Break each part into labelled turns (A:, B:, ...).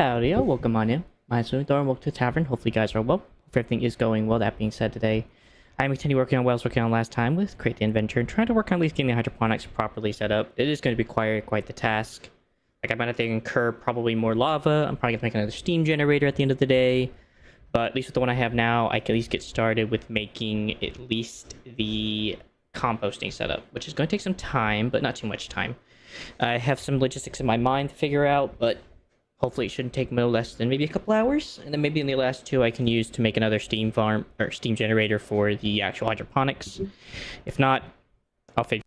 A: Howdy, y'all. Welcome on in. My name's Thor and welcome to the tavern. Hopefully you guys are well. Hope everything is going well. That being said, today I'm continuing working on what I was working on last time with Create the Endventure and trying to work on at least getting the hydroponics properly set up. It is going to be quite the task. Like, I'm going to incur probably more lava. I'm probably going to make another steam generator at the end of the day. But at least with the one I have now, I can at least get started with making at least the composting setup, which is going to take some time, but not too much time. I have some logistics in my mind to figure out, but hopefully it shouldn't take no less than maybe a couple hours. And then maybe in the last two I can use to make another steam farm or steam generator for the actual hydroponics. If not, I'll figure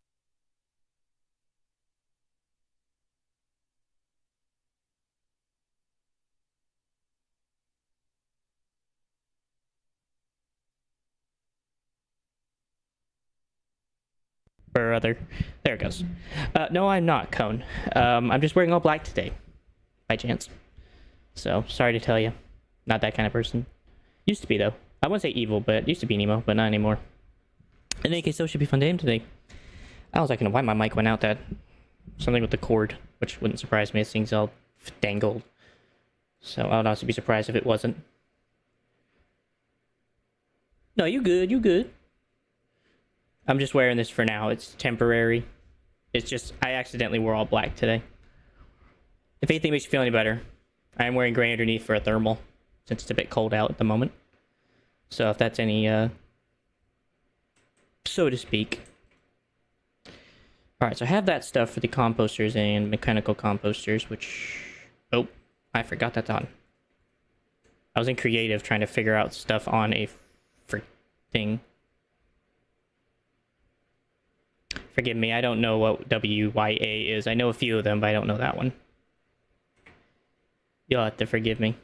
A: or other. There it goes. No, I'm not, Cone. I'm just wearing all black today. By chance. So, sorry to tell you. Not that kind of person. Used to be, though. I wouldn't say evil, but used to be Nemo, but not anymore. In any case, so it should be a fun day today. I was like, why my mic went out that. Something with the cord, which wouldn't surprise me. This thing's all dangled. So, I would also be surprised if it wasn't. No, you good, you good. I'm just wearing this for now. It's temporary. It's just, I accidentally wore all black today. If anything makes you feel any better, I am wearing gray underneath for a thermal, since it's a bit cold out at the moment. So if that's any, so to speak. Alright, so I have that stuff for the composters and mechanical composters, which... Oh, I forgot that's on. I was in creative trying to figure out stuff on a thing. Forgive me, I don't know what WYA is. I know a few of them, but I don't know that one. You'll have to forgive me.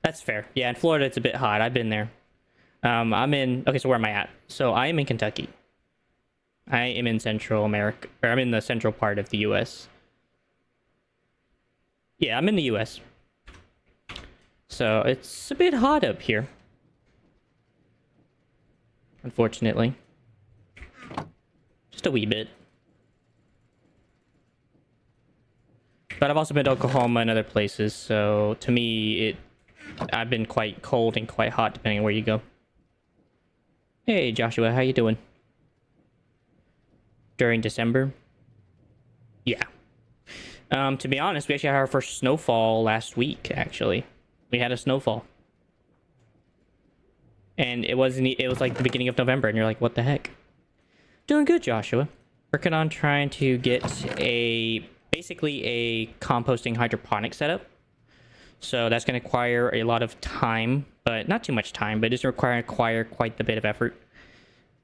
A: That's fair. Yeah, in Florida it's a bit hot. I've been there. I'm in... Okay, so where am I at? So I am in Kentucky. I am in Central America. Or I'm in the central part of the US. Yeah, I'm in the US. So it's a bit hot up here. Unfortunately. Just a wee bit. But I've also been to Oklahoma and other places, so to me, I've been quite cold and quite hot, depending on where you go. Hey, Joshua, how you doing? During December? Yeah. To be honest, we actually had our first snowfall last week, actually. We had a snowfall. And it was like the beginning of November, and you're like, what the heck? Doing good, Joshua. Working on trying to get basically a composting hydroponic setup. So that's going to require a lot of time, but not too much time, but it's require quite a bit of effort.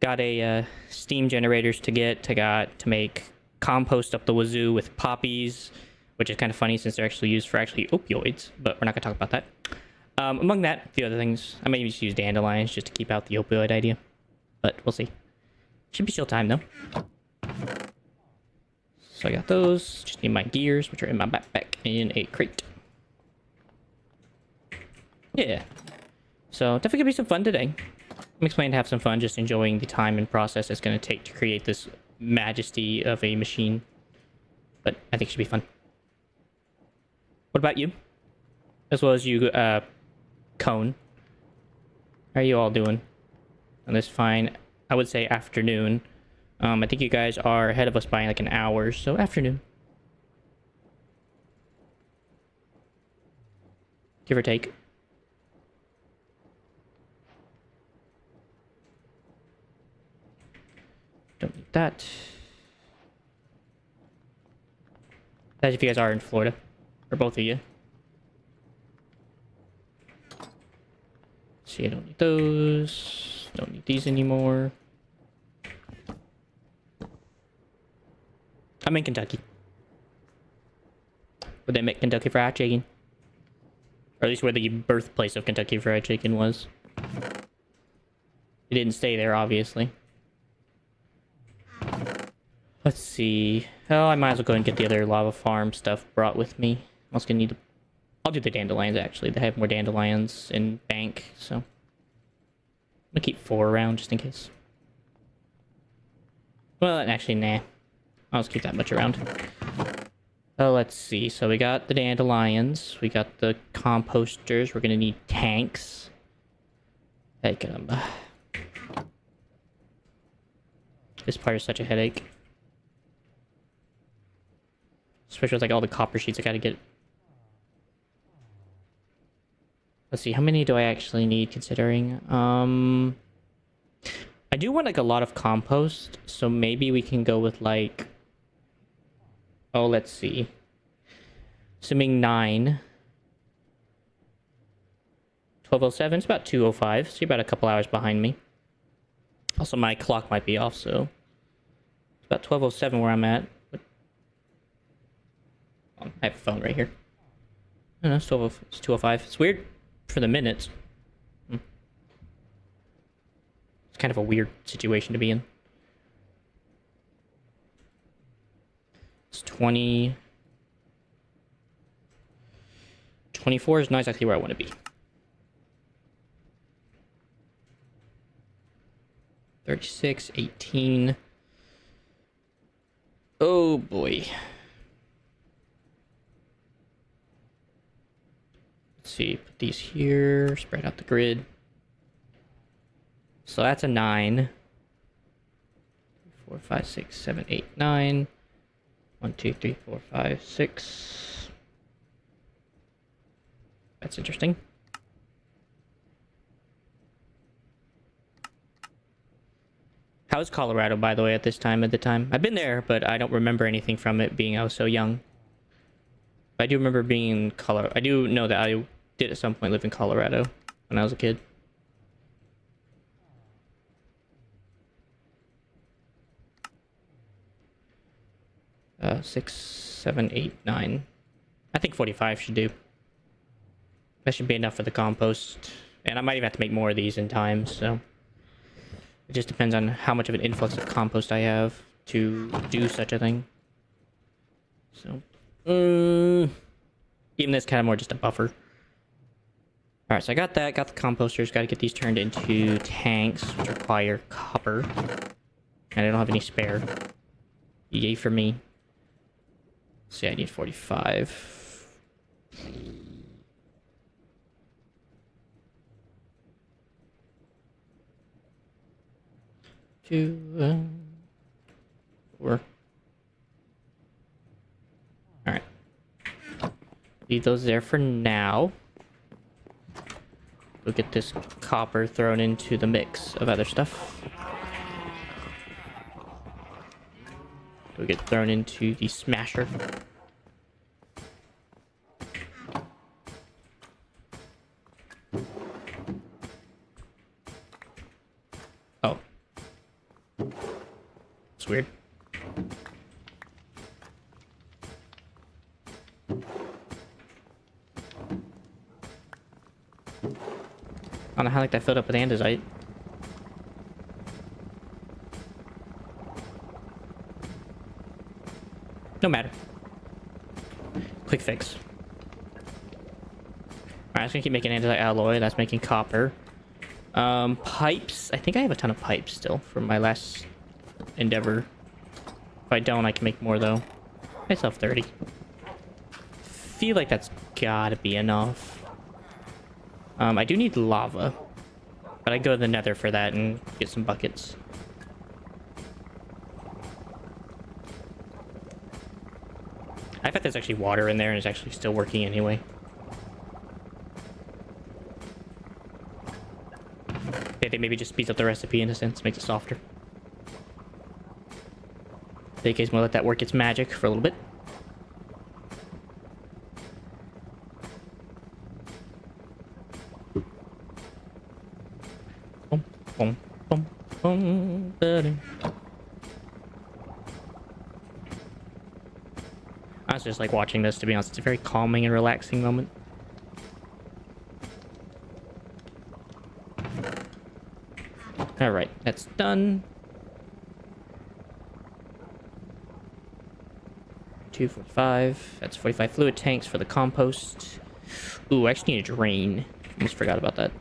A: Got a steam generators to get. I got to make compost up the wazoo with poppies, which is kind of funny since they're actually used for opioids, but we're not going to talk about that. Among that, a few other things. I may just use dandelions just to keep out the opioid idea, but we'll see. Should be chill time though. So I got those. Just need my gears, which are in my backpack in a crate. Yeah. So definitely gonna be some fun today. I'm explaining to have some fun, just enjoying the time and process it's gonna take to create this majesty of a machine. But I think it should be fun. What about you? As well as you, Cone. How are you all doing on this fine, I would say, afternoon? I think you guys are ahead of us by like an hour, so afternoon. Give or take. Don't need that. That's if you guys are in Florida. Or both of you. See, I don't need those. Don't need these anymore. I'm in Kentucky. Where they make Kentucky Fried Chicken. Or at least where the birthplace of Kentucky Fried Chicken was. It didn't stay there, obviously. Let's see. Oh, I might as well go and get the other lava farm stuff brought with me. I'm also gonna need to... I'll do the dandelions, actually. They have more dandelions in bank, so... I'm gonna keep 4 around, just in case. Well, actually, nah. I'll just keep that much around. Let's see. So we got the dandelions. We got the composters. We're gonna need tanks. Heck, this part is such a headache. Especially with like all the copper sheets I gotta get. Let's see, how many do I actually need considering? I do want like a lot of compost, so maybe we can go with like... Oh, let's see. Assuming 9. 12:07, it's about 2:05, so you're about a couple hours behind me. Also, my clock might be off, so... It's about 12:07 where I'm at. I have a phone right here. No, no, it's 2:05. It's weird for the minutes. It's kind of a weird situation to be in. It's 20... 24 is not exactly where I want to be. 36, 18. Oh boy. Let's see, put these here, spread out the grid. So that's a 9. 4, 5, 6, 7, 8, 9. 1, 2, 3, 4, 5, 6. That's interesting. How's Colorado, by the way, at this time? I've been there, but I don't remember anything from it being I was so young. I do remember being in Colorado. I do know that I did at some point live in Colorado when I was a kid. Uh, 6, 7, 8, 9. I think 45 should do. That should be enough for the compost. And I might even have to make more of these in time, so... It just depends on how much of an influx of compost I have to do such a thing. So, even this kind of more just a buffer. Alright, so I got that, got the composters, got to get these turned into tanks, which require copper. And I don't have any spare. Yay for me. Let's see, I need 45. Two, 4. Alright. Leave those there for now. We'll get this copper thrown into the mix of other stuff. We'll get thrown into the smasher. Oh. It's weird. I don't know how like that filled up with andesite. No matter. Quick fix. Alright, I'm just gonna keep making andesite alloy. That's making copper. Pipes. I think I have a ton of pipes still from my last endeavor. If I don't, I can make more though. I still have 30. Feel like that's gotta be enough. I do need lava, but I go to the nether for that and get some buckets. I bet there's actually water in there and it's actually still working anyway. I think maybe just speeds up the recipe in a sense, makes it softer. In any case, I'm gonna let that work its magic for a little bit. Boom, boom, boom, boom, ba-dum. I was just like watching this, to be honest. It's a very calming and relaxing moment. Alright, that's done. 245. That's 45 fluid tanks for the compost. Ooh, I actually need a drain. Almost forgot about that.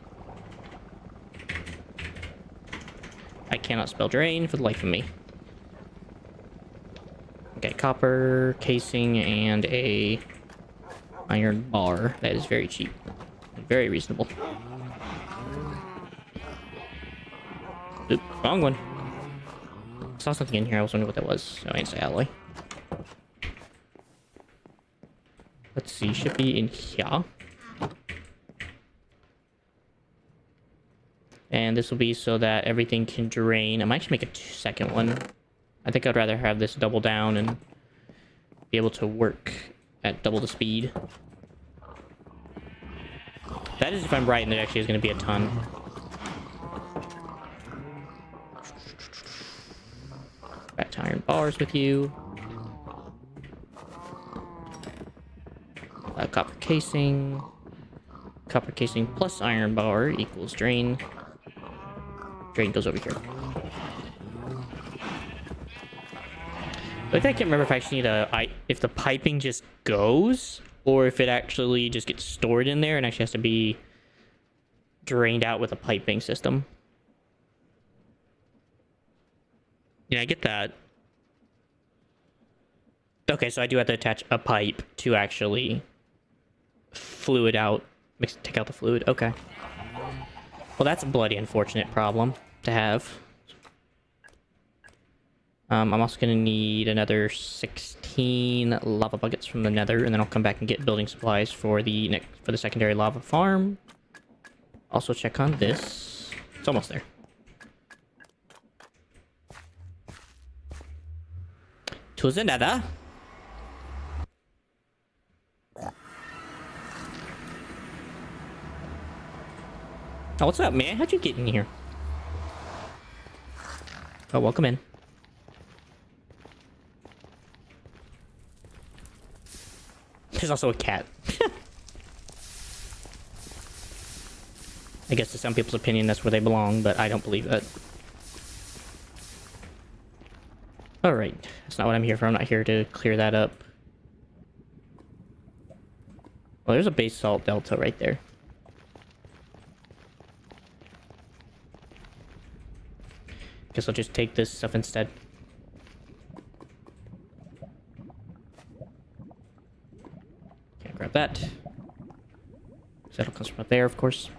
A: I cannot spell drain for the life of me. Okay, copper casing and a iron bar. That is very cheap. Very reasonable. Oop, wrong one. Saw something in here. I was wondering what that was. Oh, anti-alloy. Let's see. Should be in here. And this will be so that everything can drain. I might actually make a second one. I think I'd rather have this double down and be able to work at double the speed. That is if I'm right and there actually is going to be a ton. Back to iron bars with you. Copper casing. Copper casing plus iron bar equals drain. Drain goes over here. But I can't remember if I actually need if the piping just goes, or if it actually just gets stored in there and actually has to be drained out with a piping system. Yeah, I get that. Okay, so I do have to attach a pipe to actually fluid out, take out the fluid. Okay. Well, that's a bloody unfortunate problem to have. I'm also going to need another 16 lava buckets from the nether, and then I'll come back and get building supplies for the secondary lava farm. Also check on this. It's almost there. To the nether. Oh, what's up, man? How'd you get in here? Oh, welcome in. There's also a cat. I guess to some people's opinion that's where they belong, but I don't believe that. Alright, that's not what I'm here for. I'm not here to clear that up. Well, there's a basalt delta right there. Guess I'll just take this stuff instead. Can't grab that. That'll come from up there, of course.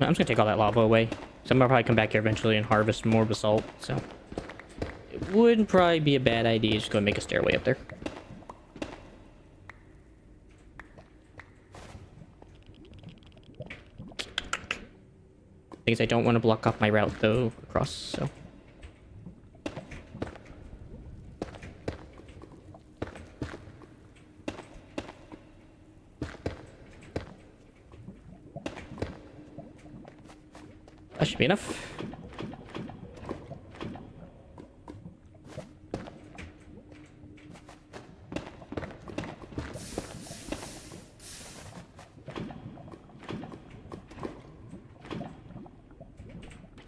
A: I'm just gonna take all that lava away. So I'm gonna probably come back here eventually and harvest more basalt, so it wouldn't probably be a bad idea to just go and make a stairway up there. Thing is, I don't want to block off my route though across, so. That should be enough.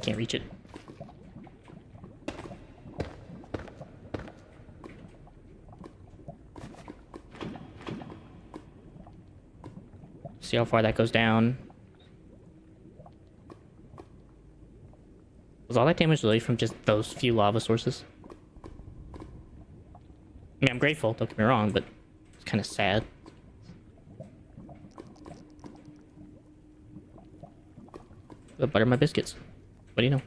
A: Can't reach it. See how far that goes down. Was all that damage really from just those few lava sources? I mean, I'm grateful, don't get me wrong, but it's kind of sad. But butter my biscuits. What do you know?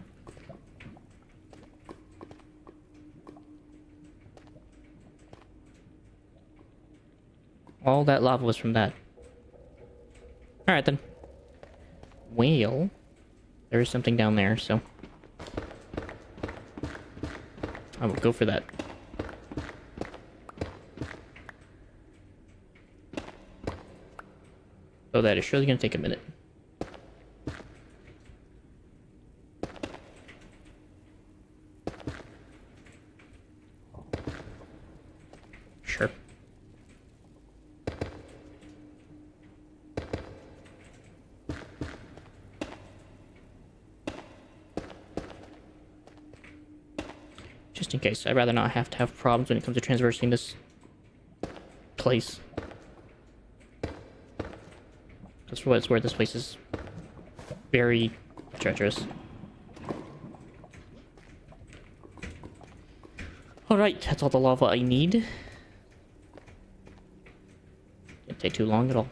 A: All that lava was from that. Alright then. Well, there is something down there, so I will go for that. Oh, that is surely going to take a minute. Sure. Just in case, I'd rather not have to have problems when it comes to traversing this place. That's for what it's worth, this place is very treacherous. Alright, that's all the lava I need. Didn't take too long at all.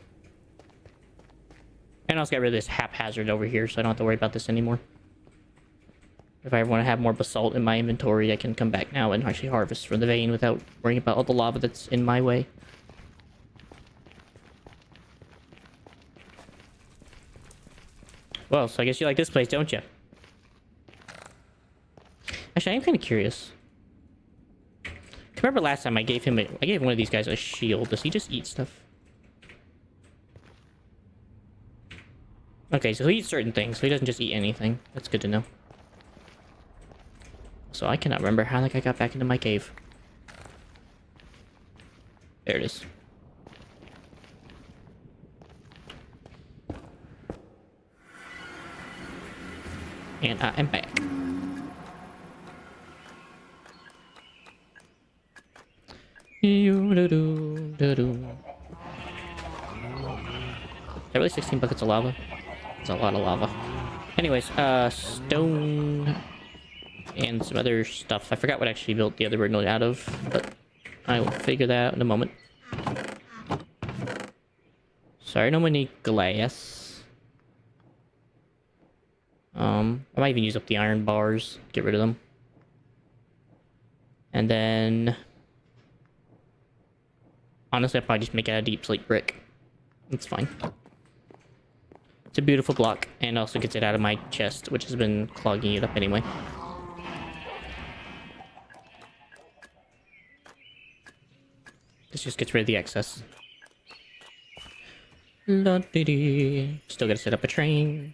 A: And I also got rid of this haphazard over here, so I don't have to worry about this anymore. If I ever want to have more basalt in my inventory, I can come back now and actually harvest from the vein without worrying about all the lava that's in my way. Well, so I guess you like this place, don't you? Actually, I am kind of curious. Remember last time I gave one of these guys a shield. Does he just eat stuff? Okay, so he eats certain things, so he doesn't just eat anything. That's good to know. So I cannot remember how I got back into my cave. There it is. And I am back. Is that really 16 buckets of lava? It's a lot of lava. Anyways, stone and some other stuff. I forgot what I actually built the other bird node out of, but I will figure that out in a moment. Sorry, no more need glass. I might even use up the iron bars, get rid of them. And then honestly, I'll probably just make it out of deep slate brick. It's fine. It's a beautiful block, and also gets it out of my chest, which has been clogging it up anyway. This just gets rid of the excess. Still gotta set up a train.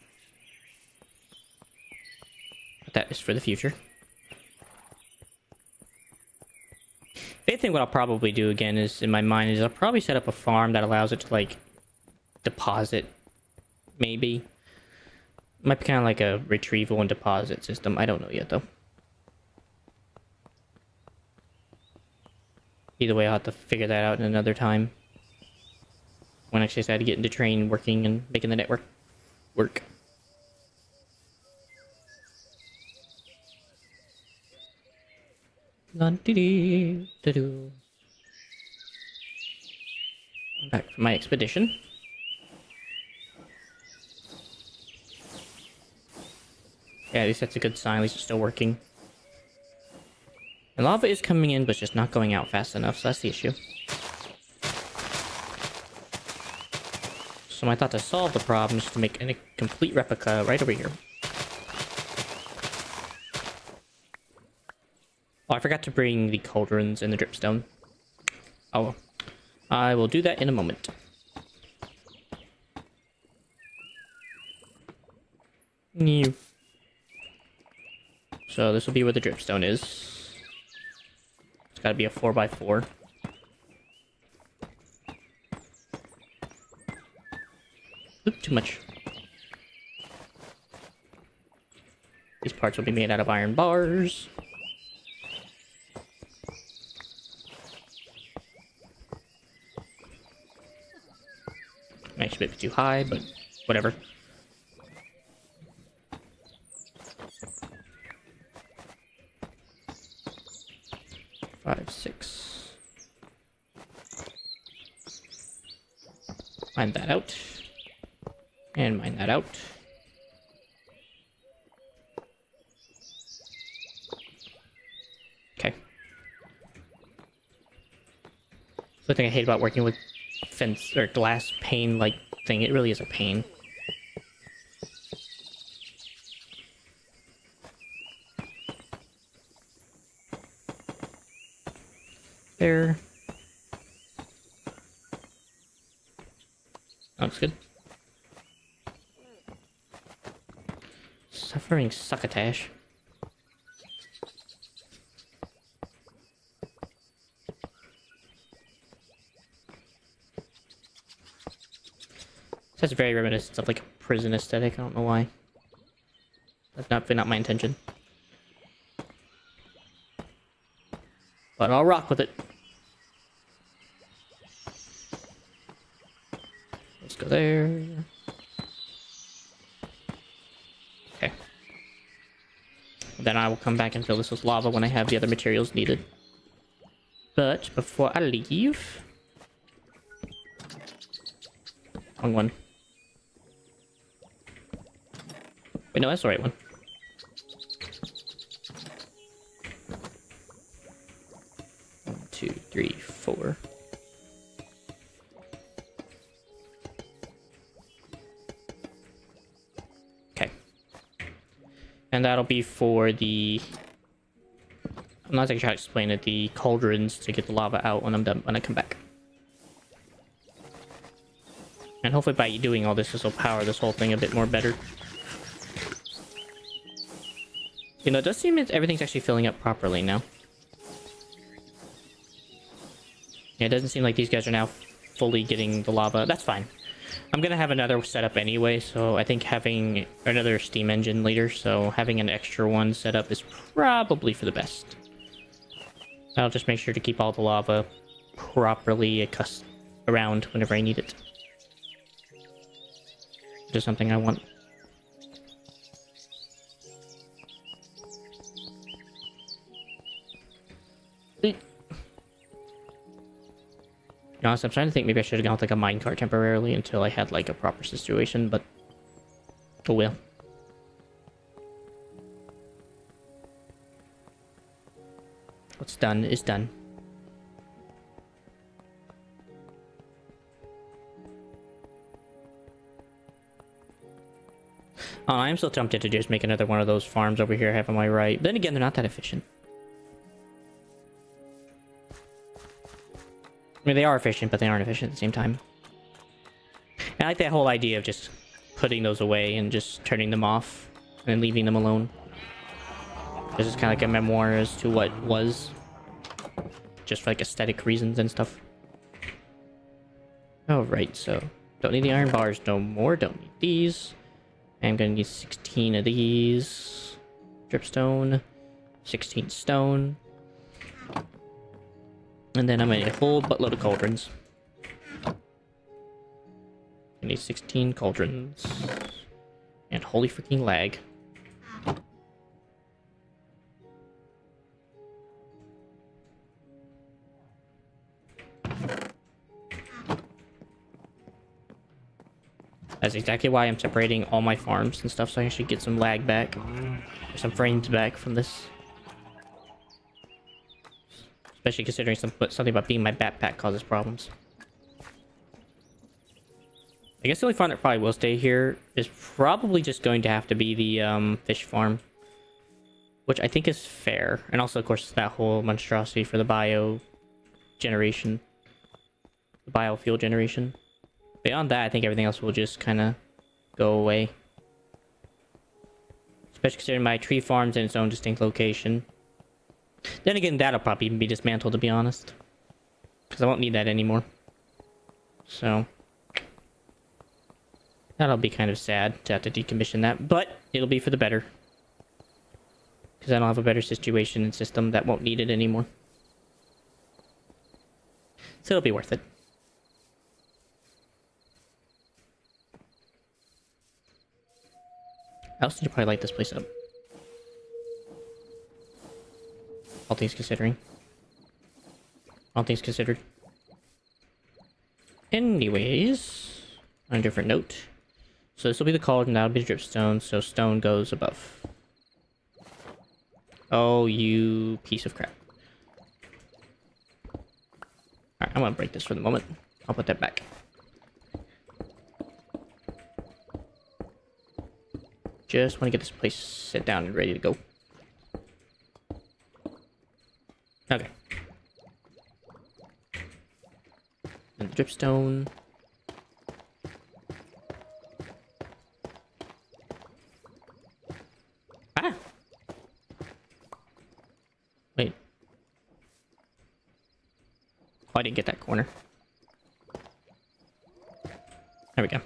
A: But that is for the future. Big thing what I'll probably do again is, in my mind, is I'll probably set up a farm that allows it to, like, deposit, maybe. Might be kind of like a retrieval and deposit system. I don't know yet, though. Either way, I'll have to figure that out in another time. When I actually decide to get into train working and making the network work. I'm back from my expedition. Yeah, at least that's a good sign. At least it's still working. And lava is coming in, but it's just not going out fast enough, so that's the issue. So my thought to solve the problem is to make a complete replica right over here. Oh, I forgot to bring the cauldrons and the dripstone. Oh, I will do that in a moment. New. So this will be where the dripstone is. It's got to be a 4x4. Oop, too much. These parts will be made out of iron bars. Actually a bit too high, but whatever. Five, 6. Mine that out. And mine that out. Okay. The thing I hate about working with fence or glass pane like thing, it really is a pain. There. Looks good. Suffering succotash. That's very reminiscent of like a prison aesthetic. I don't know why. That's not my intention. But I'll rock with it. Let's go there. Okay. Then I will come back and fill this with lava when I have the other materials needed. But before I leave... Wrong one. Wait, no, that's the right one. One, two, three, four. Okay. And that'll be for the... I'm not going to try to explain it. The cauldrons to get the lava out when I'm done, when I come back. And hopefully by doing all this will power this whole thing a bit more better. You know, it does seem that everything's actually filling up properly now. Yeah, it doesn't seem like these guys are now fully getting the lava. That's fine. I'm gonna have another set up anyway, so I think having another steam engine later, so having an extra one set up is probably for the best. I'll just make sure to keep all the lava properly around whenever I need it. Just something I want. Honestly, I'm trying to think maybe I should have gone with like a minecart temporarily until I had like a proper situation, but oh well. What's done is done. I'm still tempted to just make another one of those farms over here I have on my right. But then again, they're not that efficient. I mean, they are efficient, but they aren't efficient at the same time. And I like that whole idea of just putting those away and just turning them off and leaving them alone. This is kind of like a memoir as to what was. Just for like aesthetic reasons and stuff. Alright, so don't need the iron bars no more. Don't need these. I'm gonna need 16 of these. Dripstone. 16 stone. And then I'm gonna need a whole buttload of cauldrons. I need 16 cauldrons. And holy freaking lag. That's exactly why I'm separating all my farms and stuff, so I can actually get some lag back. Or some frames back from this. Especially considering something about being my backpack causes problems. I guess the only farm that probably will stay here is probably just going to have to be the fish farm. Which I think is fair. And also, of course, that whole monstrosity for the bio generation. The biofuel generation. Beyond that, I think everything else will just kind of go away. Especially considering my tree farm's in its own distinct location. Then again, that'll probably even be dismantled, to be honest. Because I won't need that anymore. So... that'll be kind of sad to have to decommission that. But it'll be for the better. Because then I'll have a better situation and system that won't need it anymore. So it'll be worth it. I also need to probably light this place up. All things considering. All things considered. Anyways, on a different note. So this will be the cauldron, that'll be the dripstone, so stone goes above. Oh, you piece of crap. Alright, I'm gonna break this for the moment. I'll put that back. Just want to get this place set down and ready to go. Okay. And the dripstone. Ah! Wait. Oh, I didn't get that corner. There we go.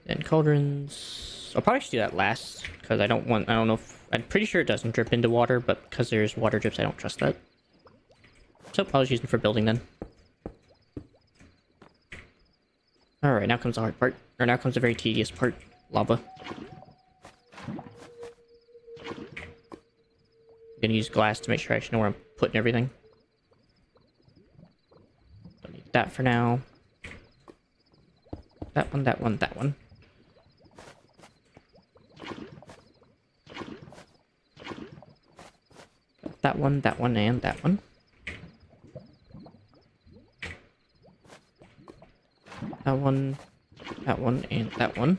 A: Then cauldrons. I'll probably just do that last, because I don't know if... I'm pretty sure it doesn't drip into water, but because there's water drips, I don't trust that. So I'll just use them for building then. Alright, now comes the hard part. Or now comes the very tedious part. Lava. I'm gonna use glass to make sure I actually know where I'm putting everything. that for now. That one, that one, that one. That one, and that one. That one, and that one.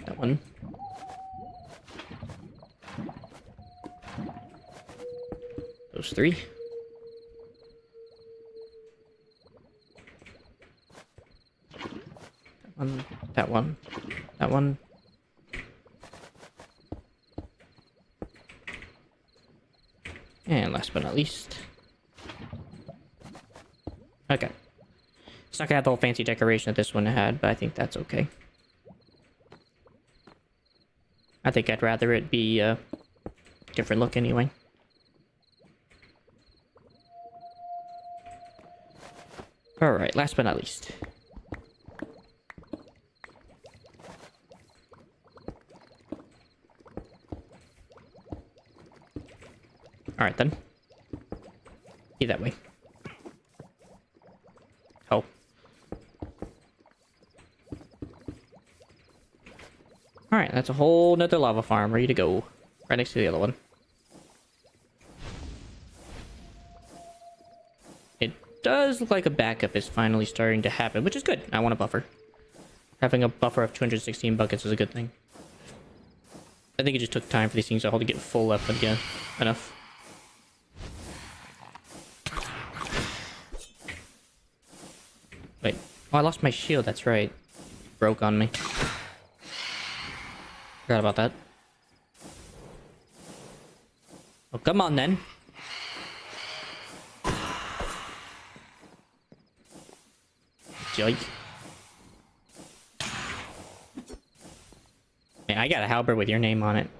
A: That one. Those three. That one, that one, that one. And last but not least. Okay. It's not gonna have the whole fancy decoration that this one had, but I think that's okay. I think I'd rather it be a different look anyway. Alright, last but not least. Alright then. Be that way. Oh. Alright, that's a whole nother lava farm ready to go. Right next to the other one. It does look like a backup is finally starting to happen, which is good. I want a buffer. Having a buffer of 216 buckets is a good thing. I think it just took time for these things all to get full up again. Enough. Wait. Oh, I lost my shield, that's right. Broke on me. Forgot about that. Oh, come on then. Joy. Man, I got a halberd with your name on it.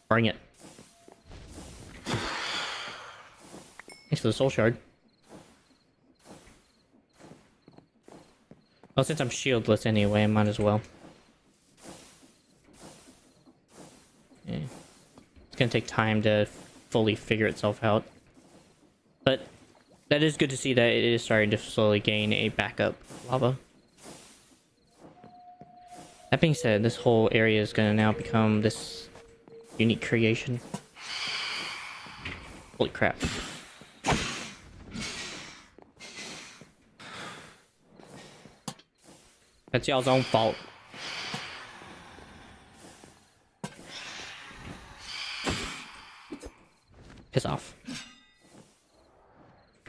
A: Bring it. Thanks for the soul shard. Well, since I'm shieldless anyway, I might as well. Yeah. It's gonna take time to fully figure itself out. But that is good to see that it is starting to slowly gain a backup lava. That being said, this whole area is gonna now become this unique creation. Holy crap. That's y'all's own fault. Piss off.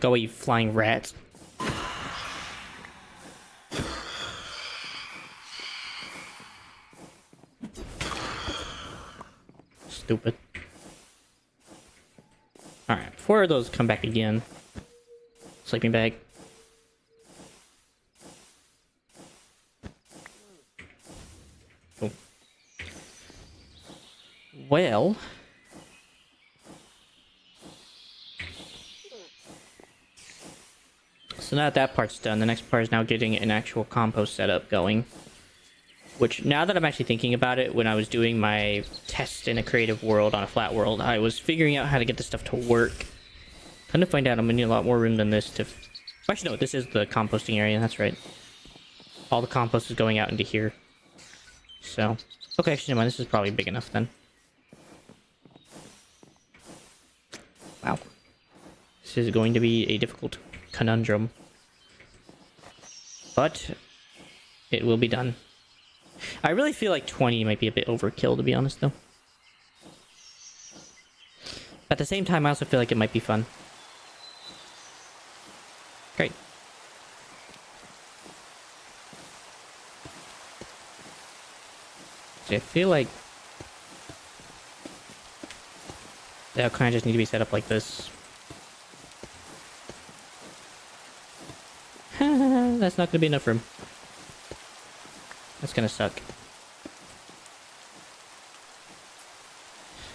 A: Go away, you flying rats. Stupid. Alright, before those come back again. Sleeping bag. Oh. Well... So now that part's done, the next part is now getting an actual compost setup going. Which, now that I'm actually thinking about it, when I was doing my test in a creative world on a flat world, I was figuring out how to get this stuff to work. Come to find out, I'm gonna need a lot more room than this to... Actually, no, this is the composting area, that's right. All the compost is going out into here. So, okay, actually, never mind, this is probably big enough then. Wow. This is going to be a difficult conundrum. But it will be done. I really feel like 20 might be a bit overkill, to be honest, though. At the same time, I also feel like it might be fun. Great. See, I feel like they'll kind of just need to be set up like this. That's not going to be enough room. That's going to suck.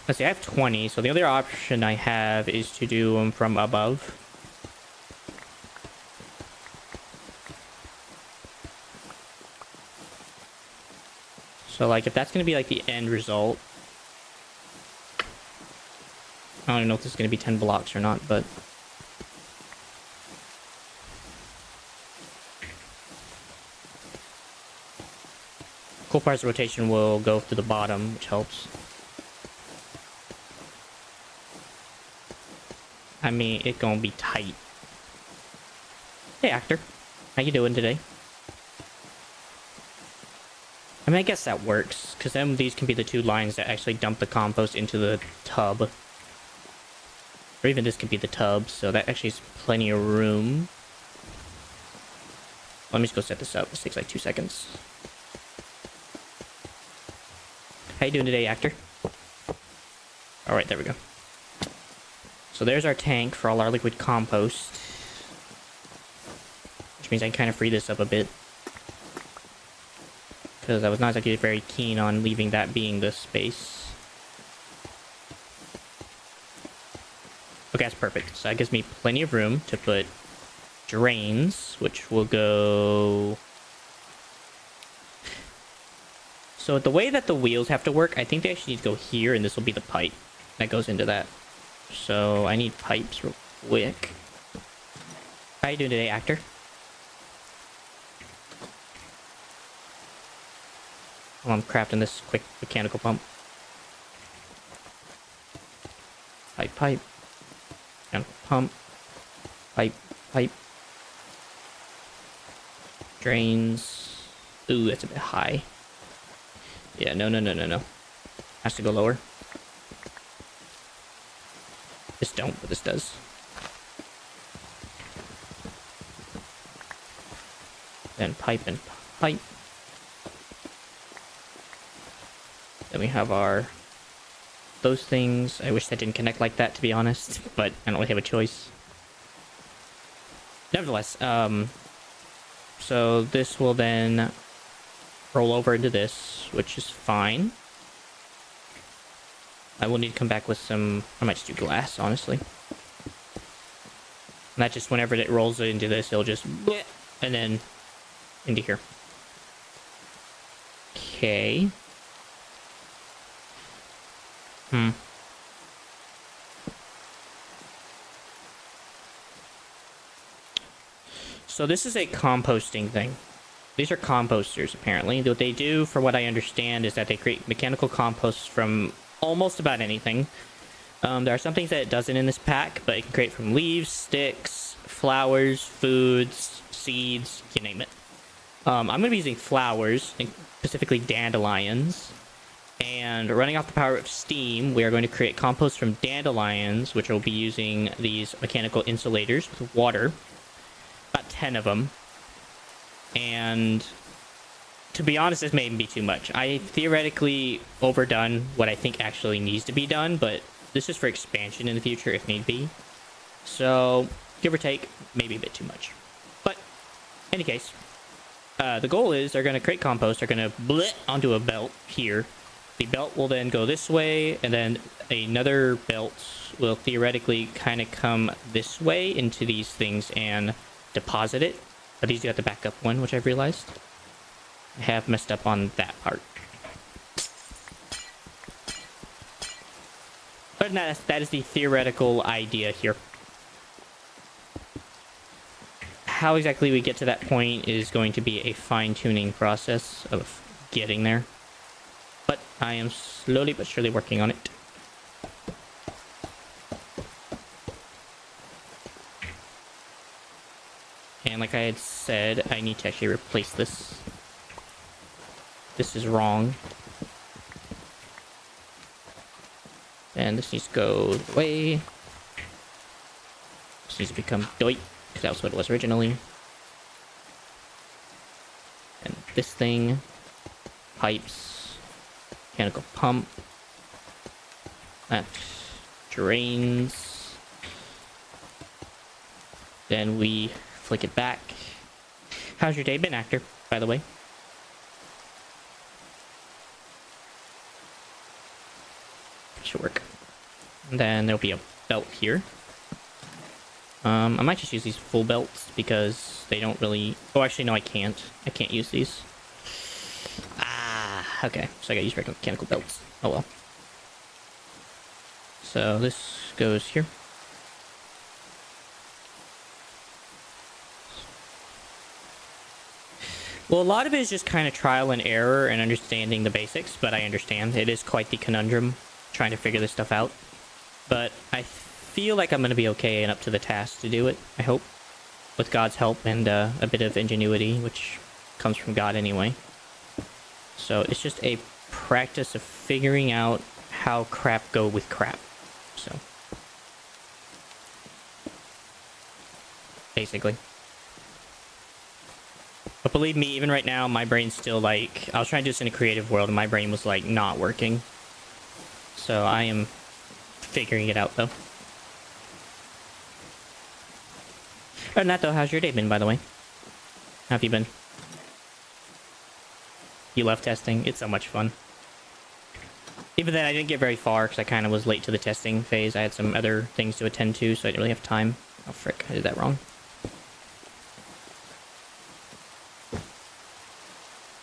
A: Let's see, I have 20, so the other option I have is to do them from above. So, like, if that's going to be, like, the end result, I don't even know if this is going to be 10 blocks or not, but... Cool parts of rotation will go to the bottom, which helps. I mean, it's gonna be tight. Hey, actor. How you doing today? I mean, I guess that works, because then these can be the two lines that actually dump the compost into the tub. Or even this could be the tub, so that actually is plenty of room. Let me just go set this up. This takes like 2 seconds. How you doing today, actor? Alright, there we go. So there's our tank for all our liquid compost. Which means I can kind of free this up a bit. Because I was not exactly very keen on leaving that being the space. Okay, that's perfect. So that gives me plenty of room to put drains, which will go... So the way that the wheels have to work, I think they actually need to go here, and this will be the pipe that goes into that. So I need pipes real quick. How you doing today, actor? Well, I'm crafting this quick mechanical pump. Pipe. Mechanical pump. Pipe. Drains. Ooh, that's a bit high. Yeah, no. Has to go lower. This don't, but this does. Then pipe and pipe. Then we have those things. I wish that didn't connect like that, to be honest, but I don't really have a choice. Nevertheless, so this will then roll over into this, which is fine. I will need to come back with some... I might just do glass, honestly. And that just, whenever it rolls into this, it'll just... And then into here. Okay. So this is a composting thing. These are composters, apparently. What they do, from what I understand, is that they create mechanical composts from almost about anything. There are some things that it doesn't in this pack, but it can create from leaves, sticks, flowers, foods, seeds, you name it. I'm going to be using flowers, specifically dandelions. And running off the power of steam, we are going to create compost from dandelions, which will be using these mechanical insulators with water. About 10 of them. And to be honest, this may even be too much. I theoretically overdone what I think actually needs to be done, but this is for expansion in the future if need be. So, give or take, maybe a bit too much. But, in any case, the goal is they're going to create compost, they're going to blit onto a belt here. The belt will then go this way, and then another belt will theoretically kind of come this way into these things and deposit it. But these do have the backup one, which I've realized. I have messed up on that part. But that is the theoretical idea here. How exactly we get to that point is going to be a fine-tuning process of getting there. But I am slowly but surely working on it. And like I had said, I need to actually replace this. This is wrong. And this needs to go away. This needs to become doit, because that was what it was originally. And this thing. Pipes. Mechanical pump. That drains. Then we flick it back. How's your day been, actor, by the way? Should work. And then there'll be a belt here. I might just use these full belts because they don't really... Oh, actually, no, I can't. I can't use these. Ah, okay. So I gotta use regular mechanical belts. Oh well. So this goes here. Well, a lot of it is just kind of trial and error and understanding the basics, but I understand. It is quite the conundrum trying to figure this stuff out. But I feel like I'm going to be okay and up to the task to do it, I hope. With God's help and a bit of ingenuity, which comes from God anyway. So it's just a practice of figuring out how crap go with crap. So basically. But believe me, even right now, my brain's still like... I was trying to do this in a creative world, and my brain was like not working. So I am figuring it out, though. Other than that, though, how's your day been, by the way? How have you been? You love testing? It's so much fun. Even then, I didn't get very far because I kind of was late to the testing phase. I had some other things to attend to, so I didn't really have time. Oh, frick. I did that wrong.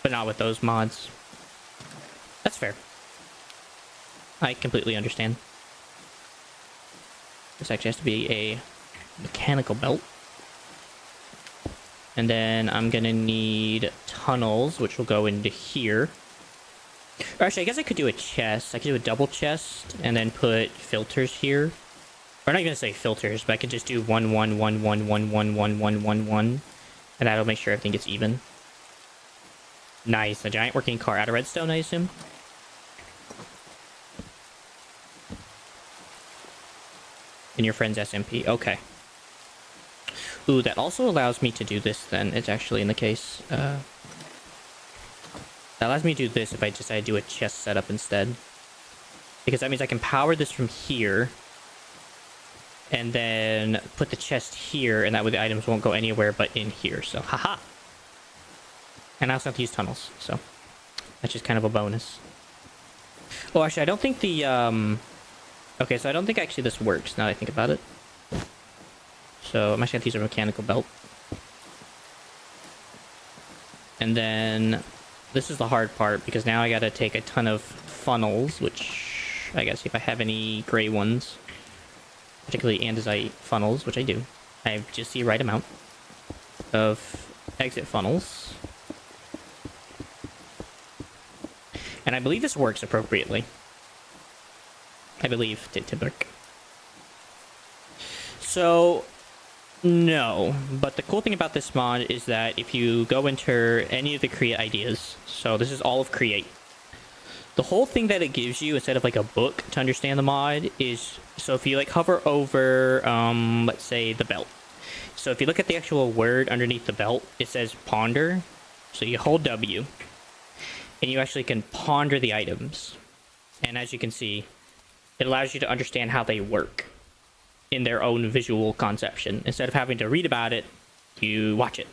A: But not with those mods. That's fair. I completely understand. This actually has to be a mechanical belt. And then I'm gonna need tunnels, which will go into here. Or actually, I guess I could do a chest. I could do a double chest and then put filters here. Or I'm not gonna say filters, but I could just do 1, 1, 1, 1, 1, 1, 1, 1, 1, 1. And that'll make sure everything gets even. Nice. A giant working car out of redstone, I assume? In your friend's SMP. Okay. Ooh, that also allows me to do this then. It's actually in the case. That allows me to do this if I decide to do a chest setup instead. Because that means I can power this from here. And then put the chest here, and that way the items won't go anywhere but in here. So, haha! And I also have to use tunnels, so that's just kind of a bonus. Oh, actually, I don't think the, okay, so I don't think actually this works, now that I think about it. So I'm actually going to use a mechanical belt. And then this is the hard part, because now I got to take a ton of funnels, which I got to see if I have any gray ones. Particularly andesite funnels, which I do. I have just the right amount of exit funnels. And I believe this works appropriately. I believe to work. So, no. But the cool thing about this mod is that if you go enter any of the create ideas, so this is all of create. The whole thing that it gives you, instead of like a book to understand the mod, is... So if you like hover over, let's say the belt. So if you look at the actual word underneath the belt, it says ponder. So you hold W. And you actually can ponder the items. And as you can see, it allows you to understand how they work in their own visual conception. Instead of having to read about it, you watch it.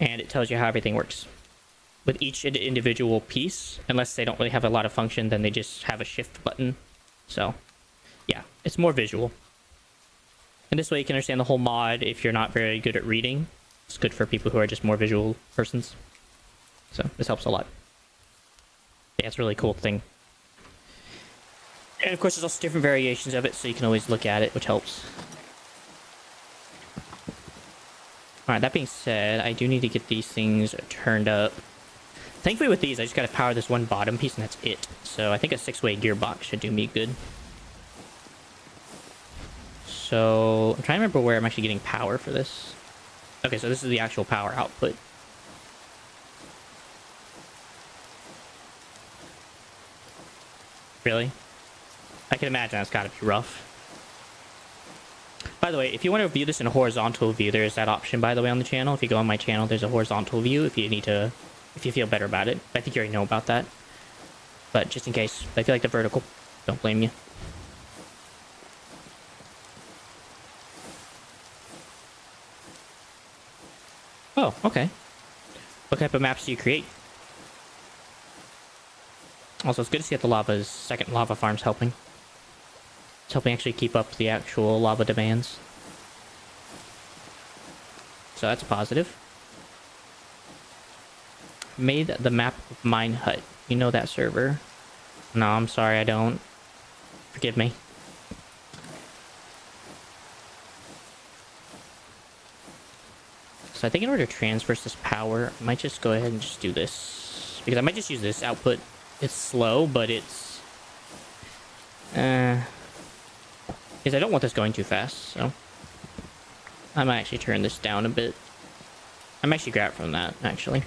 A: And it tells you how everything works. With each individual piece, unless they don't really have a lot of function, then they just have a shift button. So, yeah, it's more visual. And this way you can understand the whole mod if you're not very good at reading. It's good for people who are just more visual persons. So, this helps a lot. Yeah, it's a really cool thing. And of course, there's also different variations of it, so you can always look at it, which helps. Alright, that being said, I do need to get these things turned up. Thankfully with these, I just gotta power this one bottom piece and that's it. So I think a 6-way gearbox should do me good. So I'm trying to remember where I'm actually getting power for this. Okay, so this is the actual power output. Really? I can imagine that's gotta be rough. By the way, if you want to view this in a horizontal view, there's that option, by the way, on the channel. If you go on my channel, there's a horizontal view if you need to... If you feel better about it. I think you already know about that. But just in case, I feel like the vertical. Don't blame you. Oh, okay. What type of maps do you create? Also, it's good to see that the lava's second lava farm's helping. It's helping actually keep up the actual lava demands. So that's a positive. Made the map of Mine Hut. You know that server? No, I'm sorry, I don't. Forgive me. So I think in order to transfer this power, I might just go ahead and just do this. Because I might just use this output. It's slow, but it's... because I don't want this going too fast, so... I might actually turn this down a bit. I might actually grab it from that, actually.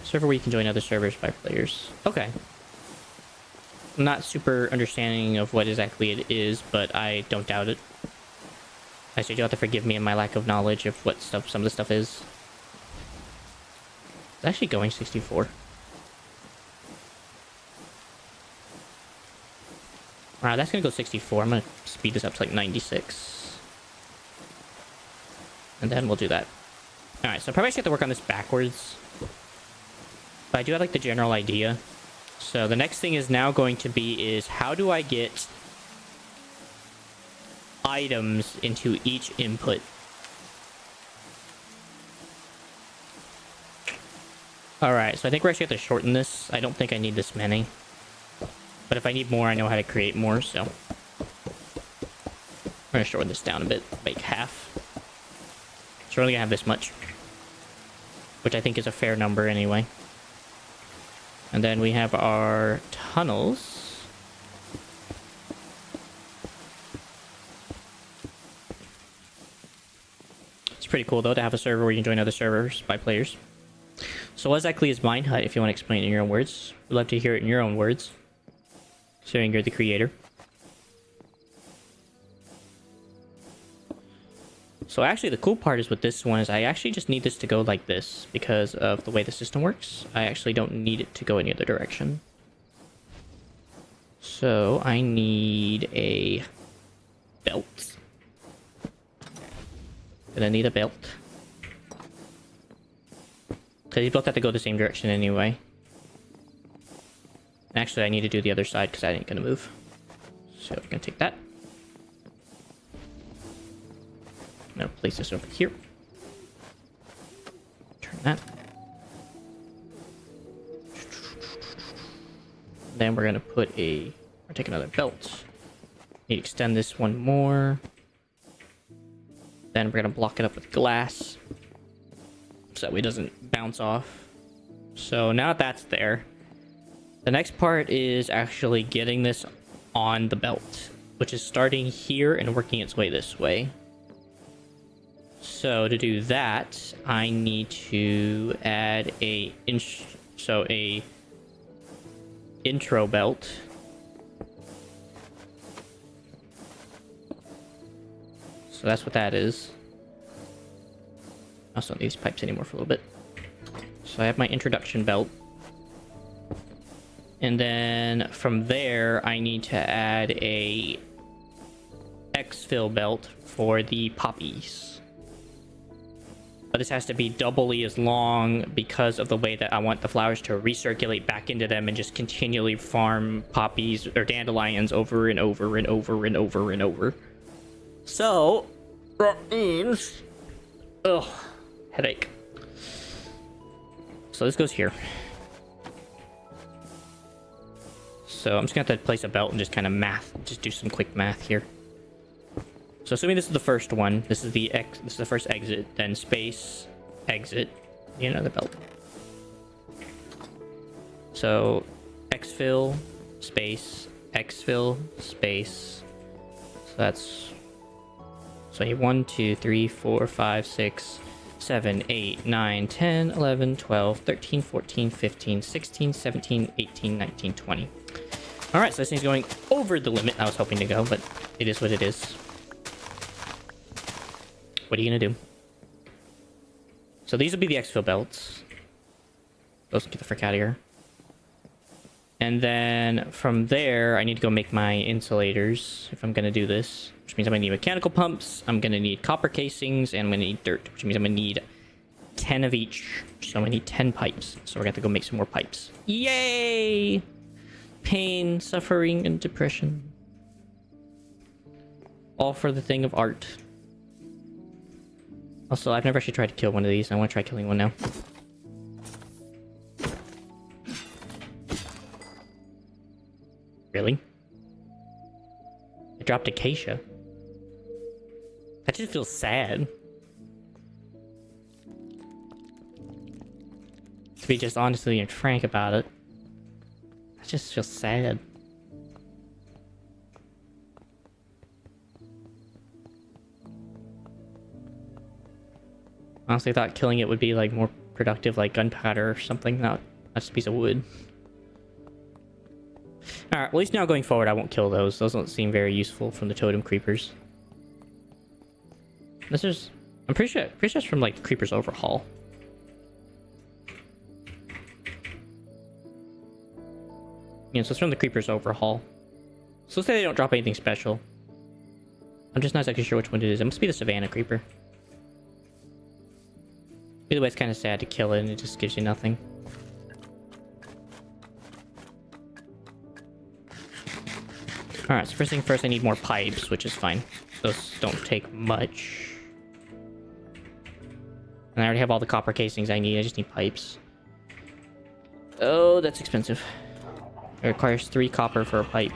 A: Server where you can join other servers by players. Okay. I'm not super understanding of what exactly it is, but I don't doubt it. Actually, you'll have to forgive me and my lack of knowledge of what some of the stuff is. It's actually going 64. Alright, that's gonna go 64. I'm gonna speed this up to like 96. And then we'll do that. Alright, so I probably actually have to work on this backwards. But I do have like the general idea. So the next thing is now going to be is how do I get items into each input? Alright, so I think we're actually going to shorten this. I don't think I need this many. But if I need more, I know how to create more, so... I'm going to shorten this down a bit, make half. So we're only going to have this much. Which I think is a fair number anyway. And then we have our tunnels. It's pretty cool, though, to have a server where you can join other servers by players. So what exactly is Mine Hut, if you want to explain it in your own words? We'd love to hear it in your own words. Considering you're the creator. So actually the cool part is with this one is I actually just need this to go like this because of the way the system works. I actually don't need it to go any other direction. So I need a belt. Gonna need a belt. Because these both have to go the same direction anyway. Actually, I need to do the other side because that ain't gonna move. So we're gonna take that. I'm gonna place this over here. Turn that. Then we're gonna put a... or take another belt. Need to extend this one more. Then we're gonna block it up with glass. So that way it doesn't bounce off. So now that that's there, the next part is actually getting this on the belt, which is starting here and working its way this way. So to do that, I need to add a intro belt. So that's what that is. I also don't need these pipes anymore for a little bit. So I have my introduction belt. And then from there, I need to add a exfil belt for the poppies. But this has to be doubly as long because of the way that I want the flowers to recirculate back into them and just continually farm poppies or dandelions over and over and over and over and over. So, that means... ugh, headache. So this goes here. So I'm just gonna have to place a belt and just kind of just do some quick math here. So assuming this is the first one, this is the first exit, then space, exit, need another belt. So exfil, space, exfil, space. So that's... so I need 1, 2, 3, 4, 5, 6, 7, 8, 9, 10, 11, 12, 13, 14, 15, 16, 17, 18, 19, 20. Alright, so this thing's going over the limit I was hoping to go, but it is what it is. What are you gonna do? So these will be the exfil belts. Those get the frick out of here. And then from there, I need to go make my insulators if I'm gonna do this. Which means I'm gonna need mechanical pumps, I'm gonna need copper casings, and I'm gonna need dirt. Which means I'm gonna need 10 of each. So I'm gonna need 10 pipes. So we're gonna have to go make some more pipes. Yay! Pain, suffering, and depression. All for the thing of art. Also, I've never actually tried to kill one of these. I want to try killing one now. dropped acacia. That just feels sad. To be just honestly and frank about it. That just feels sad. Honestly, I thought killing it would be like more productive, like gunpowder or something, not just a piece of wood. Alright, at least now going forward I won't kill those. Those don't seem very useful from the totem creepers. This is... I'm pretty sure it's from like the Creepers Overhaul. Yeah, so it's from the Creepers Overhaul. So let's say they don't drop anything special. I'm just not exactly sure which one it is. It must be the Savannah Creeper. Either way, it's kind of sad to kill it and it just gives you nothing. Alright, so first thing first, I need more pipes, which is fine. Those don't take much. And I already have all the copper casings I need, I just need pipes. Oh, that's expensive. It requires 3 copper for a pipe.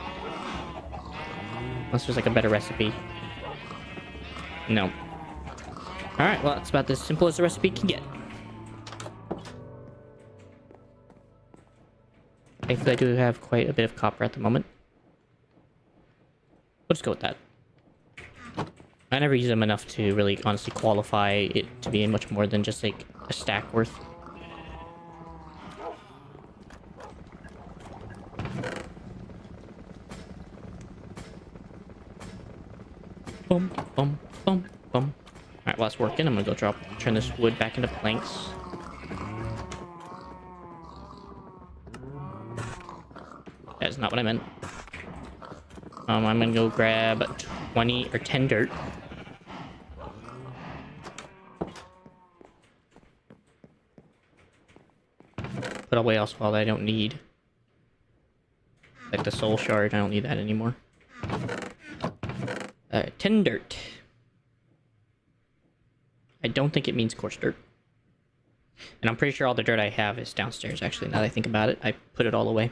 A: Unless there's like a better recipe. No. Alright, well, it's about as simple as the recipe can get. Thankfully, I do have quite a bit of copper at the moment. We'll just go with that. I never use them enough to really honestly qualify it to be much more than just like a stack worth. Boom, boom, boom, boom. Alright, while it's working, I'm gonna go turn this wood back into planks. That is not what I meant. I'm gonna go grab 20 or 10 dirt. Put away also all that I don't need. Like the soul shard, I don't need that anymore. 10 dirt. I don't think it means coarse dirt. And I'm pretty sure all the dirt I have is downstairs, actually, now that I think about it. I put it all away.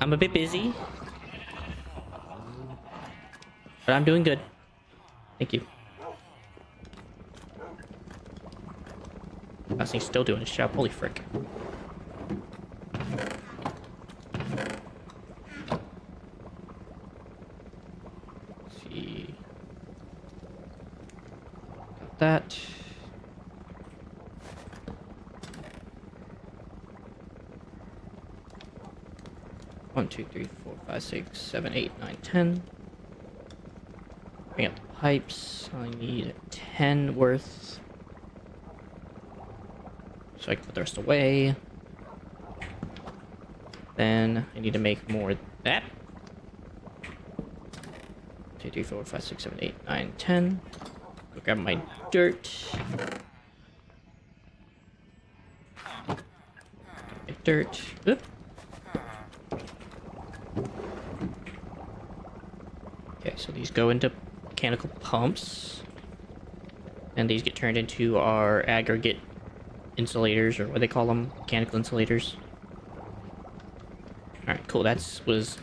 A: I'm a bit busy. But I'm doing good. Thank you. That thing's still doing its job. Holy frick. Let's see. Got that. One, two, three, 4, 5, 6, 7, 8, 9, 10. Bring up the pipes. I need 10 worth. So I can put the rest away. Then I need to make more of that. 2, 3, 4, 5, 6, 7, 8, 9, 10. Go grab my dirt. My dirt. Oop. Okay, so these go into mechanical pumps. And these get turned into our aggregate insulators, or what they call them, mechanical insulators. Alright, cool, that was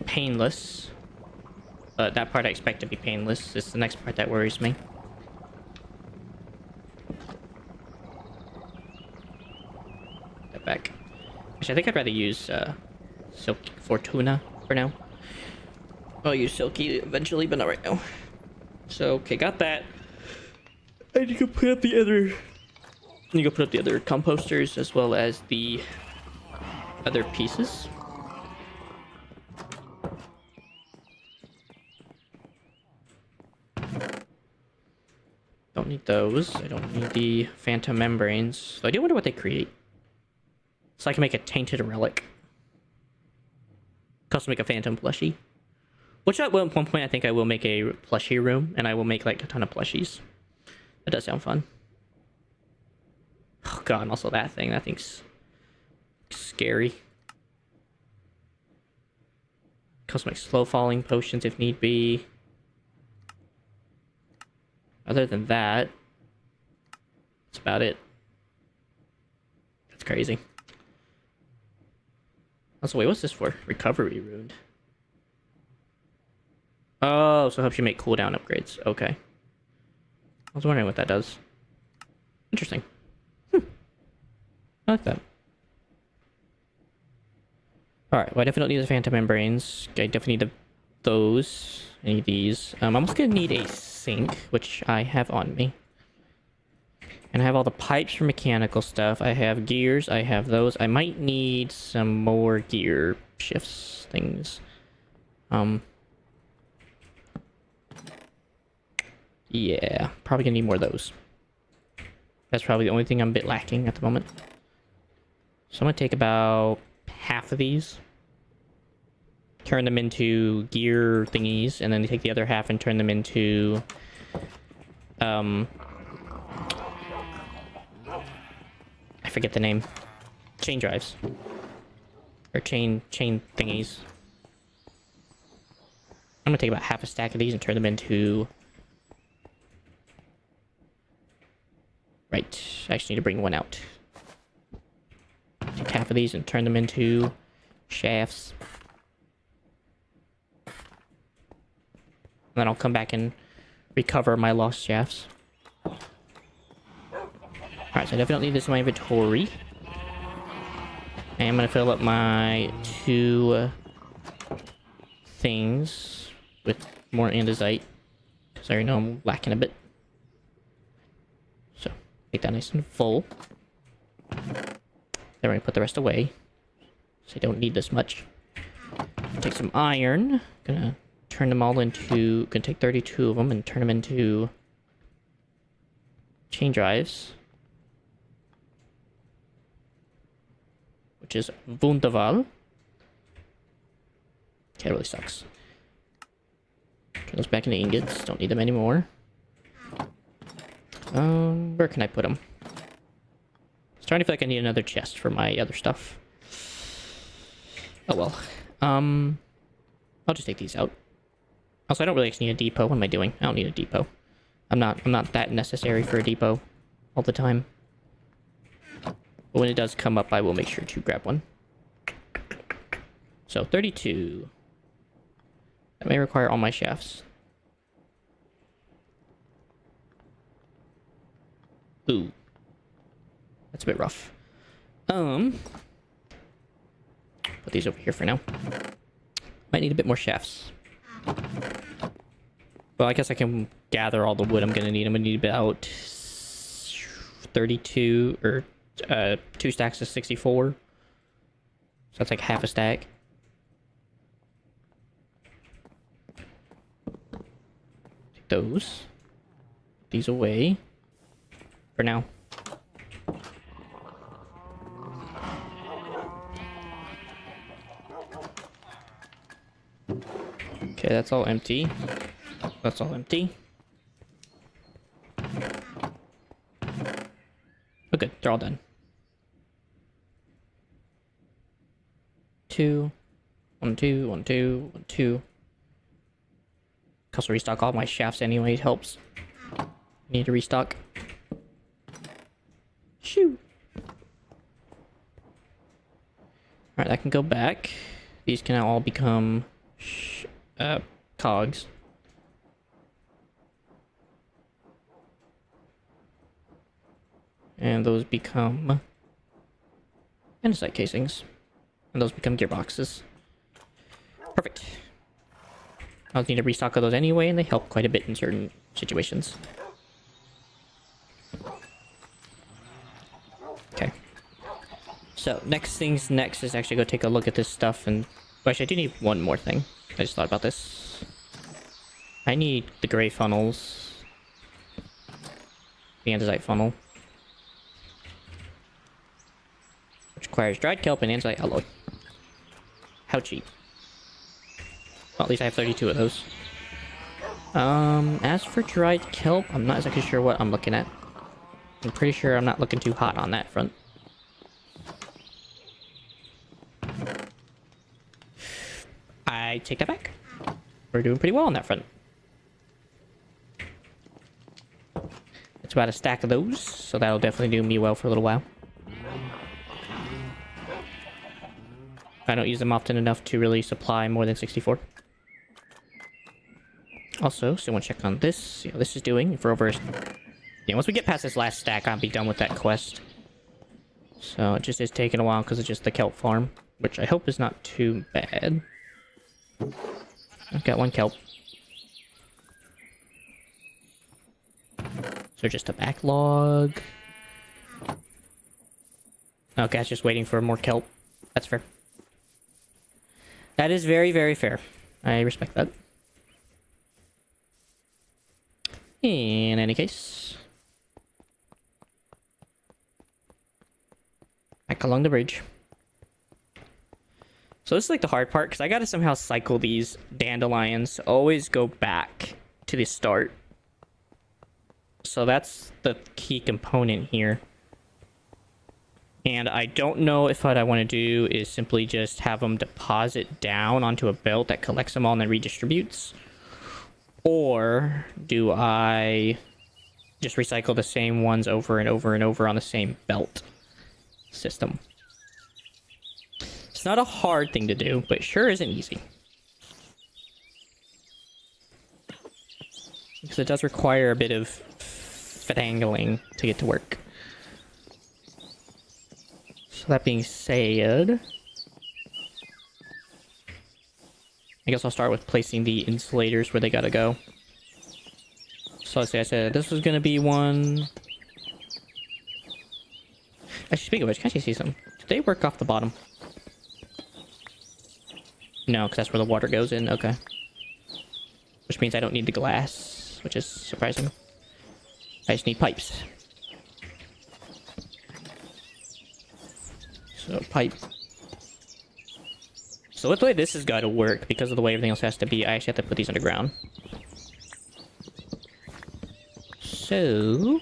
A: painless. But that part I expect to be painless. It's the next part that worries me. That back. Actually, I think I'd rather use Silky Fortuna for now. I'll use Silky eventually, but not right now. So, okay, got that. I need to put up the other... I need to put up the other composters as well as the other pieces. Don't need those. I don't need the phantom membranes. So I do wonder what they create. So I can make a tainted relic. Could also make a phantom plushie. Which at one point I think I will make a plushie room, and I will make like a ton of plushies. That does sound fun. Oh god, and also that thing's scary. Cosmic slow falling potions if need be. Other than that, that's about it. That's crazy. Also, wait, what's this for? Recovery rune. Oh, so it helps you make cooldown upgrades. Okay. I was wondering what that does. Interesting. I like that. Alright, well I definitely need the phantom membranes. I definitely need those. I need these. I'm also gonna need a sink, which I have on me. And I have all the pipes for mechanical stuff. I have gears, I have those. I might need some more gear shifts things. Yeah, probably gonna need more of those. That's probably the only thing I'm a bit lacking at the moment. So I'm gonna take about half of these, turn them into gear thingies, and then take the other half and turn them into I forget the name. Chain drives. Or chain thingies. I'm gonna take about half a stack of these and turn them into... Right, I actually need to bring one out. Take half of these and turn them into shafts. And then I'll come back and recover my lost shafts. Alright, so I definitely need this in my inventory. And I'm gonna fill up my 2 things with more andesite. Because I already know I'm lacking a bit. So, make that nice and full. Then we're gonna put the rest away. So I don't need this much. Take some iron. Gonna turn them all into... Gonna take 32 of them and turn them into... chain drives. Which is wunderbar. Okay, it really sucks. Turn those back into ingots. Don't need them anymore. Where can I put them? Starting to feel like I need another chest for my other stuff. Oh well. I'll just take these out. Also, I don't really actually need a depot. What am I doing? I don't need a depot. I'm not that necessary for a depot all the time. But when it does come up, I will make sure to grab one. So, 32. That may require all my shafts. Ooh. That's a bit rough. Put these over here for now. Might need a bit more shafts. Well, I guess I can gather all the wood I'm gonna need. I'm gonna need about 32 or 2 stacks of 64. So that's like half a stack. Take those. Put these away. For now. Okay, that's all empty. That's all empty. Oh, good. They're all done. 2. 1, 2, 1, 2, 1, 2. Also restock all my shafts anyway. It helps. Need to restock. Shoo. Alright, that can go back. These can now all become cogs. And those become andesite casings. And those become gearboxes. Perfect. I'll need to restock of those anyway, and they help quite a bit in certain situations. Okay. So, next things next is actually go take a look at this stuff, and... Well, actually, I do need one more thing. I just thought about this. I need the gray funnels. The andesite funnel. Which requires dried kelp and andesite alloy. How cheap. Well, at least I have 32 of those. As for dried kelp, I'm not exactly sure what I'm looking at. I'm pretty sure I'm not looking too hot on that front. I take that back. We're doing pretty well on that front. It's about a stack of those, so that'll definitely do me well for a little while. I don't use them often enough to really supply more than 64. Also, still want to check on this. See how this is doing. For over... Yeah, once we get past this last stack, I'll be done with that quest. So it just is taking a while because it's just the kelp farm, which I hope is not too bad. I've got one kelp. So just a backlog. Okay, it's just waiting for more kelp. That's fair. That is very, very fair. I respect that. In any case. Back along the bridge. So this is like the hard part, because I gotta somehow cycle these dandelions to always go back to the start. So that's the key component here. And I don't know if what I want to do is simply just have them deposit down onto a belt that collects them all and then redistributes. Or do I just recycle the same ones over and over and over on the same belt system? It's not a hard thing to do, but it sure isn't easy. Because it does require a bit of finagling to get to work. So that being said, I guess I'll start with placing the insulators where they gotta go. So let's say I said this was gonna be one. Actually, speaking of which, can I see something? Did they work off the bottom? No, because that's where the water goes in. Okay. Which means I don't need the glass, which is surprising. I just need pipes. So, pipe. So with the way this has got to work, because of the way everything else has to be, I actually have to put these underground. So...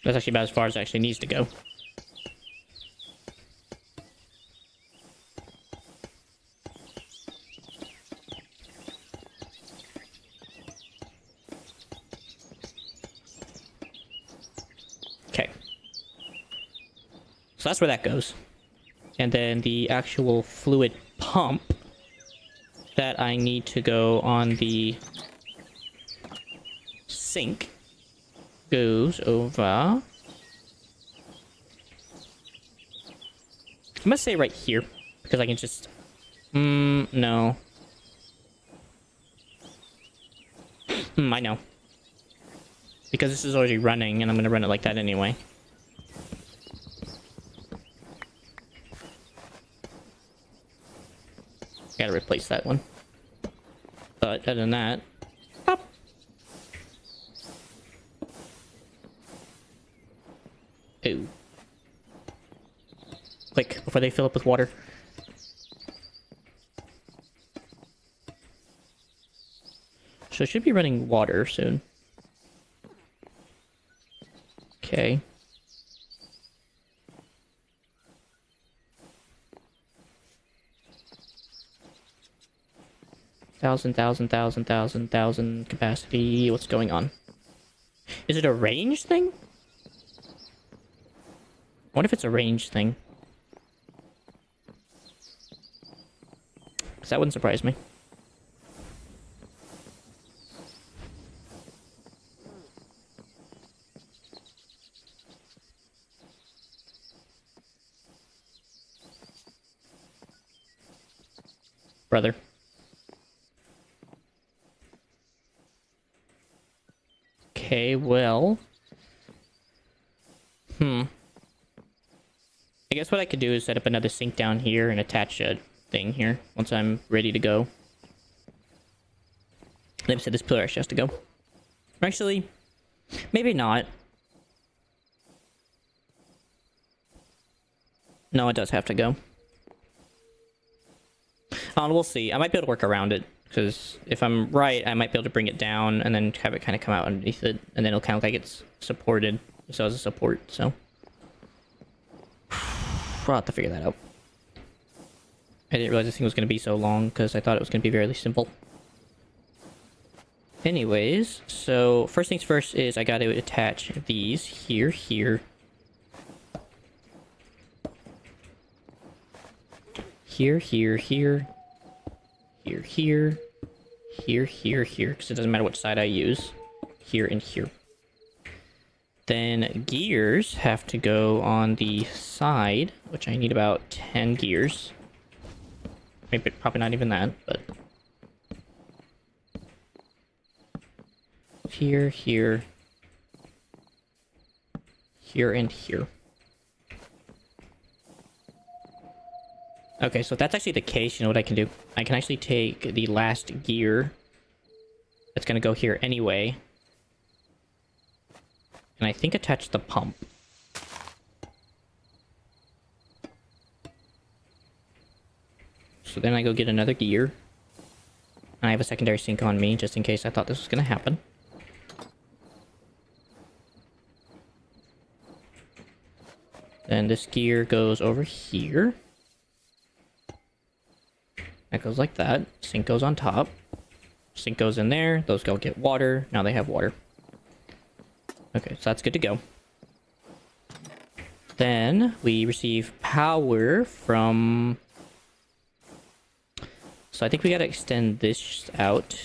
A: That's actually about as far as it actually needs to go. Okay. So that's where that goes. And then the actual fluid pump that I need to go on the sink goes over... I'm gonna say right here, because I can just... no. I know. Because this is already running, and I'm gonna run it like that anyway. Gotta replace that one. But other than that... Pop! Ooh. Quick, before they fill up with water. So it should be running water soon. Okay. Thousand capacity. What's going on? Is it a range thing? What if it's a range thing? Because that wouldn't surprise me. Brother. Okay, well... I guess what I could do is set up another sink down here and attach a thing here once I'm ready to go. Like I said, this pillar actually has to go. Actually, maybe not. No, it does have to go. We'll see. I might be able to work around it, because if I'm right, I might be able to bring it down and then have it kind of come out underneath it, and then it'll kind of look like it's supported, so as a support, so... I'll have to figure that out. I didn't realize this thing was going to be so long, because I thought it was going to be very simple. Anyways, so first things first is I got to attach these here, here, here, here, here, here, here, here, here, here, because it doesn't matter which side I use, here and here. Then gears have to go on the side, which I need about 10 gears. Maybe probably not even that, but here, here, here, and here. Okay, so if that's actually the case, you know what I can do? I can actually take the last gear that's going to go here anyway, and I think attach the pump. So then I go get another gear. And I have a secondary sink on me, just in case I thought this was going to happen. Then this gear goes over here. That goes like that. Sink goes on top. Sink goes in there. Those go get water. Now they have water. Okay, so that's good to go. Then we receive power from... So I think we gotta extend this out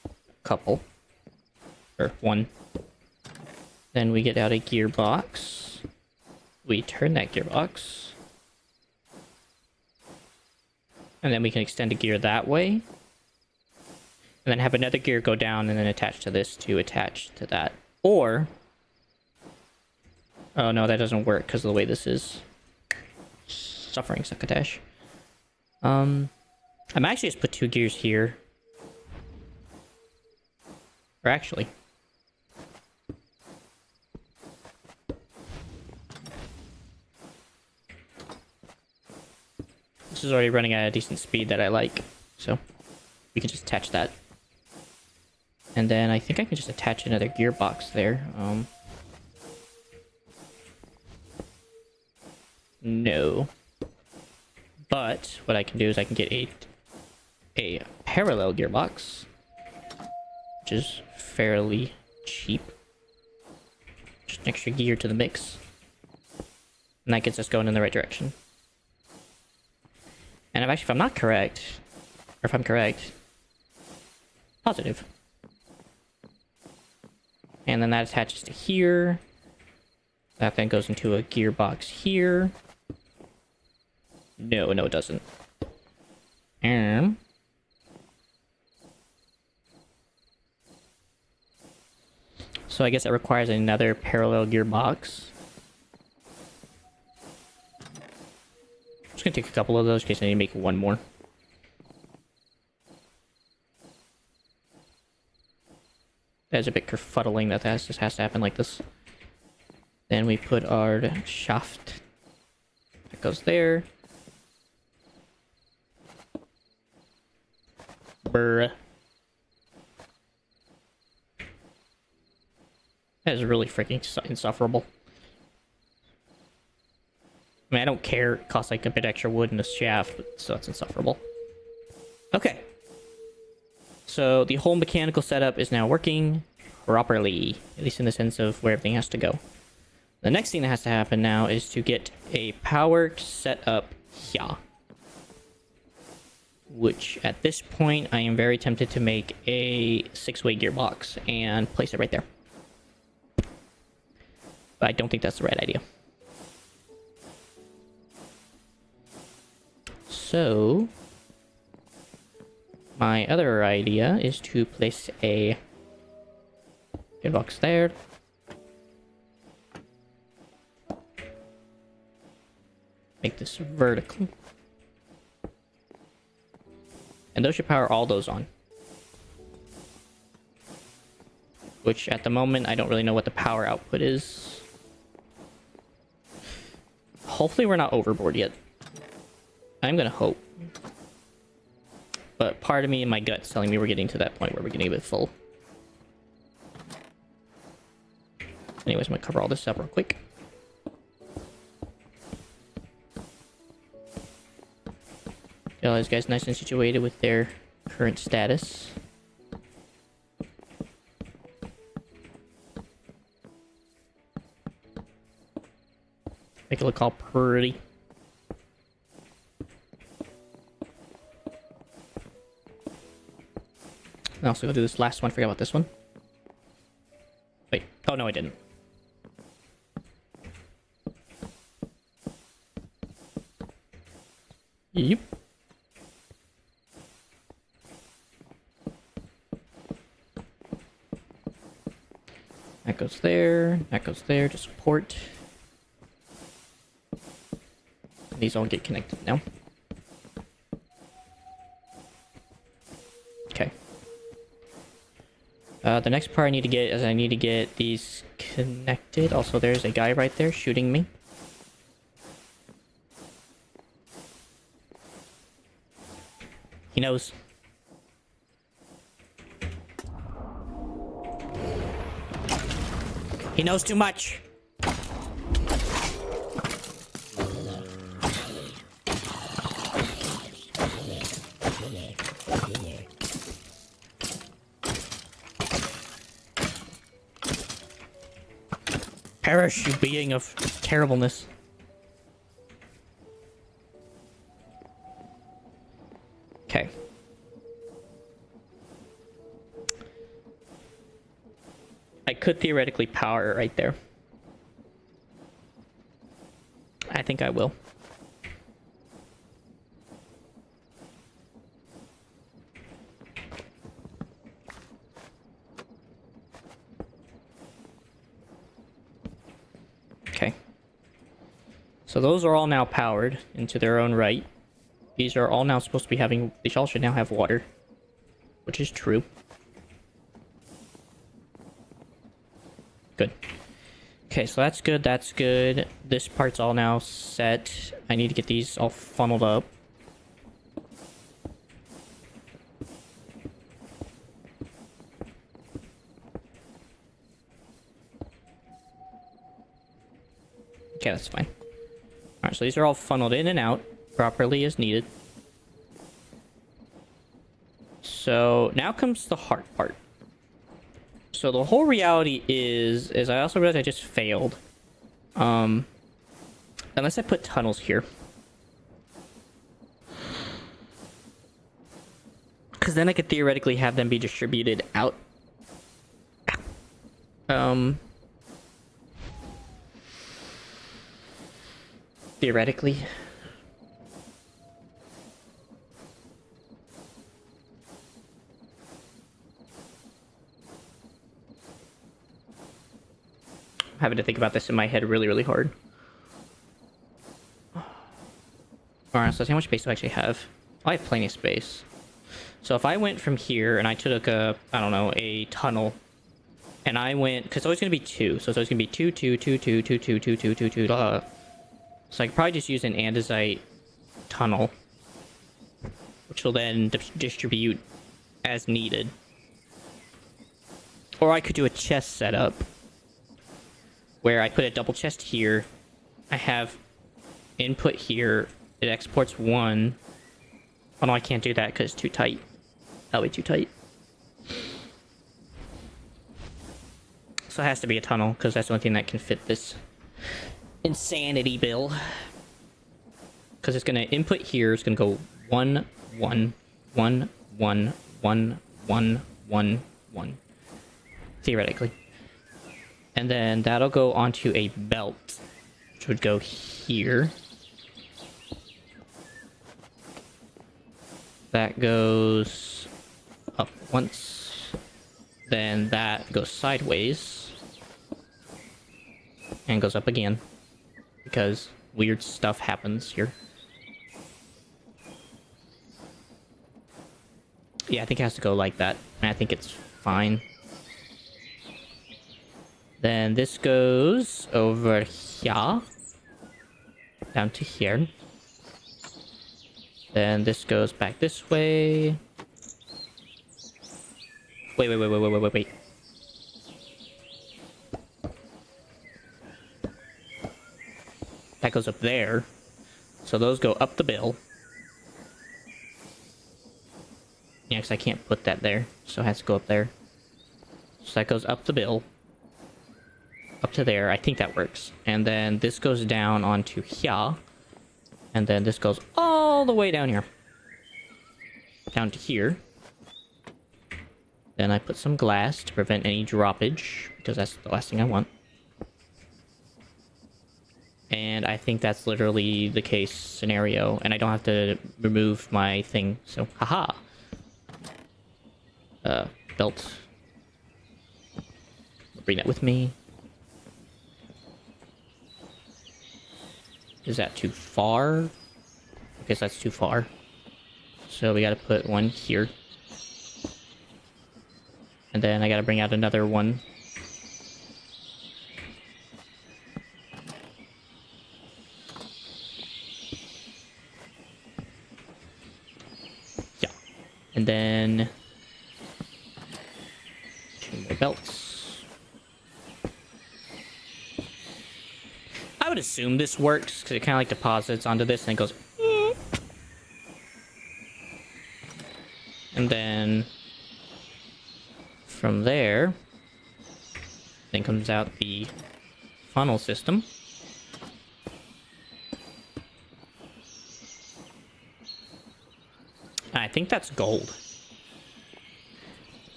A: a couple. Or one. Then we get out a gearbox. We turn that gearbox. And then we can extend a gear that way. And then have another gear go down and then attach to this to attach to that. Or... Oh no, that doesn't work because of the way this is. Suffering succotash. I might actually just put 2 gears here. Or actually... This is already running at a decent speed that I like, so we can just attach that. And then I think I can just attach another gearbox there. No. But what I can do is I can get a parallel gearbox, which is fairly cheap. Just an extra gear to the mix. And that gets us going in the right direction. And if I'm not correct, or if I'm correct, positive. And then that attaches to here. That then goes into a gearbox here. No, it doesn't. So I guess it requires another parallel gearbox. I'm just gonna take a couple of those in case I need to make one more. That's a bit kerfuddling that just has to happen like this. Then we put our shaft. That goes there. Brr. That is really freaking insufferable. I mean, I don't care. It costs like a bit extra wood in the shaft, but so it's insufferable. Okay. So the whole mechanical setup is now working properly, at least in the sense of where everything has to go. The next thing that has to happen now is to get a power set up here. Which, at this point, I am very tempted to make a 6-way gearbox and place it right there. But I don't think that's the right idea. So, my other idea is to place a gearbox there. Make this vertical. And those should power all those on. Which, at the moment, I don't really know what the power output is. Hopefully we're not overboard yet. I'm gonna hope. But part of me in my gut's telling me we're getting to that point where we're getting a bit full. Anyways, I'm gonna cover all this up real quick. Get all these guys nice and situated with their current status. Make it look all pretty. I'm also gonna do this last one. Forget about this one. Wait. Oh no, I didn't. Yep. That goes there. That goes there to support. These all get connected now. Okay. The next part I need to get is I need to get these connected. Also, there's a guy right there shooting me. He knows. He knows too much. Perish, you being of terribleness. Okay. I could theoretically power it right there. I think I will. Okay. So those are all now powered into their own right. These are all now supposed to be having... These all should now have water. Which is true. Good. Okay, so that's good, that's good. This part's all now set. I need to get these all funneled up. Okay, that's fine. Alright, so these are all funneled in and out properly as needed. So now comes the hard part. So the whole reality is I also realized I just failed. Unless I put tunnels here. Because then I could theoretically have them be distributed out. Theoretically. Having to think about this in my head really, really hard. Alright, so let's see how much space do I actually have. I have plenty of space. So if I went from here and I took a, I don't know, a tunnel, and I went, because it's always going to be 2, so it's always going to be 2, 2, 2, 2, 2, 2, 2, 2, 2, 2, so I could probably just use an andesite tunnel, which will then distribute as needed. Or I could do a chest setup, where I put a double chest here, I have input here, it exports 1. Oh no, I can't do that because it's too tight. That'll be too tight. So it has to be a tunnel, because that's the only thing that can fit this insanity bill. Because it's going to input here, it's going to go 1, 1, 1, 1, 1, 1, 1, 1. Theoretically. And then that'll go onto a belt, which would go here. That goes up once. Then that goes sideways. And goes up again. Because weird stuff happens here. Yeah, I think it has to go like that. And I think it's fine. Then this goes over here. Down to here. Then this goes back this way. Wait. That goes up there. So those go up the bill. Yeah, because I can't put that there. So it has to go up there. So that goes up the bill. up to there. I think that works. And then this goes down onto here. And then this goes all the way down here. Down to here. Then I put some glass to prevent any droppage, because that's the last thing I want. And I think that's literally the case scenario, and I don't have to remove my thing, so haha. Belt. Bring that with me. Is that too far? I guess that's too far. So we gotta put one here. And then I gotta bring out another one. Yeah. And then... two more belts. I would assume this works, because it kind of like deposits onto this and it goes... And then... from there, then comes out the funnel system. I think that's gold.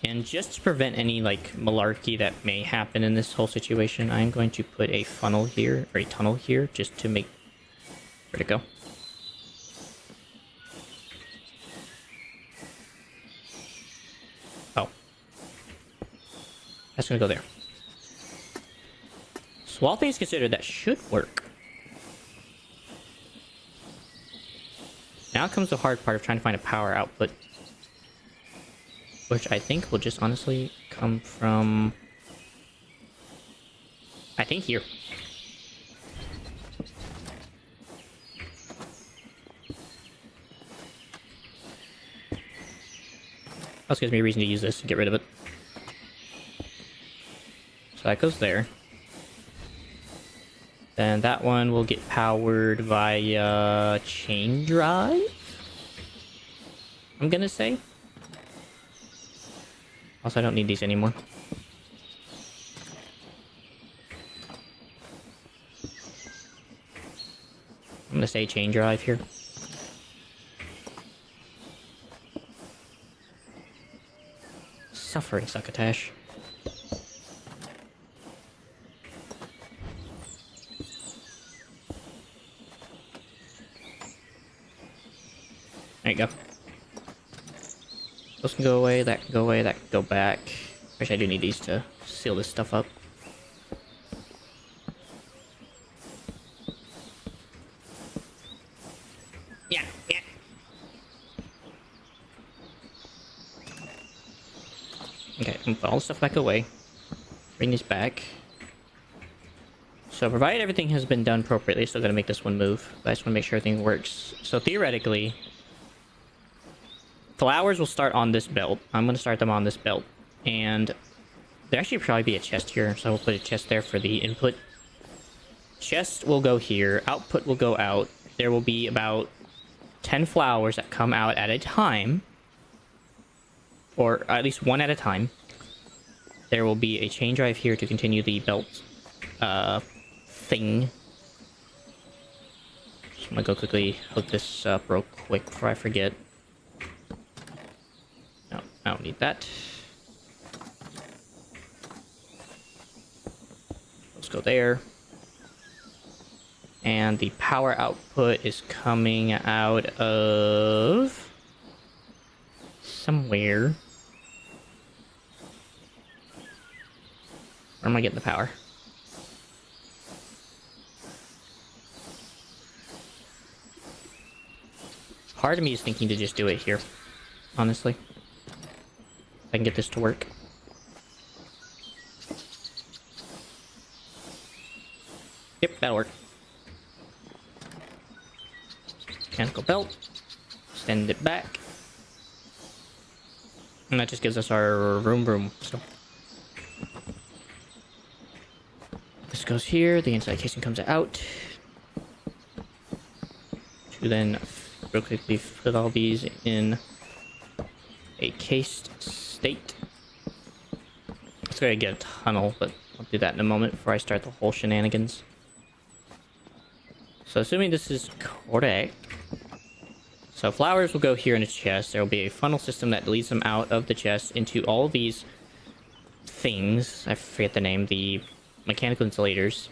A: And just to prevent any, like, malarkey that may happen in this whole situation, I'm going to put a funnel here, or a tunnel here, just to make... where'd it go? Oh. That's gonna go there. So all things considered, that should work. Now comes the hard part of trying to find a power output. Which I think will just honestly come from... I think here. Also gives me a reason to use this to get rid of it. So that goes there. Then that one will get powered via chain drive, I'm gonna say. Also, I don't need these anymore. I'm gonna say chain drive here. Suffering succotash. There you go. Those can go away, that can go away, that can go back. Wish I do need these to seal this stuff up. Yeah, yeah. Okay, I'm gonna put all the stuff back away. Bring these back. So provided everything has been done appropriately, still gotta make this one move. But I just wanna make sure everything works. So theoretically, flowers will start on this belt. I'm gonna start them on this belt. And there actually probably be a chest here, so we'll put a chest there for the input. Chest will go here, output will go out. There will be about 10 flowers that come out at a time. Or at least one at a time. There will be a chain drive here to continue the belt thing. Just gonna go quickly hook this up real quick before I forget. No, I don't need that. Let's go there. And the power output is coming out of somewhere. Where am I getting the power? Part of me is thinking to just do it here, honestly. If I can get this to work. Yep, that'll work. Mechanical belt. Send it back. And that just gives us our room, so. This goes here, the inside casing comes out. To then real quickly put all these in a cased state. Let's go ahead and get a tunnel, but I'll do that in a moment before I start the whole shenanigans. So assuming this is correct. So flowers will go here in a chest. There will be a funnel system that leads them out of the chest into all these things. I forget the name. The mechanical insulators.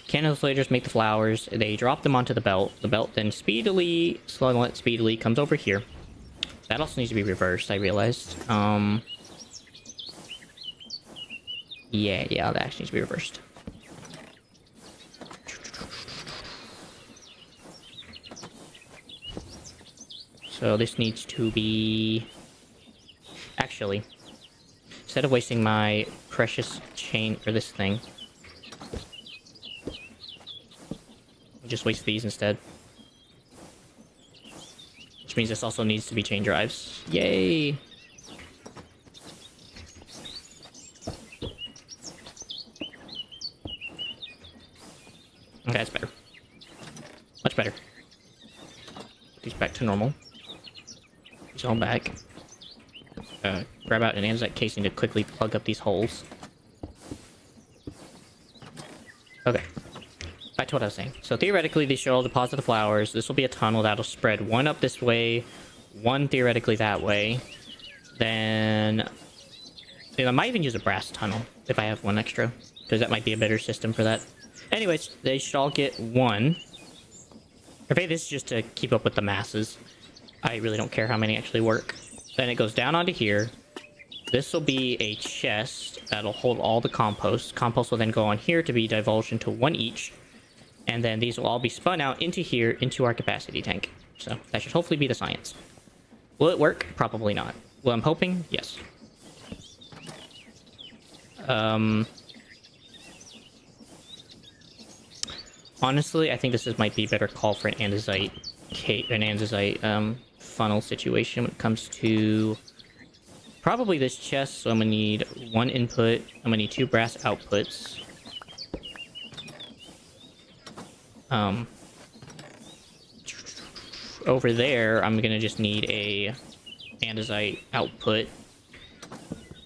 A: Mechanical insulators make the flowers. They drop them onto the belt. The belt then speedily comes over here. That also needs to be reversed, I realized. Yeah, that actually needs to be reversed. So this needs to be... Actually, instead of wasting my precious chain for this thing, I'll just waste these instead. Which means this also needs to be chain drives. Yay! Okay, that's better. Much better. Put these back to normal. These all back. Grab out an andesite casing to quickly plug up these holes. Okay. Back to what I was saying. So theoretically, these should all deposit the flowers. This will be a tunnel that'll spread one up this way, one theoretically that way. Then I might even use a brass tunnel if I have one extra, because that might be a better system for that. Anyways, they should all get one. Okay, this is just to keep up with the masses. I really don't care how many actually work. Then it goes down onto here. This will be a chest that'll hold all the compost. Compost will then go on here to be divulged into one each. And then these will all be spun out into here, into our capacity tank. So that should hopefully be the science. Will it work? Probably not. Well, I'm hoping, yes. Honestly, I think this might be a better call for an andesite funnel situation when it comes to probably this chest. So I'm gonna need one input. I'm gonna need 2 brass outputs. Over there, I'm gonna just need a andesite output.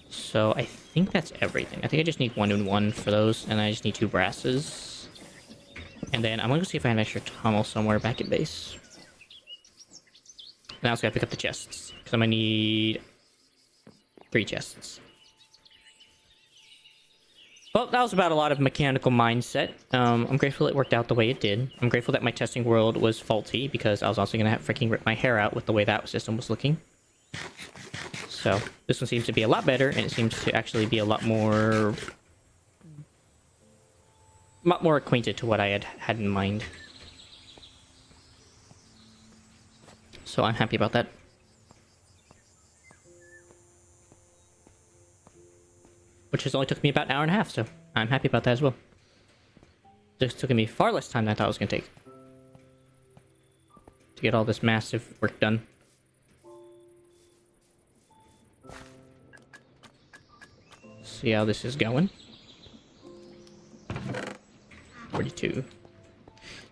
A: So I think that's everything. I think I just need 1 and 1 for those, and I just need 2 brasses. And then I'm gonna go see if I have an extra tunnel somewhere back at base. Now I just gotta pick up the chests, because I'm gonna need 3 chests. Well, that was about a lot of mechanical mindset. I'm grateful it worked out the way it did. I'm grateful that my testing world was faulty, because I was also gonna have freaking rip my hair out with the way that system was looking. So this one seems to be a lot better, and it seems to actually be a lot more acquainted to what I had in mind. So I'm happy about that. Which has only took me about an hour and a half, so I'm happy about that as well. This took me far less time than I thought it was going to take to get all this massive work done. See how this is going. 42.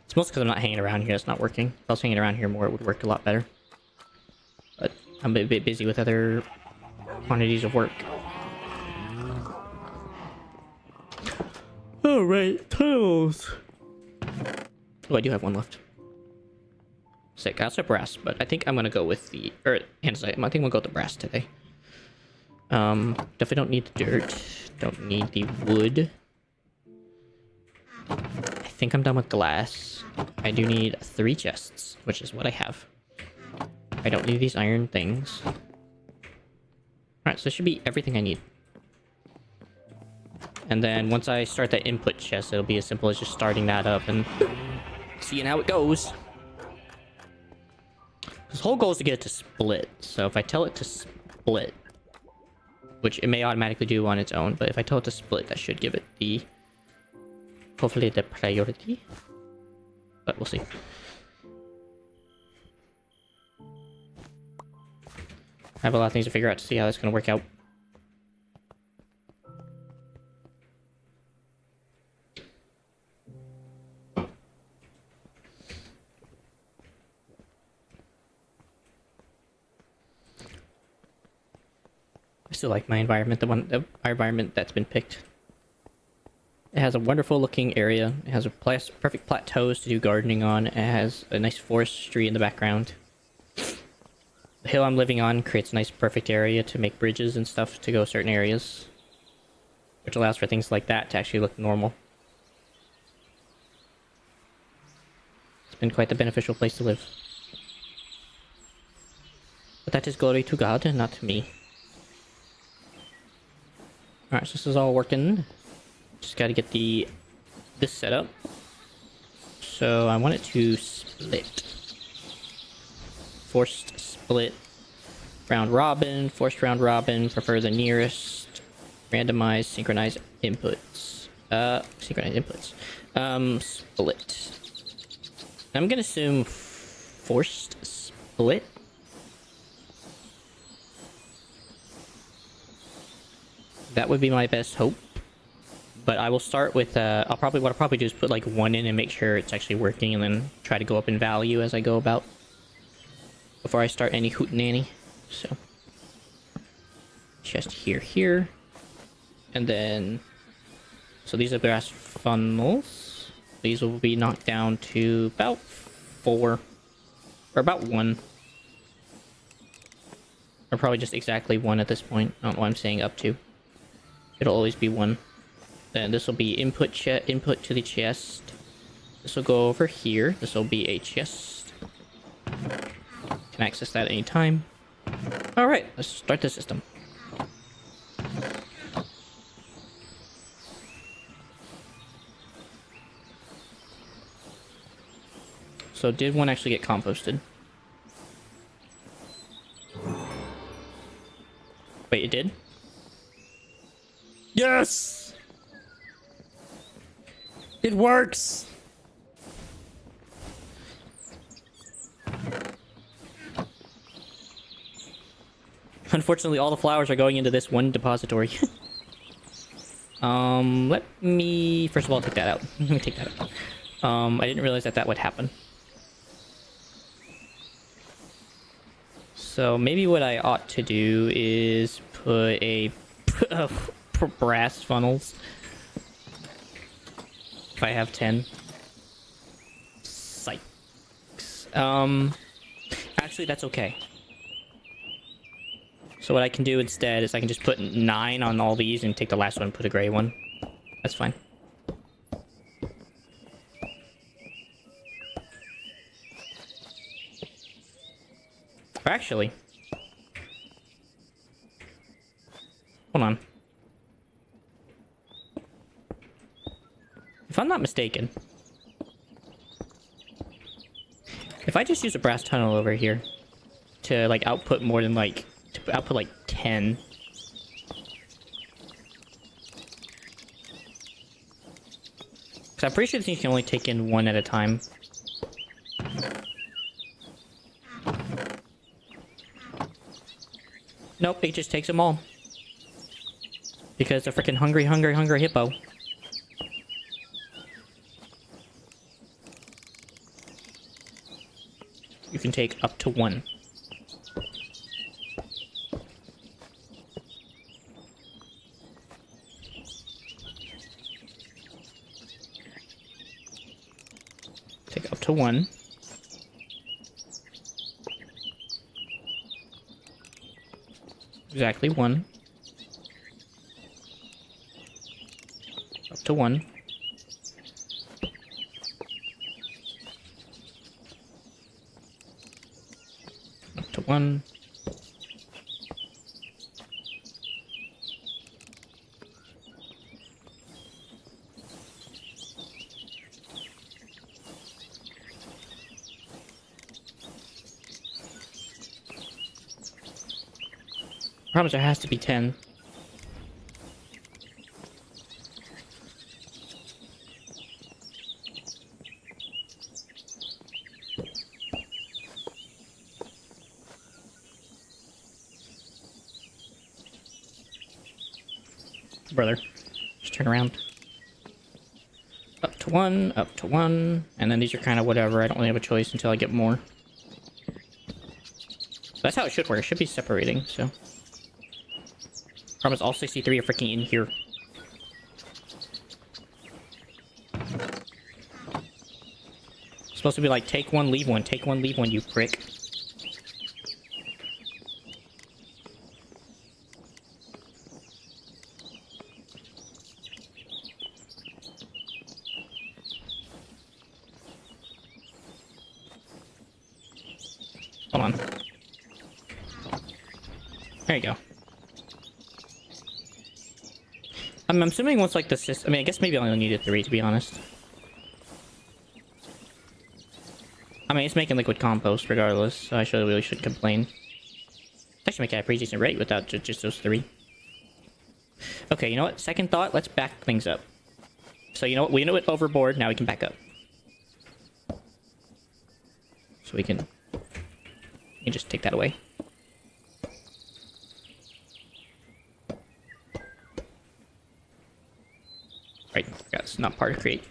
A: It's mostly because I'm not hanging around here. It's not working. If I was hanging around here more, it would work a lot better. But I'm a bit busy with other quantities of work. Alright, tunnels. Oh, I do have one left. Sick. I also have brass, but I think I'm gonna go with the andesite. I think we'll go with the brass today. Definitely don't need the dirt. Don't need the wood. I think I'm done with glass. I do need 3 chests, which is what I have. I don't need these iron things. Alright, so this should be everything I need. And then once I start that input chest, it'll be as simple as just starting that up and seeing how it goes. This whole goal is to get it to split. So if I tell it to split, which it may automatically do on its own, but if I tell it to split, that should give it the... hopefully the priority. But we'll see. I have a lot of things to figure out to see how that's going to work out. I still like my environment, our environment that's been picked. has a wonderful looking area. It has a perfect plateaus to do gardening on. It has a nice forestry in the background. The hill I'm living on creates a nice perfect area to make bridges and stuff to go certain areas, which allows for things like that to actually look normal. It's been quite the beneficial place to live. But that is glory to God and not to me. Alright, so this is all working. Just gotta get this set up. So I want it to split. Forced split. Round robin, forced round robin, prefer the nearest. Randomized, synchronized inputs. Synchronized inputs. Split. I'm gonna assume forced split. That would be my best hope. But I will start with, what I'll probably do is put like 1 in and make sure it's actually working, and then try to go up in value as I go about. Before I start any hootenanny. So. Chest here. And then, so these are brass funnels. These will be knocked down to about 4. Or about 1. Or probably just exactly 1 at this point. I don't know what I'm saying up to. It'll always be 1. Then this will be input to the chest. This will go over here. This will be a chest. Can access that anytime. Alright, let's start the system. So did one actually get composted? Wait, it did? Yes! It works! Unfortunately, all the flowers are going into this one depository. Let me... First of all, take that out. Let me take that out. I didn't realize that would happen. So maybe what I ought to do is put a... brass funnels. If I have 10. Sykes. Actually, that's okay. So what I can do instead is I can just put 9 on all these and take the last one and put a gray one. That's fine. Or actually... Hold on. If I'm not mistaken, if I just use a brass tunnel over here to like output more than like to output like 10, because I'm pretty sure these can only take in 1 at a time. Nope, it just takes them all. Because they're freaking hungry hippo. You can take up to 1. Take up to 1. Exactly 1. Up to 1. Up to 1. Promise there has to be 10. Brother, just turn around. Up to 1, up to 1, and then these are kind of whatever. I don't really have a choice until I get more. That's how it should work. It should be separating, so. Promise all 63 are freaking in here. supposed to be like, take one, leave one, take one, leave one, you prick. Hold on. There you go. I'm assuming once like the system, I mean, I guess maybe I only needed 3 to be honest. I mean, it's making liquid compost regardless, so I really should complain. It's actually making a pretty decent rate without just those 3. Okay, you know what? Second thought, let's back things up. So you know what? We know it overboard, now we can back up. So we can just take that away. Right, that's not part of create.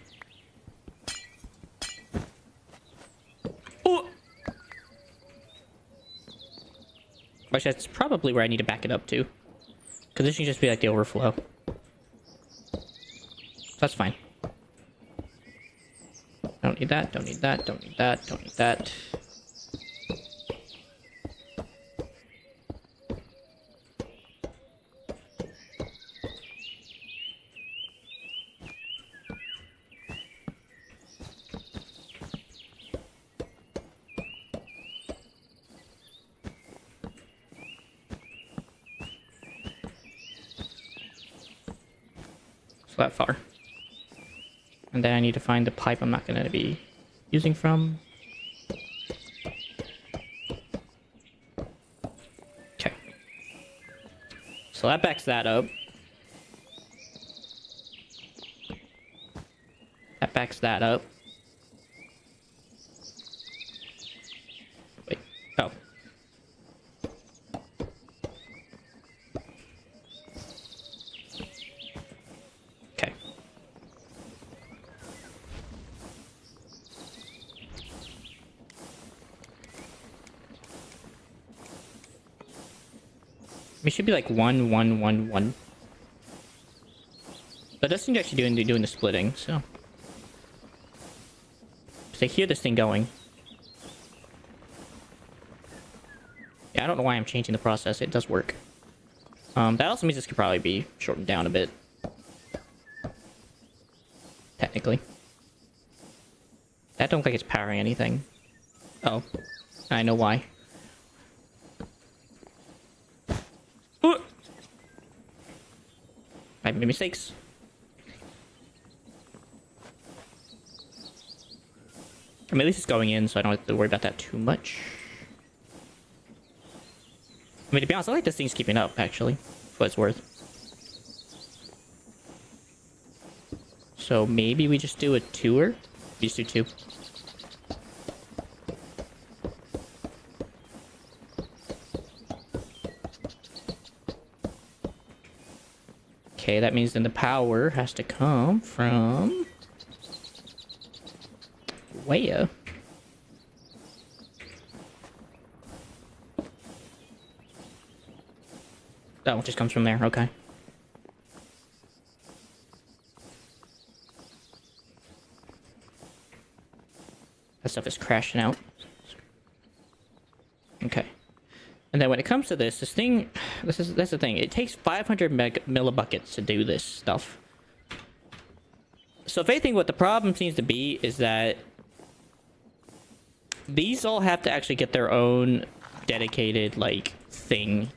A: Oh! Actually, that's probably where I need to back it up to. Because this should just be like the overflow. That's fine. Don't need that, don't need that, don't need that, don't need that. That far. And then I need to find the pipe I'm not going to be using from. Okay. So that backs that up. That backs that up. Wait. Oh. We should be like 1, 1, 1, 1. But that seems to actually doing the splitting, so. So I hear this thing going. Yeah, I don't know why I'm changing the process. It does work. That also means this could probably be shortened down a bit. Technically. That don't look like it's powering anything. Oh. I know why. I made mistakes. I mean, at least it's going in, so I don't have to worry about that too much. I mean, to be honest, I like this thing's keeping up, actually, for what it's worth. So maybe we just do a tour? We just do 2. Okay, that means then the power has to come from where? Oh, it just comes from there. Okay. That stuff is crashing out. Okay. And then when it comes to this thing, that's the thing. It takes 500 millibuckets to do this stuff. So if anything, what the problem seems to be is that these all have to actually get their own dedicated, like, thing.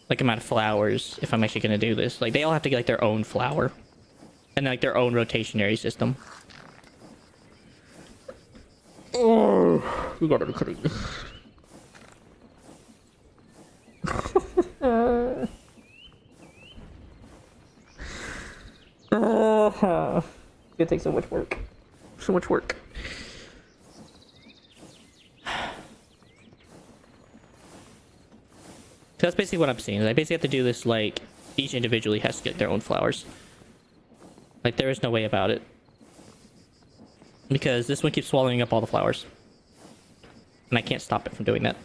A: Like, amount of flowers, if I'm actually going to do this. Like, they all have to get, like, their own flower. And, like, their own rotationary system. Oh, we got it. It's gonna take so much work. So much work. So that's basically what I'm seeing. I basically have to do this, like, each individually has to get their own flowers. Like, there is no way about it. Because this one keeps swallowing up all the flowers. And I can't stop it from doing that.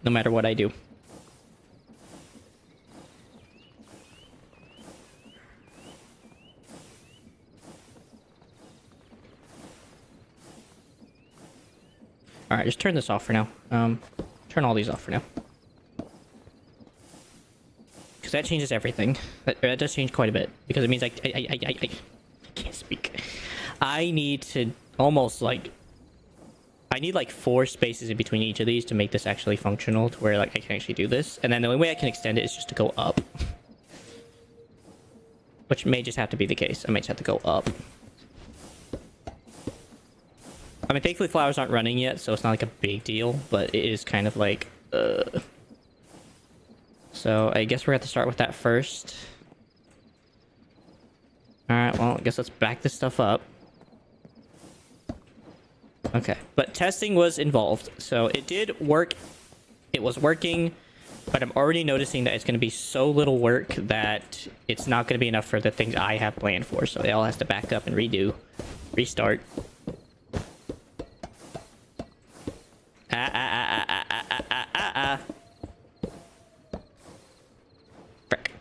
A: No matter what I do. Alright, just turn this off for now. Turn all these off for now. Because that changes everything. That does change quite a bit. Because it means I can't speak. I need to almost like... I need like 4 spaces in between each of these to make this actually functional, to where like I can actually do this. And then the only way I can extend it is just to go up. Which may just have to be the case. I might just have to go up. I mean, thankfully flowers aren't running yet, so it's not like a big deal, but it is kind of like, So I guess we're going to have to start with that first. Alright, well, I guess let's back this stuff up. Okay, but testing was involved, so it did work. It was working, but I'm already noticing that it's going to be so little work that it's not going to be enough for the things I have planned for, so it all has to back up and redo. Restart. Frick.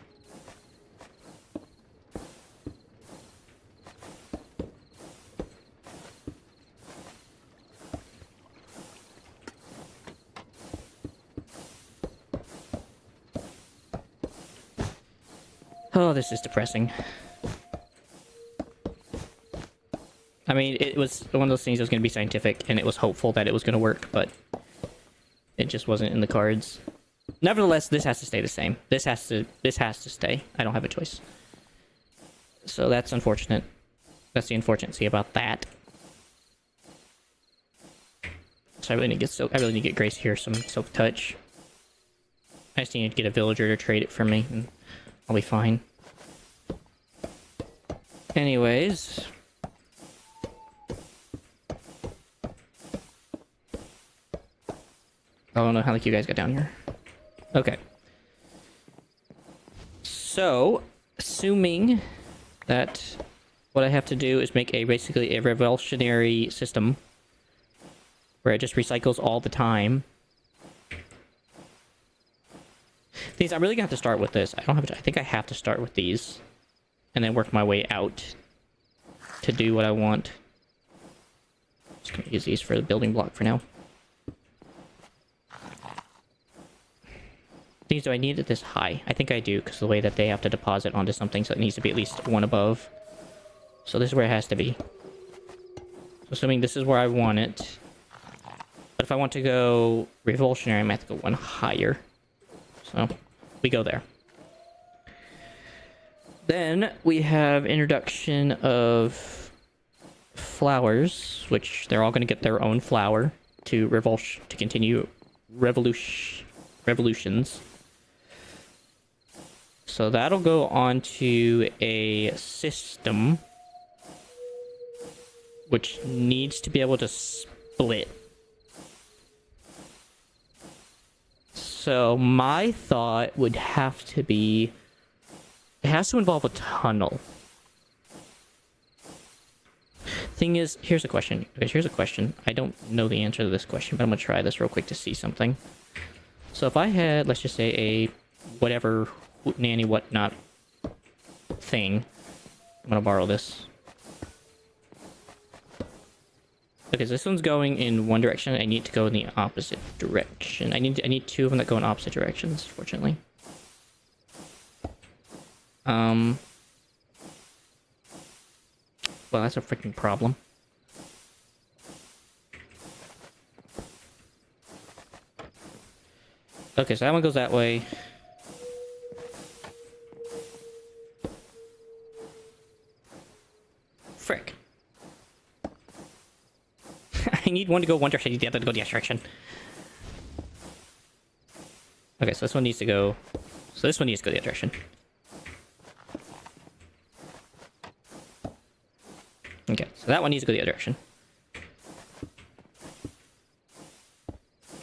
A: Oh, this is depressing. I mean, it was one of those things that was going to be scientific, and it was hopeful that it was going to work, but it just wasn't in the cards. Nevertheless, this has to stay the same. This has to stay. I don't have a choice. So that's unfortunate. That's the unfortunate about that. So I really need to get Grace here some Silk Touch. I just need to get a villager to trade it for me, and I'll be fine. Anyways. I don't know how you guys got down here. Okay. So, assuming that what I have to do is make basically a revolutionary system where it just recycles all the time. Things I'm really gonna have to start with this. I think I have to start with these and then work my way out to do what I want. Just gonna use these for the building block for now. Things do I need it this high? I think I do, because the way that they have to deposit onto something, so it needs to be at least 1 above. So this is where it has to be. So assuming this is where I want it. But if I want to go revolutionary, I might have to go 1 higher. So we go there. Then we have introduction of flowers, which they're all going to get their own flower to continue revolutions. So that'll go on to a system which needs to be able to split. So my thought would have to be, it has to involve a tunnel. Thing is, here's a question. Okay, here's a question. I don't know the answer to this question, but I'm gonna try this real quick to see something. So if I had, let's just say, a whatever nanny whatnot thing, I'm gonna borrow this. Okay, so this one's going in one direction. I need to go in the opposite direction. I need 2 of them that go in opposite directions, fortunately. Well, that's a freaking problem. Okay, so that one goes that way. Frick. I need one to go one direction, I need the other to go the other direction. Okay, so this one needs to go... So this one needs to go the other direction. Okay, so that one needs to go the other direction.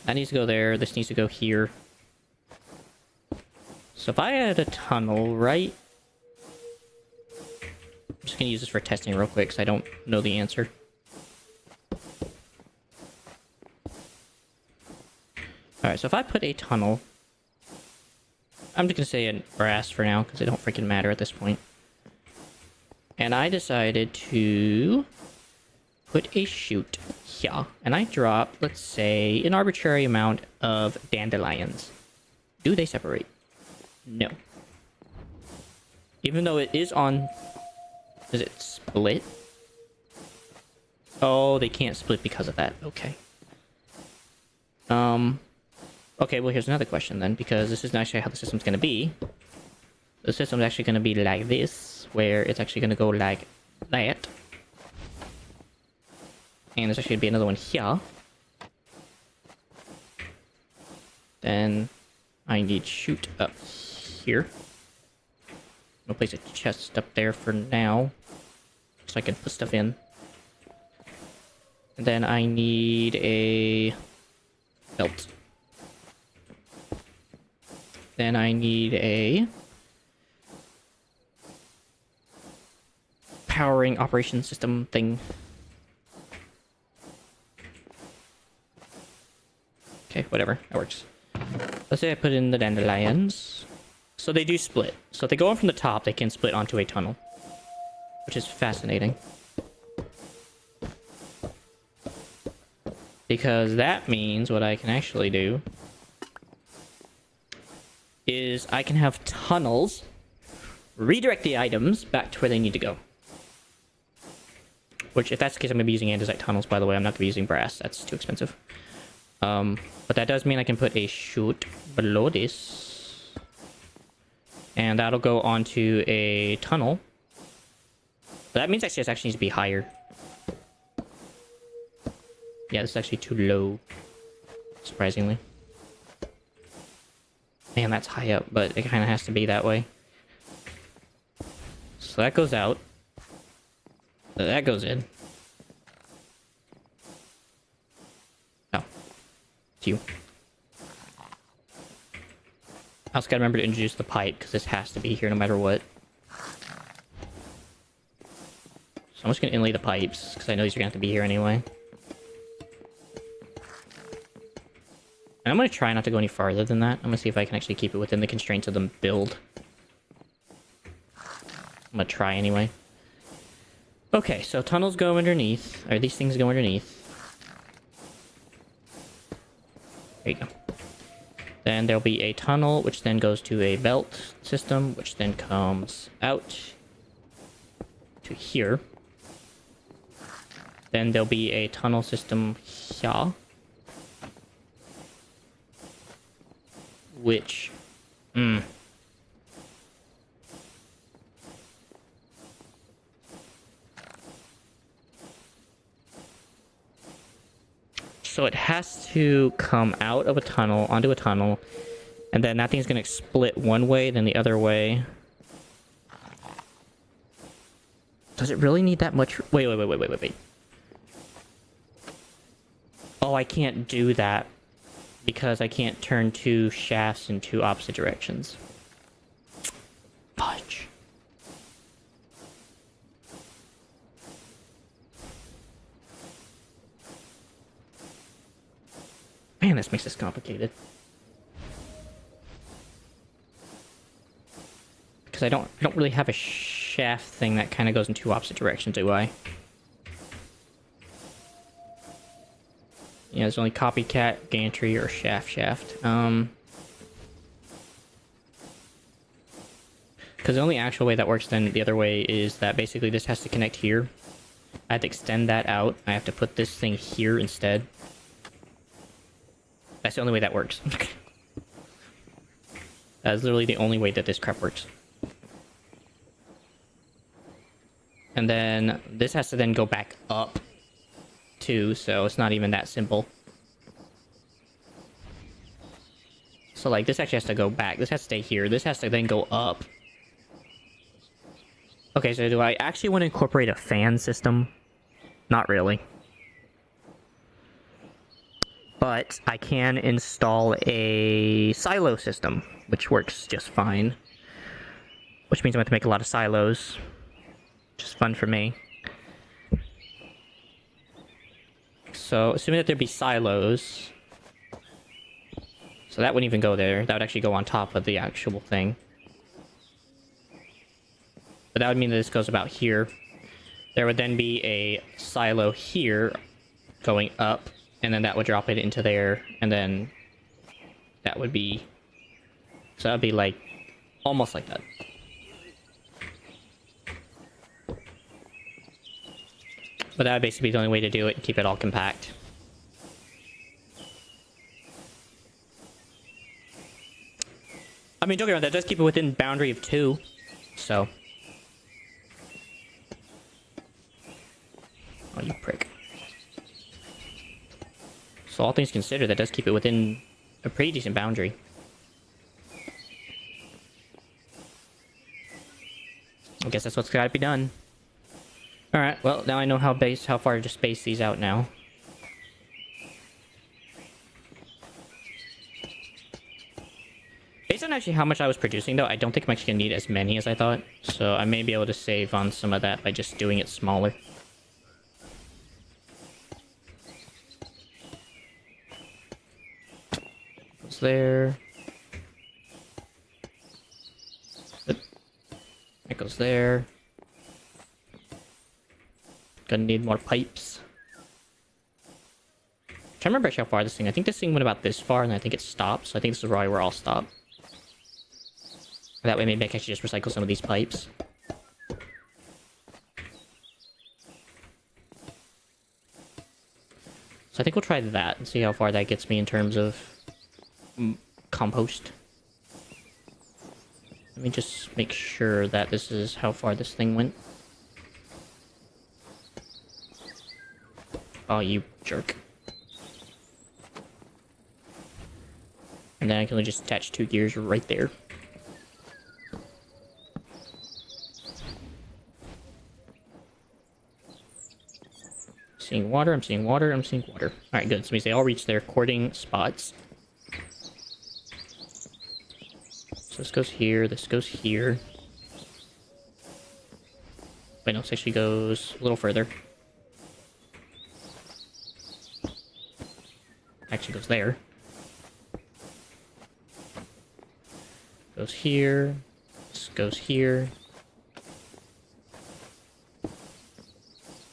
A: That needs to go there, this needs to go here. So if I had a tunnel, right? I'm just gonna use this for testing real quick, because I don't know the answer. Alright, so if I put a tunnel... I'm just gonna say in brass for now, because it don't freaking matter at this point. And I decided to put a chute here, and I drop, let's say, an arbitrary amount of dandelions. Do they separate? No. Even though it is on... Does it split? Oh, they can't split because of that. Okay. Okay, well, here's another question then, because this is not actually how the system's going to be. The system's actually going to be like this, where it's actually going to go like that. And there's actually going to be another one here. Then I need chute up here. I'll place a chest up there for now, so I can put stuff in. And then I need a belt. Then I need a powering operation system thing. Okay, whatever, that works. Let's say I put in the dandelions. So they do split. So if they go in from the top, they can split onto a tunnel, which is fascinating. Because that means what I can actually do is I can have tunnels redirect the items back to where they need to go. Which, if that's the case, I'm going to be using andesite tunnels, by the way. I'm not going to be using brass. That's too expensive. But that does mean I can put a chute below this. And that'll go onto a tunnel. But that means actually this actually needs to be higher. Yeah, this is actually too low. Surprisingly. Man, that's high up, but it kind of has to be that way. So that goes out. That goes in. Oh. It's you. I also gotta remember to introduce the pipe, because this has to be here no matter what. So I'm just gonna inlay the pipes, because I know these are gonna have to be here anyway. And I'm gonna try not to go any farther than that. I'm gonna see if I can actually keep it within the constraints of the build. I'm gonna try anyway. Okay, so tunnels go underneath, or these things go underneath. There you go. Then there'll be a tunnel, which then goes to a belt system, which then comes out to here. Then there'll be a tunnel system here. Which... So it has to come out of a tunnel, onto a tunnel, and then that thing's gonna split one way, then the other way. Does it really need that much? Wait. Oh, I can't do that because I can't turn two shafts in two opposite directions. Fudge. Man, this makes this complicated. Because I don't really have a shaft thing that kind of goes in two opposite directions, do I? Yeah, there's only copycat, gantry, or shaft. Because the only actual way that works then the other way is that basically this has to connect here. I have to extend that out. I have to put this thing here instead. That's the only way that works. That's literally the only way that this crap works. And then this has to then go back up too, so it's not even that simple. So like this actually has to go back. This has to stay here. This has to then go up. Okay, so do I actually want to incorporate a fan system? Not really. But I can install a silo system, which works just fine. Which means I'm going to have to make a lot of silos. Which is fun for me. So, assuming that there'd be silos... So that wouldn't even go there. That would actually go on top of the actual thing. But that would mean that this goes about here. There would then be a silo here. going up, and then that would drop it into there, and then that would be... So that'd be like, almost like that. But that would basically be the only way to do it and keep it all compact. I mean, don't get me wrong, that does keep it within boundary of 2, so... Oh, you prick. So all things considered, that does keep it within a pretty decent boundary. I guess that's what's gotta be done. Alright, well, now I know how far to space these out now. Based on actually how much I was producing, though, I don't think I'm actually gonna need as many as I thought. So I may be able to save on some of that by just doing it smaller. Goes there. That goes there. Gonna need more pipes. I'm trying to remember actually how far this thing... I think this thing went about this far, and I think it stopped. So I think this is probably where I'll stop. That way maybe I can actually just recycle some of these pipes. So I think we'll try that and see how far that gets me in terms of compost. Let me just make sure that this is how far this thing went. Oh, you jerk. And then I can only just attach 2 gears right there. Seeing water, I'm seeing water, I'm seeing water. Alright, good. So means they all reach their courting spots. So this goes here, this goes here. Wait, no, this actually goes a little further. Actually goes there. Goes here. This goes here.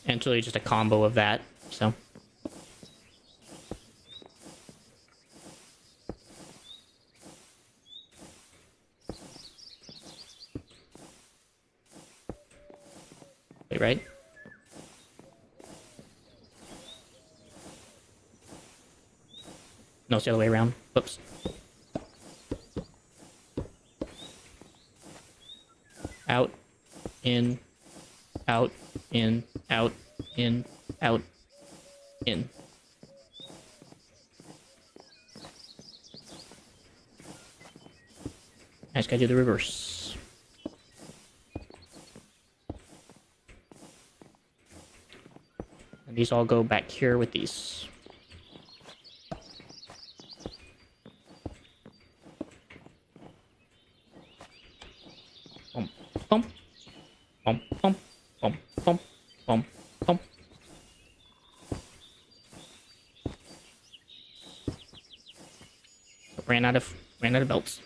A: And it's really just a combo of that, so. Wait, right? No, it's the other way around. Whoops. Out, in, out, in, out, in, out, in. I just gotta do the reverse. And these all go back here with these. Bump, bump, bump, bump, bump, bump, bump. Ran out of belts.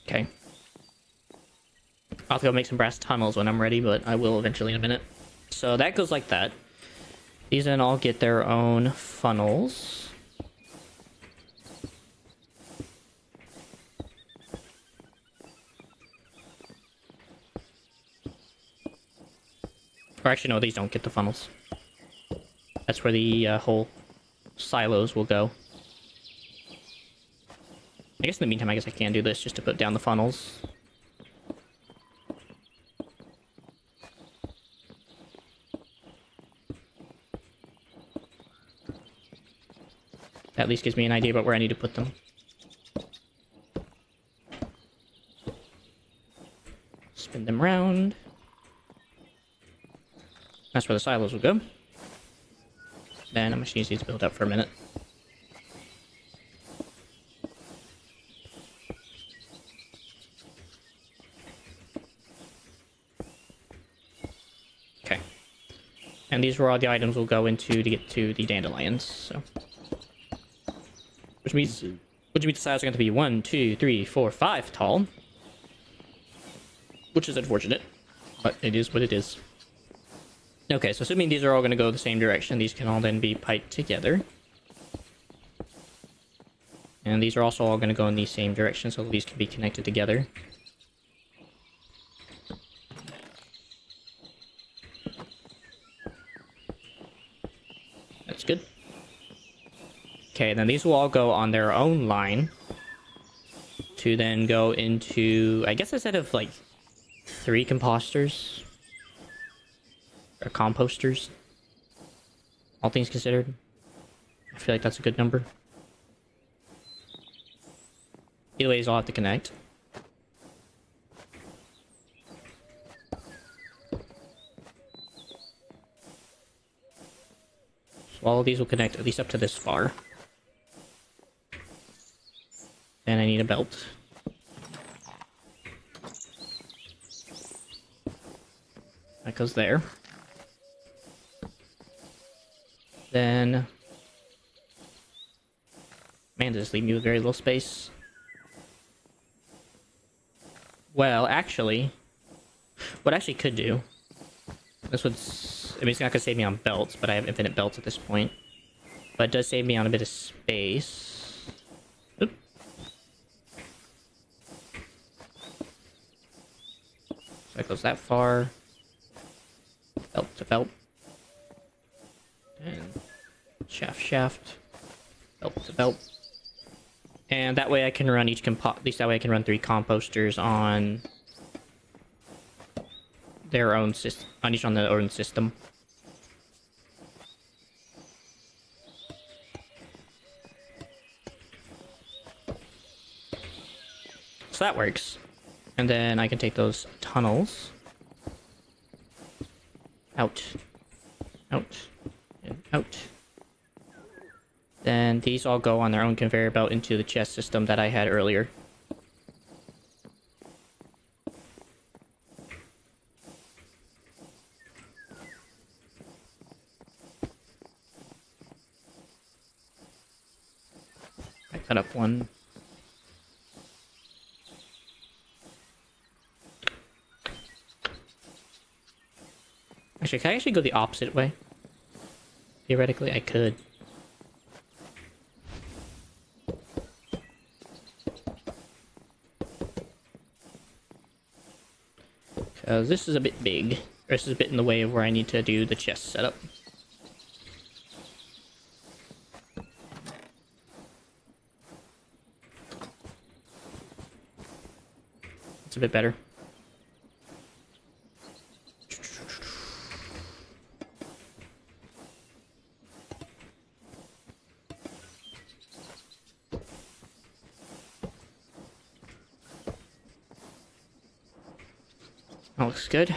A: Okay. I'll have to go make some brass tunnels when I'm ready, but I will eventually in a minute. So that goes like that. These then all get their own funnels. Or actually, no, these don't get the funnels. That's where the whole silos will go. I guess in the meantime, I guess I can do this just to put down the funnels. That at least gives me an idea about where I need to put them. Spin them around. That's where the silos will go. Then I'm just gonna use these to build up for a minute. Okay. And these are where all the items will go into to get to the dandelions, so. Which means the silos are going to be 1, 2, 3, 4, 5 tall. which is unfortunate, but it is what it is. Okay, so assuming these are all going to go the same direction, these can all then be piped together. And these are also all going to go in the same direction, so these can be connected together. That's good. Okay, then these will all go on their own line to then go into, I guess instead of like 3 composters or composters, all things considered, I feel like that's a good number. Either way, I'll have to connect. So all of these will connect at least up to this far. Then I need a belt. That goes there. Then... Man, does this leave me with very little space? Well, actually... What I actually could do... This would... I mean, it's not going to save me on belts, but I have infinite belts at this point. But it does save me on a bit of space. Oop. So that goes that far. Belt to belt. And shaft. Belt to belt. And that way I can run at least that way I can run 3 composters on their own system, each on their own system. So that works. And then I can take those tunnels out, and out. Then these all go on their own conveyor belt into the chest system that I had earlier. I cut up one. Actually, can I actually go the opposite way? Theoretically, I could. Because this is a bit big. This is a bit in the way of where I need to do the chest setup. It's a bit better. That looks good.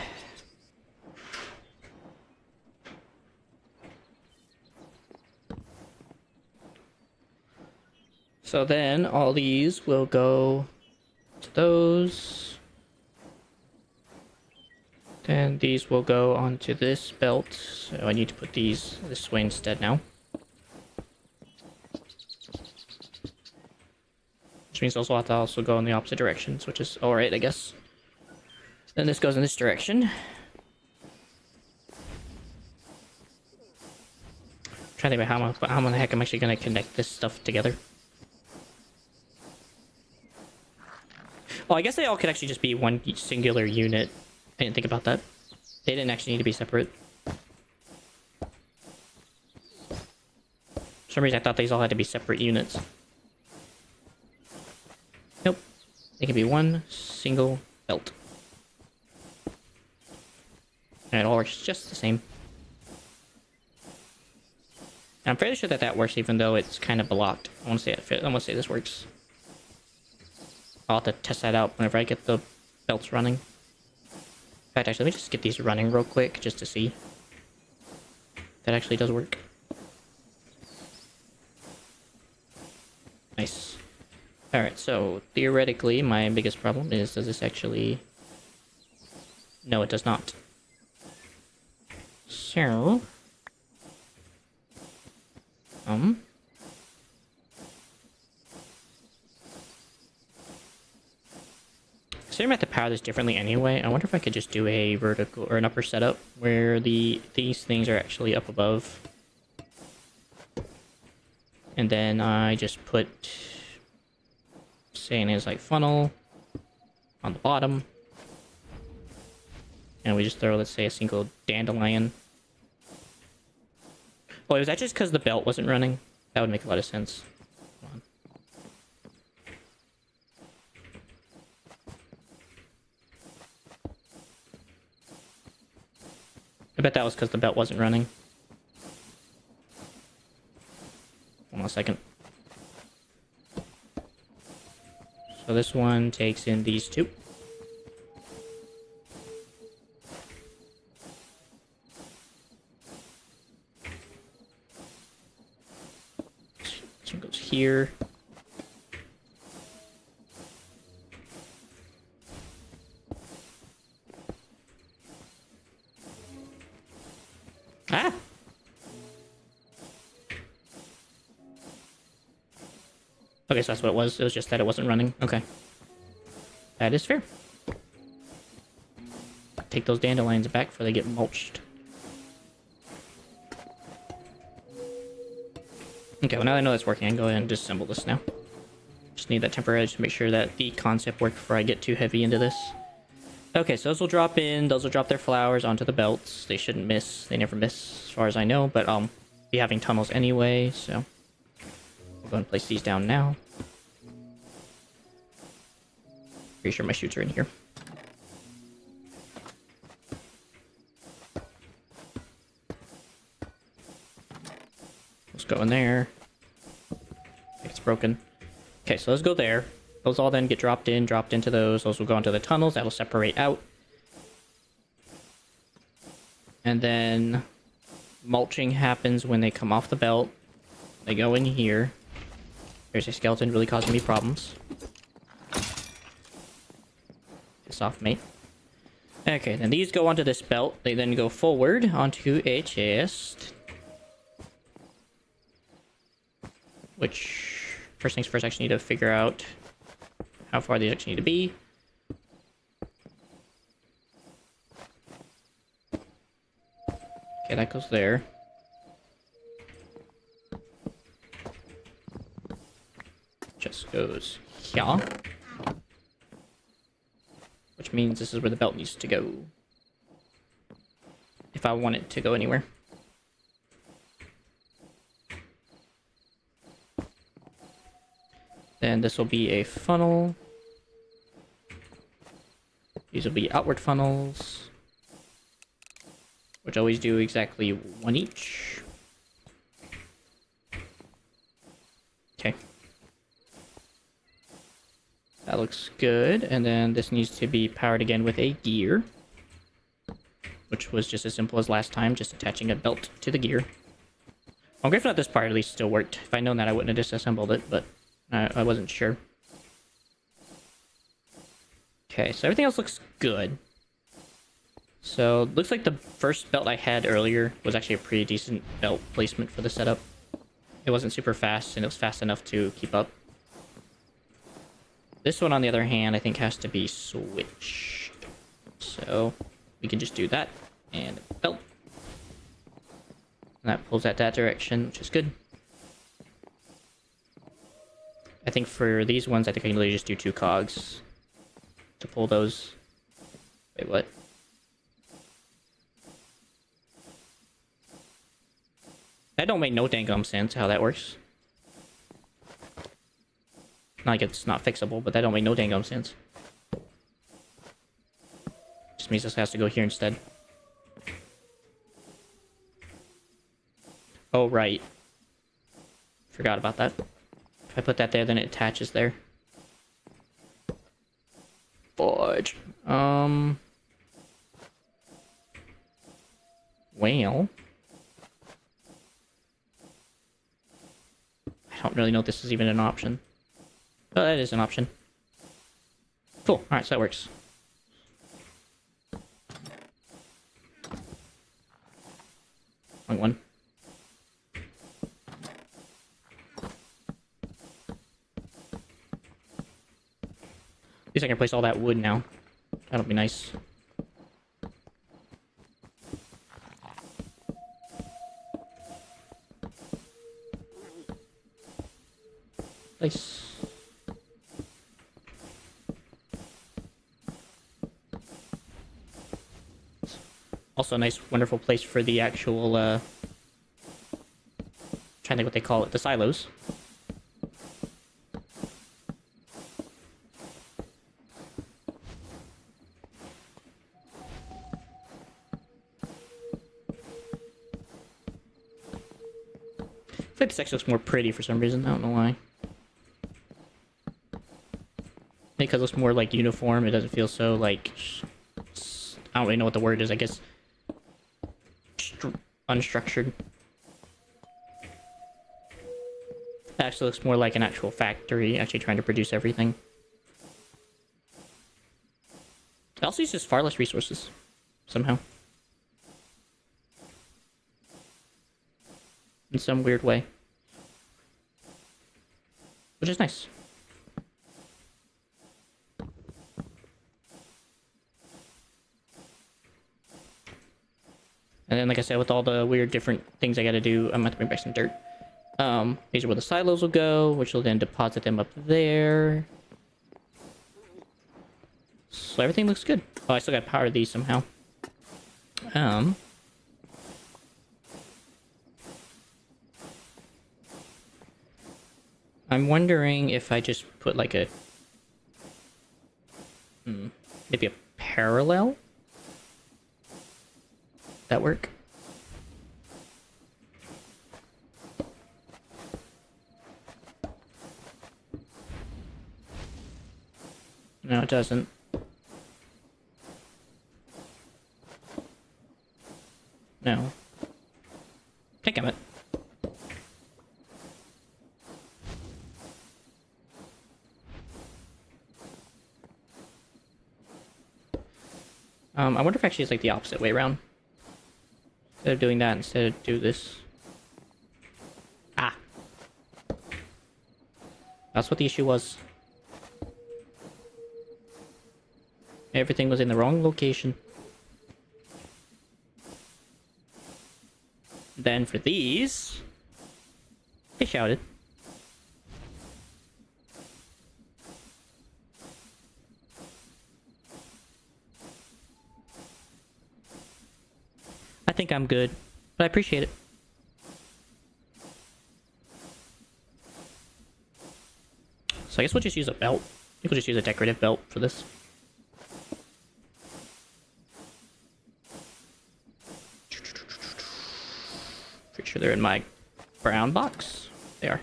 A: So then all these will go to those. Then these will go onto this belt. So I need to put these this way instead now. Which means also I have to also go in the opposite directions, which is alright, I guess. Then this goes in this direction. Trying to think about how the heck I'm actually going to connect this stuff together. Well, I guess they all could actually just be one singular unit. I didn't think about that. They didn't actually need to be separate. For some reason I thought these all had to be separate units. Nope. They can be one single belt. And it all works just the same. And I'm fairly sure that that works even though it's kind of blocked. I want to say this works. I'll have to test that out whenever I get the belts running. In fact, actually, let me just get these running real quick just to see. That actually does work. Nice. Alright, so theoretically, my biggest problem is, does this actually... No, it does not. So... assume I have to power this differently anyway. I wonder if I could just do a vertical or an upper setup where these things are actually up above. And then I just put, say, it is like funnel on the bottom. And we just throw, let's say, a single dandelion. Well, was that just because the belt wasn't running? That would make a lot of sense. Come on. I bet that was because the belt wasn't running. Hold on a second. So this one takes in these two. This one goes here. Ah! Okay, so that's what it was. It was just that it wasn't running. Okay. That is fair. Take those dandelions back before they get mulched. Okay, well now I know that's working, I can go ahead and disassemble this now. Just need that temporarily to make sure that the concept works before I get too heavy into this. Okay, so those will drop in. Those will drop their flowers onto the belts. They shouldn't miss. They never miss, as far as I know, but I'll be having tunnels anyway, so... I'll go and place these down now. Pretty sure my chutes are in here. Let's go in there. I think it's broken. Okay, so let's go there. Those all then get dropped into those. Those will go into the tunnels. That'll separate out. And then mulching happens when they come off the belt. They go in here. There's a skeleton really causing me problems. Piss off, mate. Okay, then these go onto this belt. They then go forward onto a chest. Which, first things first, I actually need to figure out how far these actually need to be. Okay, that goes there. Just goes here. Which means this is where the belt needs to go. If I want it to go anywhere. Then this will be a funnel. These will be outward funnels. Which always do exactly one each. Okay. That looks good. And then this needs to be powered again with a gear. Which was just as simple as last time, just attaching a belt to the gear. I'm grateful that this part at least still worked. If I'd known that, I wouldn't have disassembled it, but I wasn't sure. Okay, so everything else looks good. So, looks like the first belt I had earlier was actually a pretty decent belt placement for the setup. It wasn't super fast, and it was fast enough to keep up. This one, on the other hand, I think has to be switched. So, we can just do that, and belt. And that pulls that direction, which is good. I think for these ones, I think I can really just do 2 cogs to pull those. Wait, what? That don't make no dang sense how that works. Not like it's not fixable, but that don't make no dang sense. Just means this has to go here instead. Oh, right. Forgot about that. If I put that there, then it attaches there. Fudge. Well. I don't really know if this is even an option. Oh, that is an option. Cool. Alright, so that works. Wrong one. least I can place all that wood now. That'll be nice. Place. Also a nice, wonderful place for the actual, trying to think what they call it, the silos. I feel like this actually looks more pretty for some reason, I don't know why. Because it looks more like uniform, it doesn't feel so like... I don't really know what the word is, I guess. Unstructured. It actually looks more like an actual factory, actually trying to produce everything. It also uses far less resources, somehow. In some weird way. Which is nice. And then, like I said, with all the weird different things I gotta do, I'm gonna have to bring back some dirt. These are where the silos will go, which will then deposit them up there. So everything looks good. Oh, I still gotta power these somehow. I'm wondering if I just put like a... maybe a parallel? That work? No, it doesn't. No. Damn it. I wonder if actually it's like the opposite way around. Instead of doing that, instead of do this. Ah. That's what the issue was. Everything was in the wrong location. Then for these... they shouted. I think I'm good, but I appreciate it. So I guess we'll just use a belt. I think we'll just use a decorative belt for this. Pretty sure they're in my brown box. They are.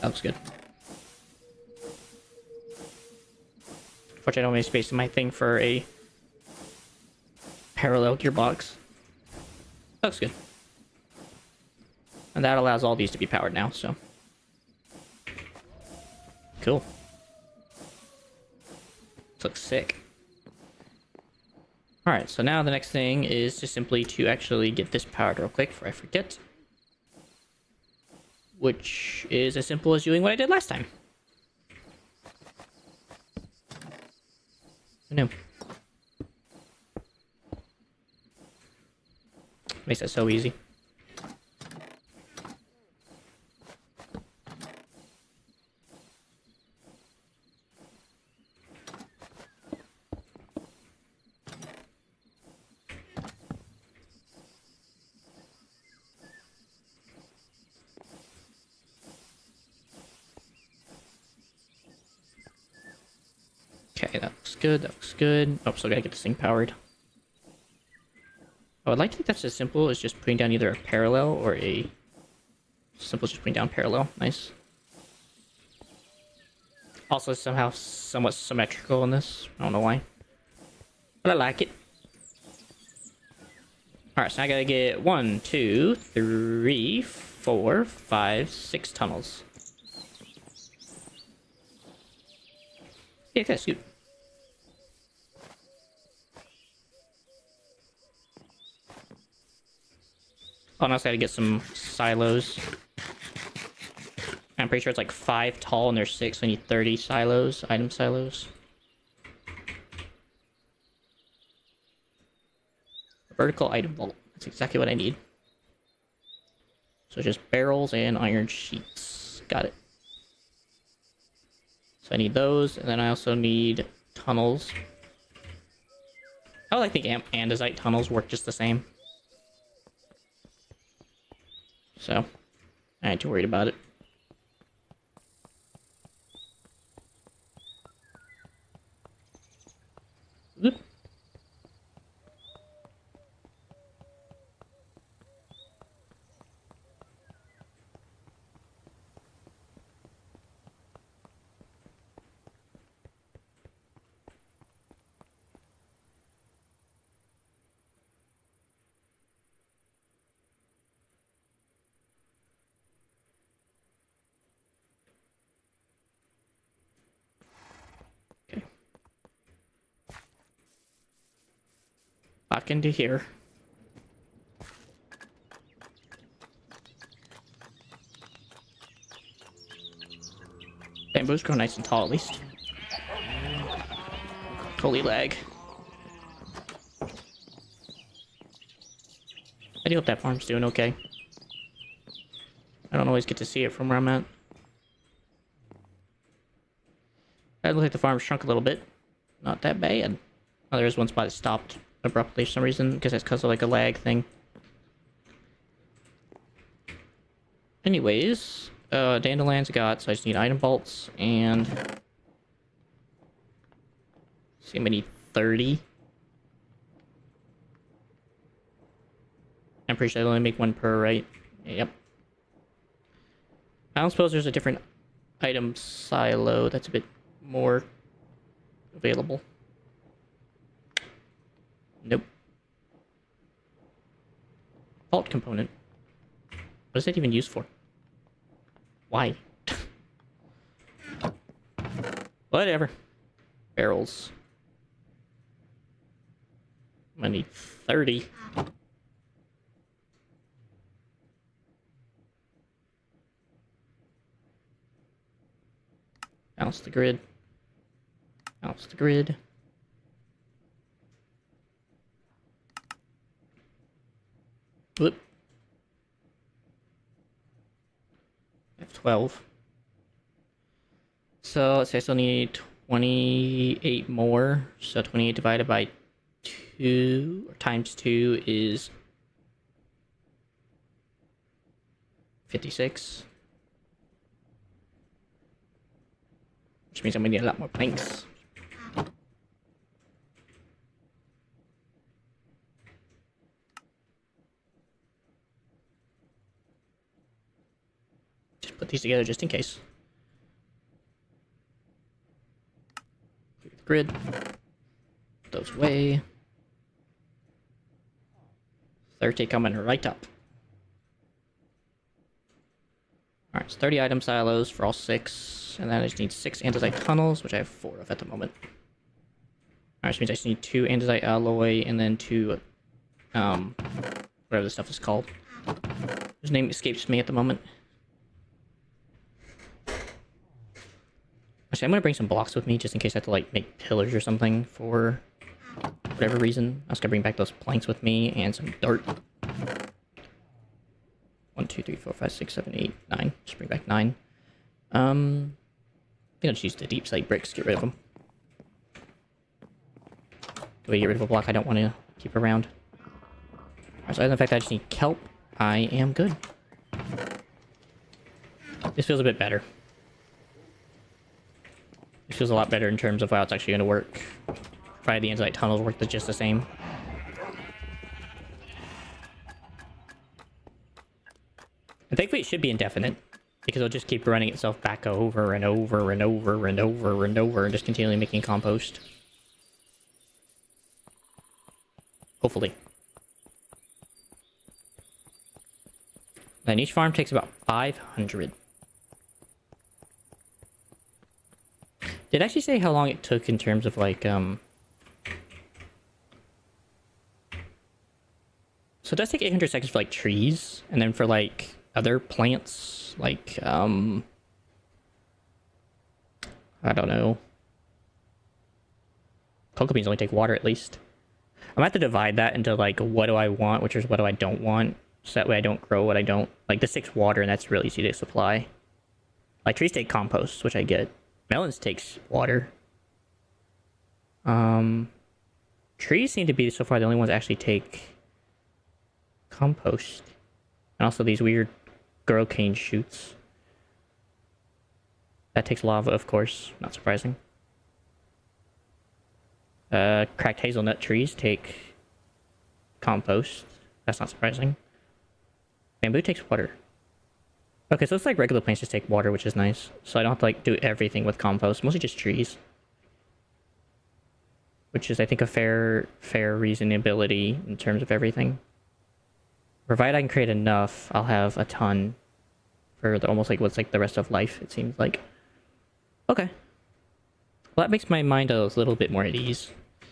A: That looks good. Unfortunately, I don't have any space in my thing for a parallel gearbox. That looks good. And that allows all these to be powered now, so. Cool. This looks sick. Alright, so now the next thing is just simply to actually get this powered real quick before I forget. Which is as simple as doing what I did last time. No. Makes that so easy. Okay, that looks good, that looks good. Oh, still gotta get this thing powered. Oh, I'd like to think that's as simple as just putting down either a parallel or a... simple as just putting down parallel. Nice. Also somehow somewhat symmetrical in this. I don't know why. But I like it. Alright, so I gotta get 1, 2, 3, 4, 5, 6 tunnels. Yeah, that's good. Honestly, I had to get some silos. I'm pretty sure it's like 5 tall and there's 6, so I need 30 silos, item silos. Vertical item vault. That's exactly what I need. So just barrels and iron sheets. Got it. So I need those, and then I also need tunnels. I think andesite tunnels work just the same. So, I ain't too worried about it. Oop. Okay. Back into here. Bamboos grow nice and tall, at least. Holy lag. I do hope that farm's doing okay. I don't always get to see it from where I'm at. It looks like the farm shrunk a little bit. Not that bad. Oh, there is one spot that stopped abruptly for some reason, because that's because of like a lag thing. Anyways, dandelions I got, so I just need item vaults, and... see, I'm gonna need 30. I'm pretty sure I only make 1 per, right? Yep. I don't suppose there's a different item silo that's a bit more available. Nope. Vault component. What is that even used for? Why? Whatever. Barrels. I need 30. Balance the grid. Balance the grid. Whoop. I have 12. So let's say I still need 28 more. So 28 divided by 2 or times 2 is 56. Which means I'm gonna need a lot more planks. Just put these together just in case. Clear the grid. Put those away. 30 coming right up. Alright, so 30 item silos for all 6. And then I just need 6 andesite tunnels, which I have 4 of at the moment. Alright, so means I just need 2 andesite alloy and then 2, whatever this stuff is called. Whose name escapes me at the moment. Actually, I'm gonna bring some blocks with me just in case I have to, like, make pillars or something for whatever reason. I was gonna bring back those planks with me and some dirt. 1, 2, 3, 4, 5, 6, 7, 8, 9. Just bring back 9. I think I'll just use the deep slate bricks, get rid of them. Do we get rid of a block I don't want to keep around? Alright, so other than the fact that I just need kelp, I am good. This feels a bit better. This feels a lot better in terms of how it's actually going to work. Probably the andesite tunnels work just the same. And thankfully it should be indefinite, because it'll just keep running itself back over and over and over and over and over and just continually making compost. Hopefully. Then each farm takes about 500. Did it actually say how long it took in terms of, like, So So it does take 800 seconds for like trees, and then for like other plants, like I don't know. Cocoa beans only take water at least. I'm gonna have to divide that into like what do I want, which is what do I don't want. So that way I don't grow what I don't. Like this takes water and that's really easy to supply. Like trees take compost, which I get. Melons takes water. Trees seem to be so far the only ones that actually take compost. And also these weird grow cane shoots. That takes lava, of course. Not surprising. Cracked hazelnut trees take compost. That's not surprising. Bamboo takes water. Okay, so it's like regular plants just take water, which is nice. So I don't have to like do everything with compost. Mostly just trees. Which is, I think, a fair reasonability in terms of everything. Provided I can create enough, I'll have a ton for almost like what's like the rest of life, it seems like. Okay. Well, that makes my mind a little bit more at ease. The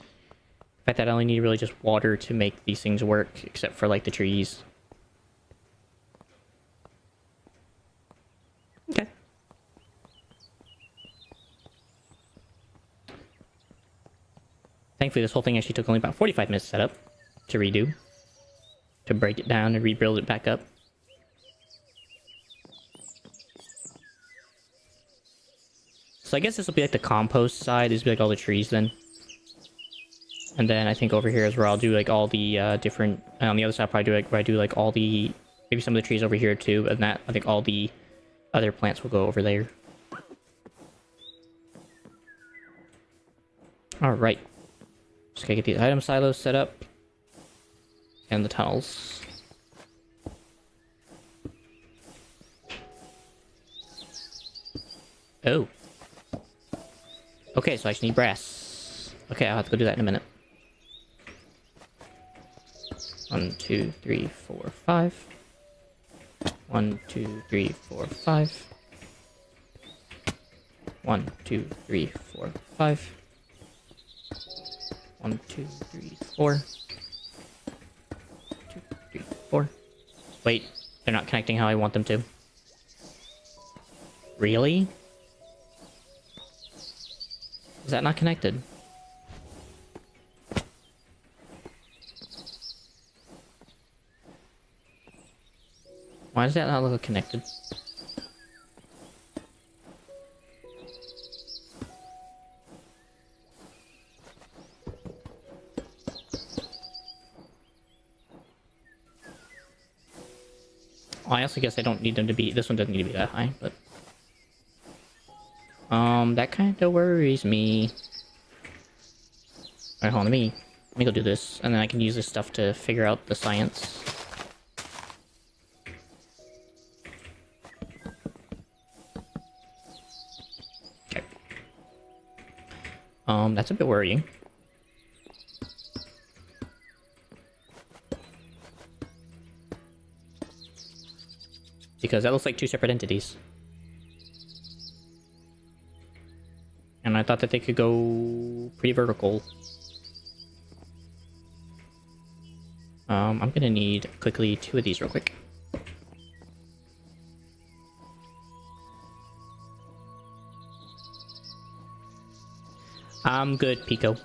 A: fact that I only need really just water to make these things work, except for like the trees. Okay. Thankfully, this whole thing actually took only about 45 minutes to set up, to redo, to break it down and rebuild it back up. So I guess this will be like the compost side. This will be like all the trees then. And then I think over here is where I'll do like all the different... And on the other side I'll probably do like where I do like all the... Maybe some of the trees over here too. And that, I think all the other plants will go over there. Alright. Just gotta get these item silos set up. And the tunnels. Oh. Okay, so I just need brass. Okay, I'll have to go do that in a minute. 1, 2, 3, 4, 5. 1, 2, 3, 4, 5. 1, 2, 3, 4, 5. 1, 2, 3, 4. 2, 3, 4. Wait, they're not connecting how I want them to. Really? Is that not connected? Why does that not look connected? Well, I also guess I don't need them to be... This one doesn't need to be that high, but... that kind of worries me. Alright, hold on, let me go do this, and then I can use this stuff to figure out the science. Okay. That's a bit worrying. Because that looks like two separate entities. And I thought that they could go pretty vertical. I'm gonna need quickly 2 of these real quick. I'm good, Pico.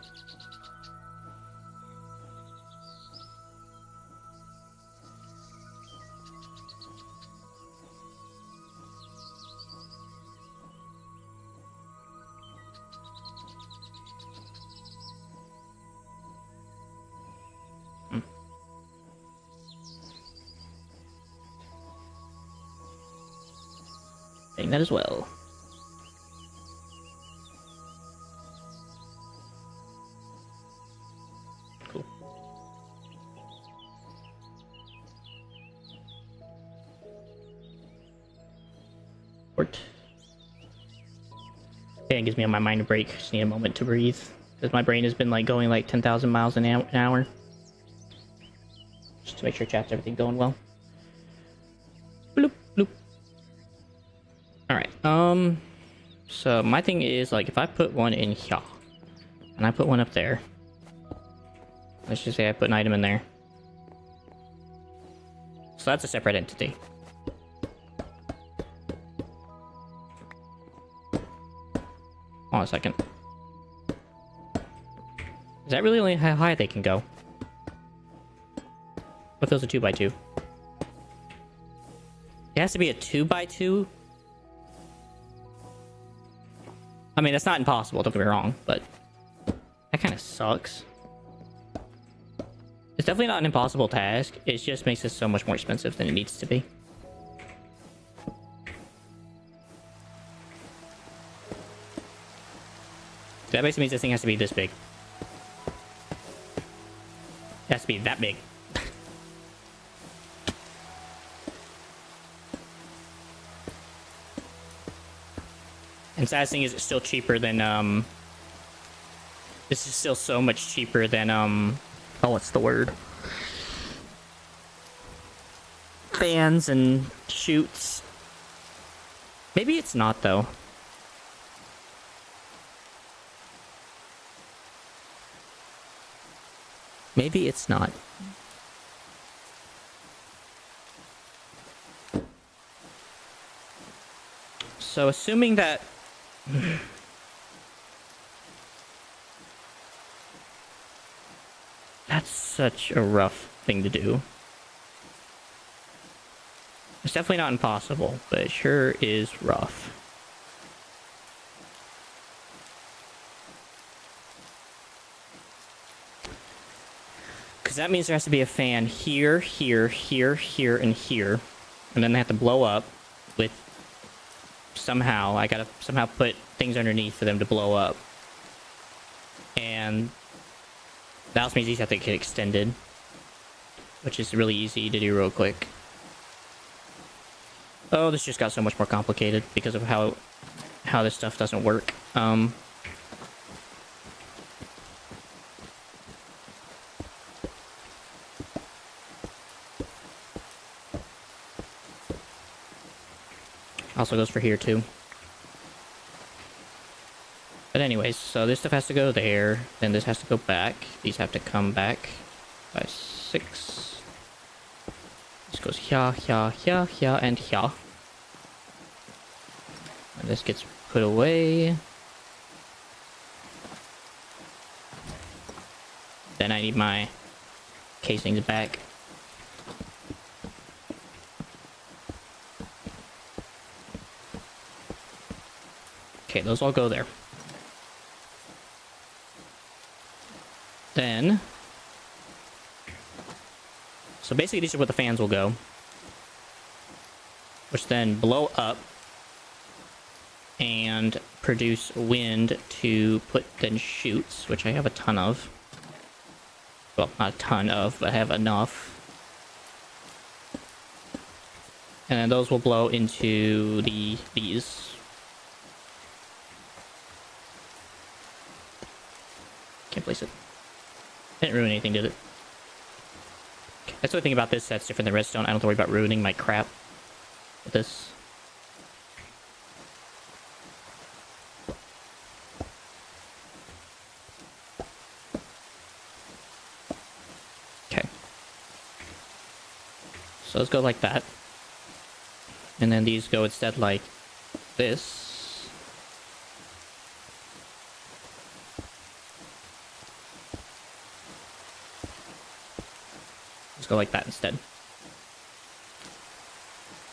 A: Getting that as well. Cool. Port. Okay, it gives me my mind a break. Just need a moment to breathe. Because my brain has been like going like 10,000 miles an hour. Just to make sure chat's everything going well. Bloop, bloop. Alright, so my thing is, like, if I put one in here, and I put one up there, let's just say I put an item in there, So that's a separate entity. Hold on a second. Is that really only how high they can go? What if it was a 2x2? It has to be a 2x2? I mean, that's not impossible, don't get me wrong, but that kind of sucks. It's definitely not an impossible task. It just makes it so much more expensive than it needs to be. That basically means this thing has to be this big. It has to be that big. And saddest thing is it's still cheaper than, this is still so much cheaper than, oh, what's the word? Fans and shoots. Maybe it's not, though. Maybe it's not. So assuming that... That's such a rough thing to do. It's definitely not impossible, but it sure is rough. Because that means there has to be a fan here, here, here, here, and here. And then they have to blow up with... Somehow, I gotta somehow put things underneath for them to blow up. And... that also means these have to get extended. Which is really easy to do real quick. Oh, this just got so much more complicated because of how this stuff doesn't work. Also goes for here too. But anyways, so this stuff has to go there, then this has to go back. These have to come back by 6. This goes here, here, here, here, and here. And this gets put away. Then I need my casings back. Okay, those all go there. Then... so basically these are where the fans will go. Which then blow up and produce wind to put then shoots, which I have a ton of. Well, not a ton of, but I have enough. And then those will blow into these. Can't place it. Didn't ruin anything, did it? Okay. That's the only thing about this that's different than redstone. I don't have to worry about ruining my crap with this. Okay. So let's go like that. And then these go instead like this. Go like that instead.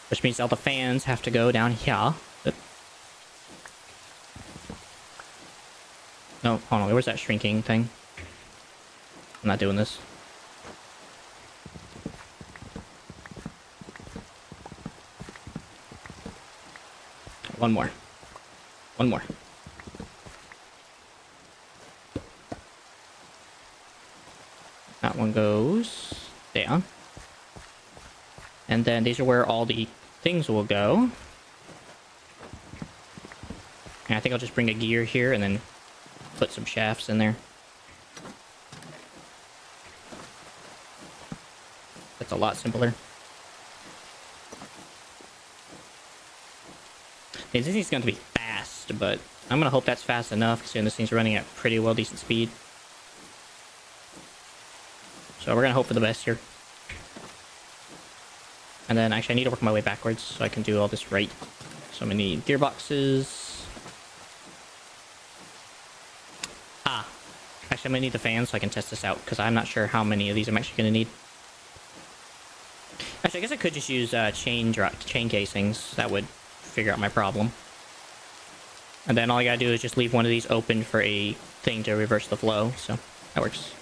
A: Which means all the fans have to go down here. Oop. No, hold on. Where's that shrinking thing? I'm not doing this. One more. One more. That one goes down. And then these are where all the things will go. And I think I'll just bring a gear here and then put some shafts in there. That's a lot simpler. This thing's going to be fast, but I'm going to hope that's fast enough considering this thing's running at pretty well decent speed. So we're going to hope for the best here. And then actually I need to work my way backwards so I can do all this right. So I'm gonna need gearboxes. Ah. Actually I'm gonna need the fan so I can test this out, because I'm not sure how many of these I'm actually gonna need. Actually, I guess I could just use chain casings. That would figure out my problem. And then all I gotta do is just leave one of these open for a thing to reverse the flow, so that works.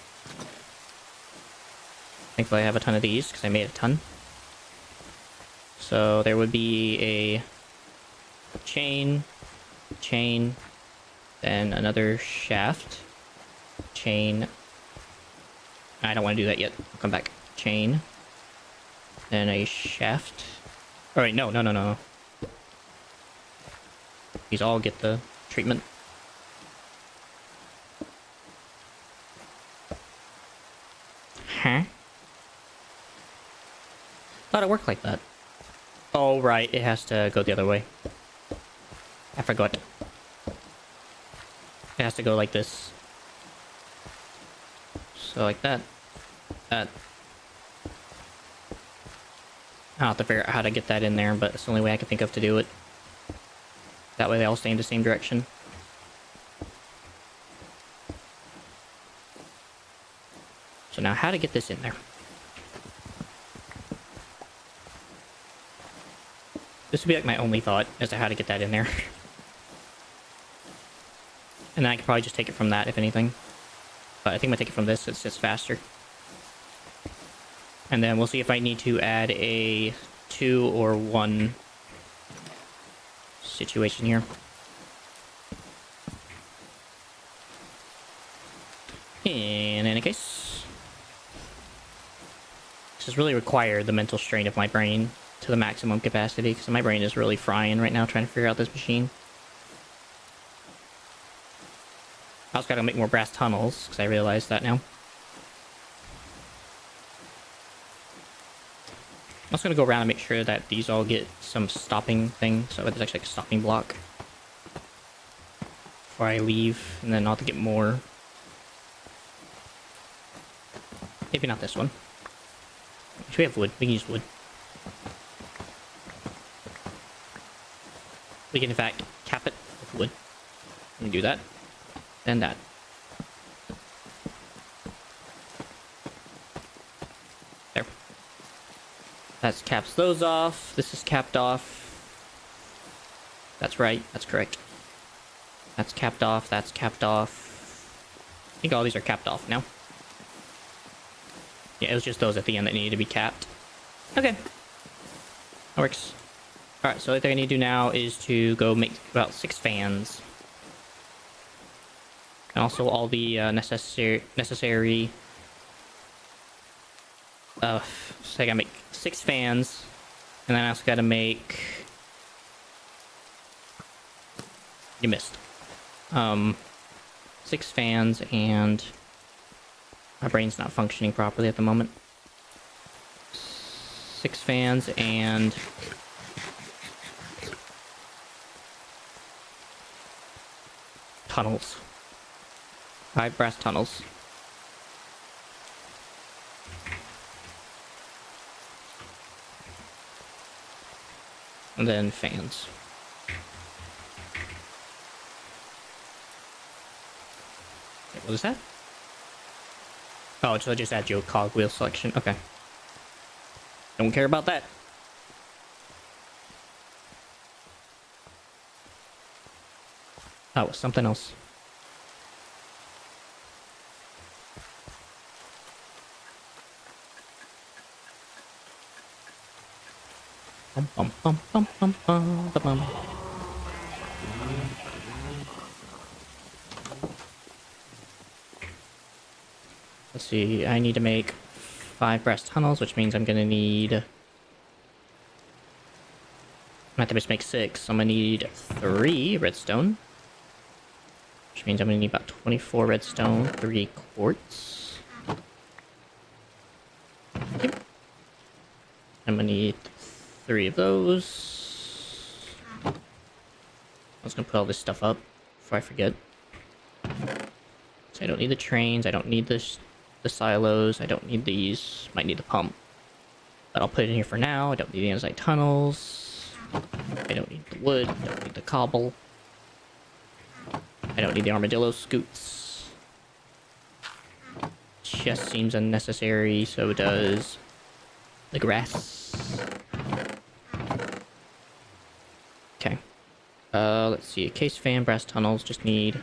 A: Thankfully I have a ton of these, because I made a ton. So there would be a chain, then another shaft, chain. I don't want to do that yet. I'll come back. Chain, then a shaft. All right, no. These all get the treatment. Huh? Thought it worked like that. Oh, right. It has to go the other way. I forgot. It has to go like this. So like that. That. I'll have to figure out how to get that in there, but it's the only way I can think of to do it. That way they all stay in the same direction. So now how to get this in there. This would be like my only thought as to how to get that in there. And then I could probably just take it from that, if anything. But I think I'm gonna take it from this, it's just faster. And then we'll see if I need to add a 2 or 1 situation here. In any case, this has really required the mental strain of my brain to the maximum capacity, because my brain is really frying right now trying to figure out this machine. I also gotta make more brass tunnels, because I realized that now. I'm also gonna go around and make sure that these all get some stopping thing, so there's actually like a stopping block before I leave, and then I'll have to get more. Maybe not this one. Should we have wood? We can use wood. We can in fact cap it with wood. Let me do that. And that. There. That caps those off. This is capped off. That's right. That's correct. That's capped off. That's capped off. I think all these are capped off now. Yeah, it was just those at the end that needed to be capped. Okay. That works. Alright, so the thing I need to do now is to go make about 6 fans. And also all the necessary so I gotta make 6 fans, and then I also gotta make, you missed, 6 fans, and my brain's not functioning properly at the moment. 6 fans and tunnels. 5 brass tunnels. And then fans. Wait, what is that? Oh, so I just add you a cogwheel selection. Okay. Don't care about that. Oh, it was something else. Bum, bum, bum, bum, bum, bum, bum, bum. Let's see, I need to make 5 brass tunnels, which means I'm gonna need... I have to just make 6, so I'm gonna need 3 redstone. Which means I'm gonna need about 24 redstone, 3 quartz. Yep. I'm gonna need 3 of those. I was gonna put all this stuff up before I forget. So I don't need the trains, I don't need the silos, I don't need these. Might need the pump. But I'll put it in here for now. I don't need the inside tunnels. I don't need the wood. I don't need the cobble. I don't need the armadillo scoots. Just seems unnecessary, so does the grass. Okay. Let's see. A case fan, brass tunnels. Just need...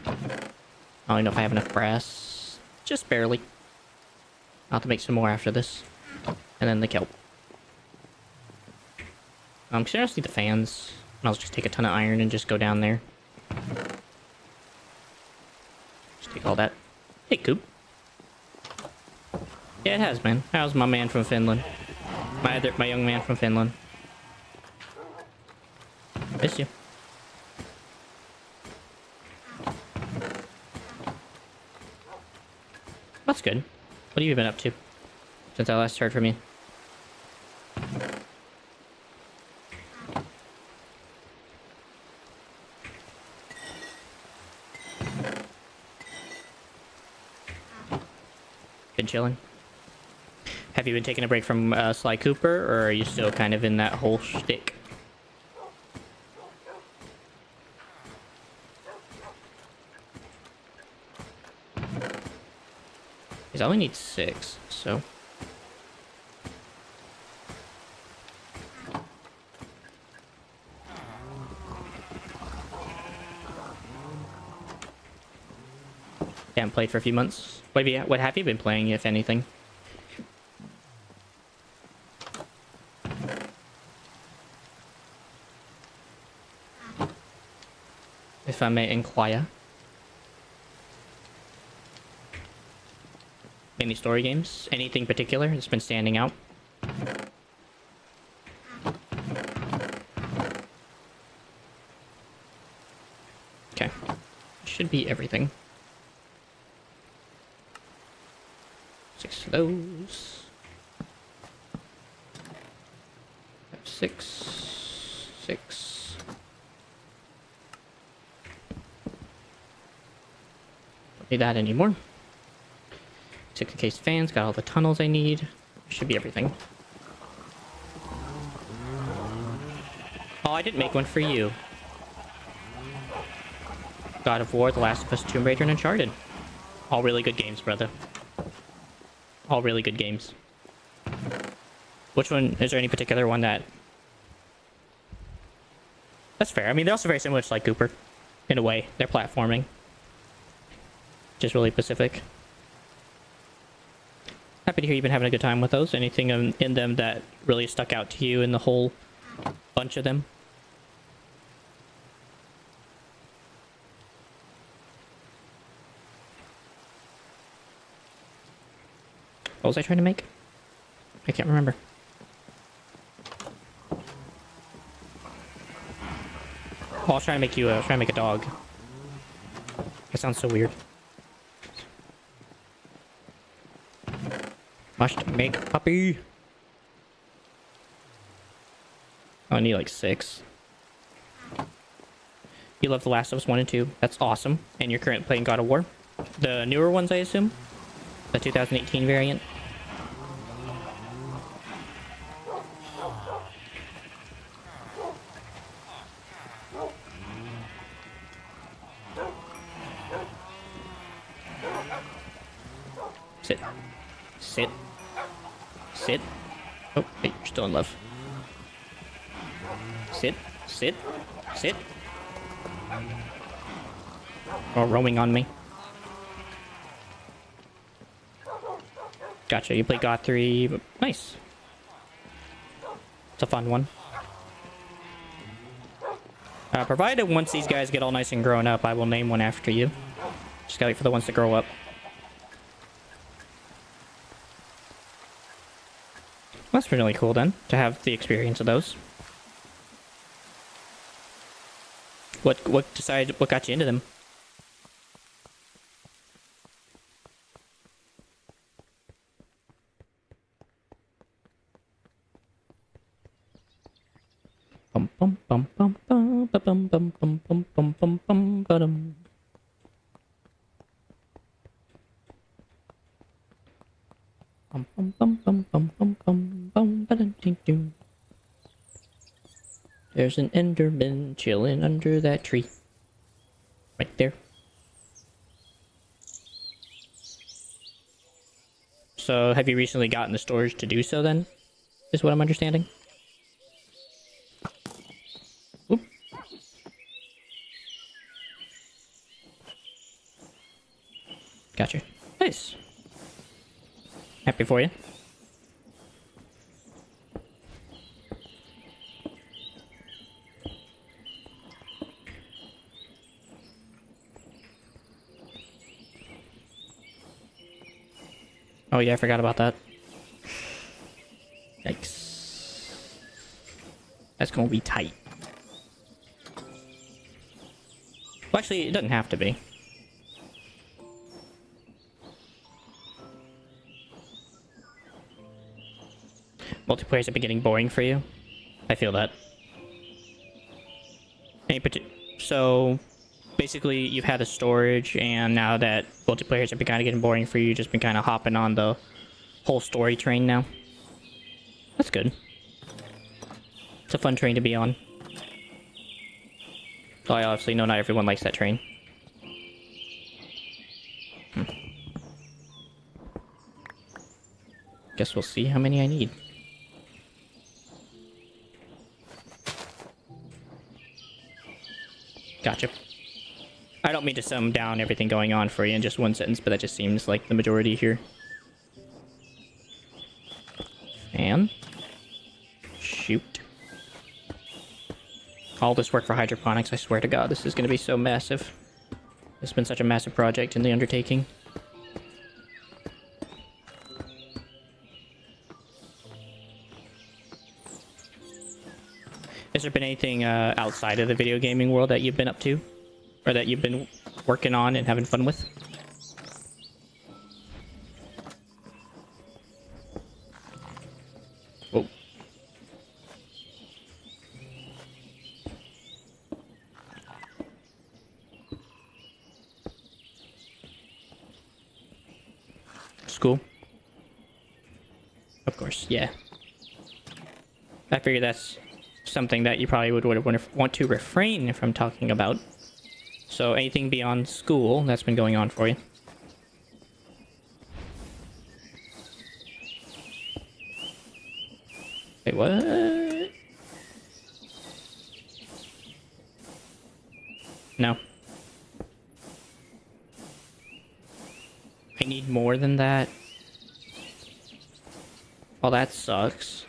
A: I don't know if I have enough brass. Just barely. I'll have to make some more after this. And then the kelp. Cause I just need the fans. And I'll just take a ton of iron and just go down there. Just take all that. Hey, Coop. Yeah, it has, man. How's my man from Finland? My young man from Finland. Miss you. That's good. What have you been up to since I last heard from you? Been chilling. Have you been taking a break from Sly Cooper, or are you still kind of in that whole shtick? Because I only need 6, so... Haven't played for a few months. What have you been playing, if anything? If I may inquire. Any story games? Anything particular that's been standing out? Okay. Should be everything. 6 of those. 6. 6. Don't need that anymore. 6 case fans, got all the tunnels I need. Should be everything. Oh, I didn't make one for you. God of War, The Last of Us, Tomb Raider, and Uncharted. All really good games, brother. All really good games. Which one? Is there any particular one that... That's fair. I mean, they're also very similar to Sly Cooper. In a way. They're platforming. Just really specific. Happy to hear you've been having a good time with those. Anything in them that really stuck out to you in the whole bunch of them? What was I trying to make? I can't remember. Oh, I was trying to make you. Trying to make a dog. That sounds so weird. Must make puppy. Oh, I need like 6. You love The Last of Us 1 and 2. That's awesome. And you're currently playing God of War. The newer ones, I assume. The 2018 variant. Sit. Sit. Sit. Oh, hey, you're still in love. Sit. Sit. Sit. Oh, roaming on me. Gotcha, you play God 3. Nice. It's a fun one. Provided once these guys get all nice and grown up, I will name one after you. Just gotta wait for the ones to grow up. That's been really cool then, to have the experience of those. What got you into them? Bum bum bum bum bum bum bum bum bum bum bum bum bum. Bum, bum, bum, bum, bum, bum, bum, bum, ba-dum-ding-doo. There's an Enderman chilling under that tree. Right there. So, have you recently gotten the storage to do so then? Is what I'm understanding? Oop. Gotcha. Nice. Happy for you. Oh yeah, I forgot about that. Yikes. That's gonna be tight. Well, actually, it doesn't have to be. Multiplayers have been getting boring for you. I feel that. So, basically, you've had a storage, and now that multiplayers have been kind of getting boring for you, you've just been kind of hopping on the whole story train now. That's good. It's a fun train to be on. So I obviously know not everyone likes that train. Guess we'll see how many I need. Gotcha. I don't mean to sum down everything going on for you in just one sentence, but that just seems like the majority here. And... shoot. All this work for hydroponics, I swear to God, this is going to be so massive. It's been such a massive project in the undertaking. Has there been anything outside of the video gaming world that you've been up to? Or that you've been working on and having fun with? Whoa. School? Of course, yeah. I figure that's something that you probably would want to refrain from talking about. So anything beyond school that's been going on for you? Wait, what? No. I need more than that. Well, that sucks.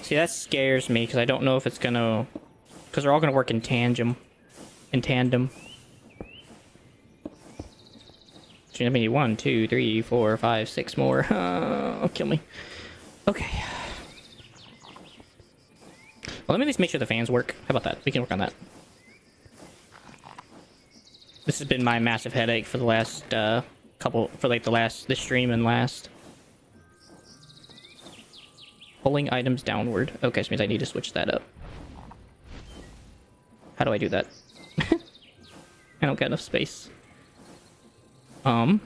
A: See, that scares me because I don't know if it's gonna... because they're all gonna work in tandem. So I mean, 1, 2, 3, 4, 5, 6 more. Oh, kill me. Okay. Well, let me at least make sure the fans work. How about that? We can work on that. This has been my massive headache for the last this stream and last. Pulling items downward. Okay, so means I need to switch that up. How do I do that? I don't got enough space. What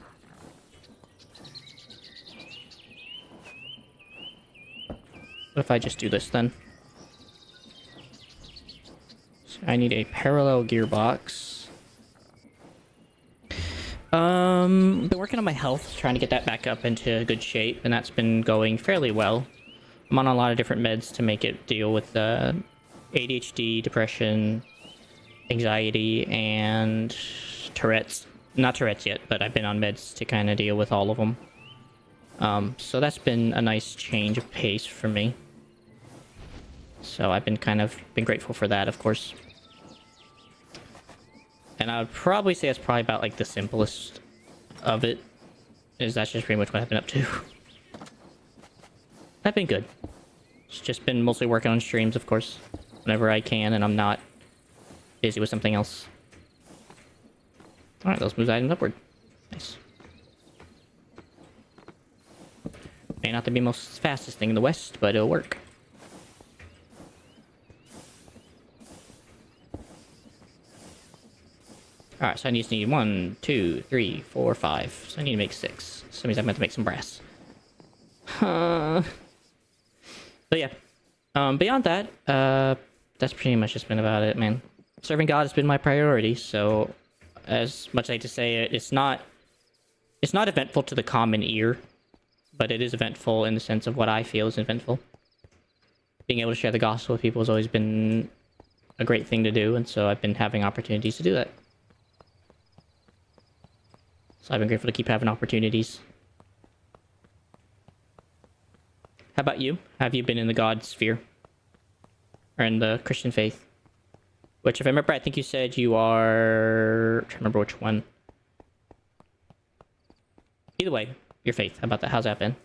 A: if I just do this then? So I need a parallel gearbox. Been working on my health, trying to get that back up into good shape, and that's been going fairly well. I'm on a lot of different meds to make it deal with ADHD, depression, anxiety, and Tourette's. Not Tourette's yet, but I've been on meds to kind of deal with all of them. So that's been a nice change of pace for me. So I've been grateful for that, of course. And I would probably say that's probably about like the simplest of it. That's just pretty much what I've been up to. I've been good. It's just been mostly working on streams, of course, whenever I can, and I'm not busy with something else. Alright, those moves items upward. Nice. May not be the most fastest thing in the West, but it'll work. Alright, so I just need 1, 2, 3, 4, 5. So I need to make 6. So that means I'm going to make some brass. But yeah. Beyond that, that's pretty much just been about it, man. Serving God has been my priority, so as much as I hate to say it, it's not eventful to the common ear, but it is eventful in the sense of what I feel is eventful. Being able to share the gospel with people has always been a great thing to do, and so I've been having opportunities to do that. So I've been grateful to keep having opportunities. How about you? Have you been in the God sphere? Or in the Christian faith? Which, if I remember, I think you said you are... I'm trying to remember which one. Either way, your faith. How about that? How's that been?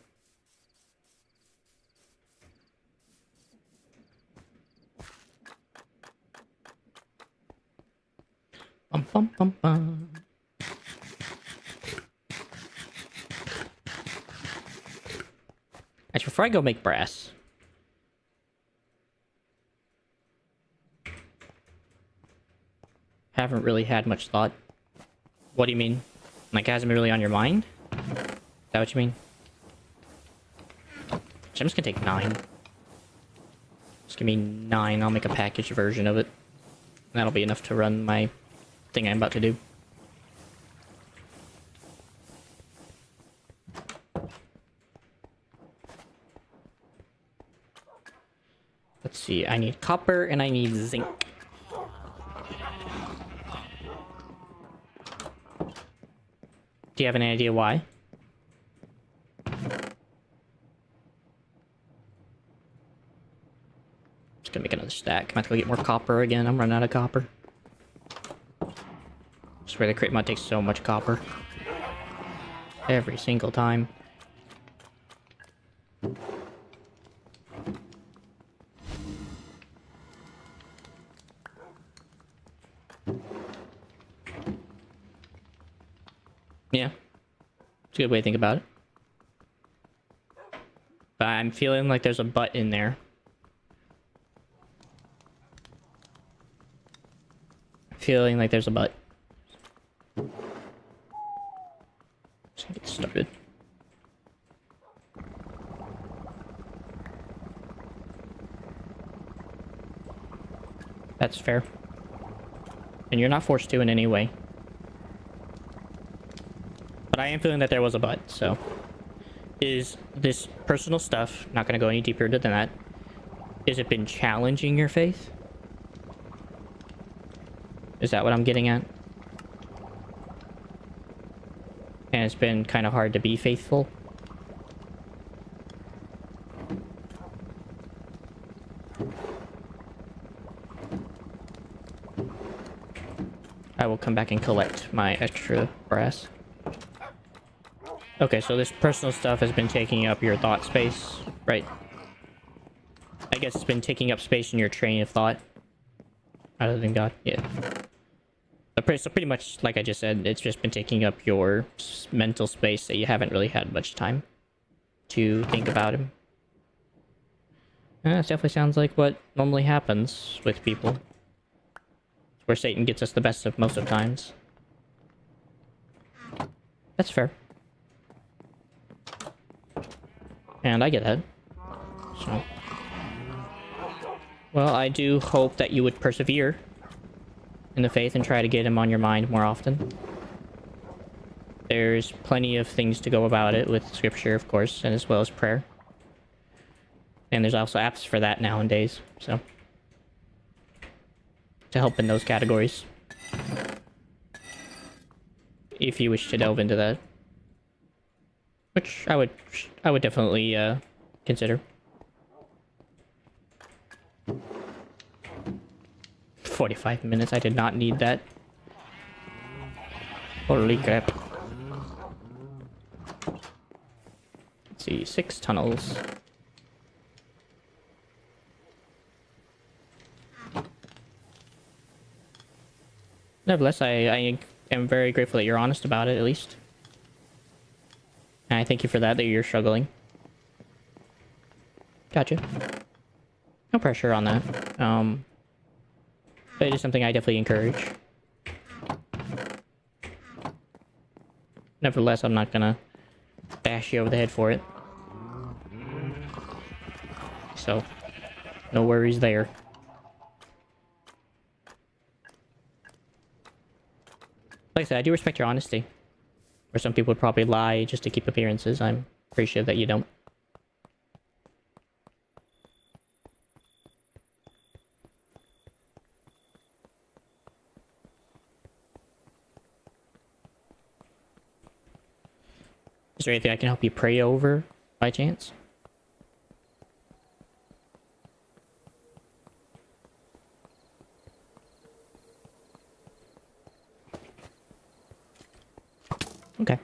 A: Bum, bum, bum, bum. Actually, before I go make brass... haven't really had much thought. What do you mean? Like, it hasn't been really on your mind? Is that what you mean? So I'm just gonna take 9. Just give me 9, I'll make a packaged version of it. That'll be enough to run my thing I'm about to do. Let's see, I need copper and I need zinc. Do you have any idea why? Just gonna make another stack. I'm gonna have to go get more copper again. I'm running out of copper. I swear the crate mod takes so much copper. Every single time. Yeah. It's a good way to think about it. But I'm feeling like there's a but in there. Feeling like there's a but. Just gonna get started. That's fair. And you're not forced to in any way. But I am feeling that there was a but, so... Is this personal stuff, not gonna go any deeper than that, has it been challenging your faith? Is that what I'm getting at? And it's been kind of hard to be faithful? I will come back and collect my extra brass. Okay, so this personal stuff has been taking up your thought space, right? I guess it's been taking up space in your train of thought. Other than God, yeah. So pretty much, like I just said, it's just been taking up your mental space that you haven't really had much time to think about him. That definitely sounds like what normally happens with people. It's where Satan gets us the best of most of times. That's fair. And I get that. So. Well, I do hope that you would persevere in the faith and try to get him on your mind more often. There's plenty of things to go about it with scripture, of course, and as well as prayer. And there's also apps for that nowadays, so. To help in those categories. If you wish to delve into that. Which I would definitely consider. 45 minutes, I did not need that. Holy crap. Let's see, 6 tunnels. Nevertheless, I am very grateful that you're honest about it, at least. And I thank you for that you're struggling. Gotcha. No pressure on that. But it is something I definitely encourage. Nevertheless, I'm not gonna bash you over the head for it. So, no worries there. Like I said, I do respect your honesty. Where some people would probably lie just to keep appearances. I'm appreciative that you don't. Is there anything I can help you pray over, by chance? Okay.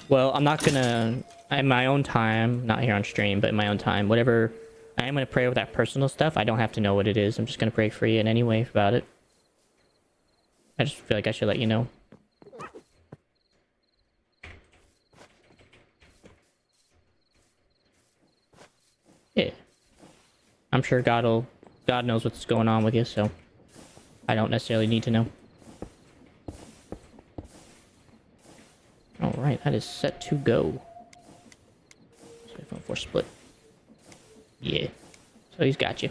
A: Well, I'm not gonna... In my own time, not here on stream, but in my own time, whatever... I am gonna pray over that personal stuff. I don't have to know what it is. I'm just gonna pray for you in any way about it. I just feel like I should let you know. Yeah. I'm sure God knows what's going on with you, so... I don't necessarily need to know. Alright, that is set to go. So 4 split. Yeah. So he's got you.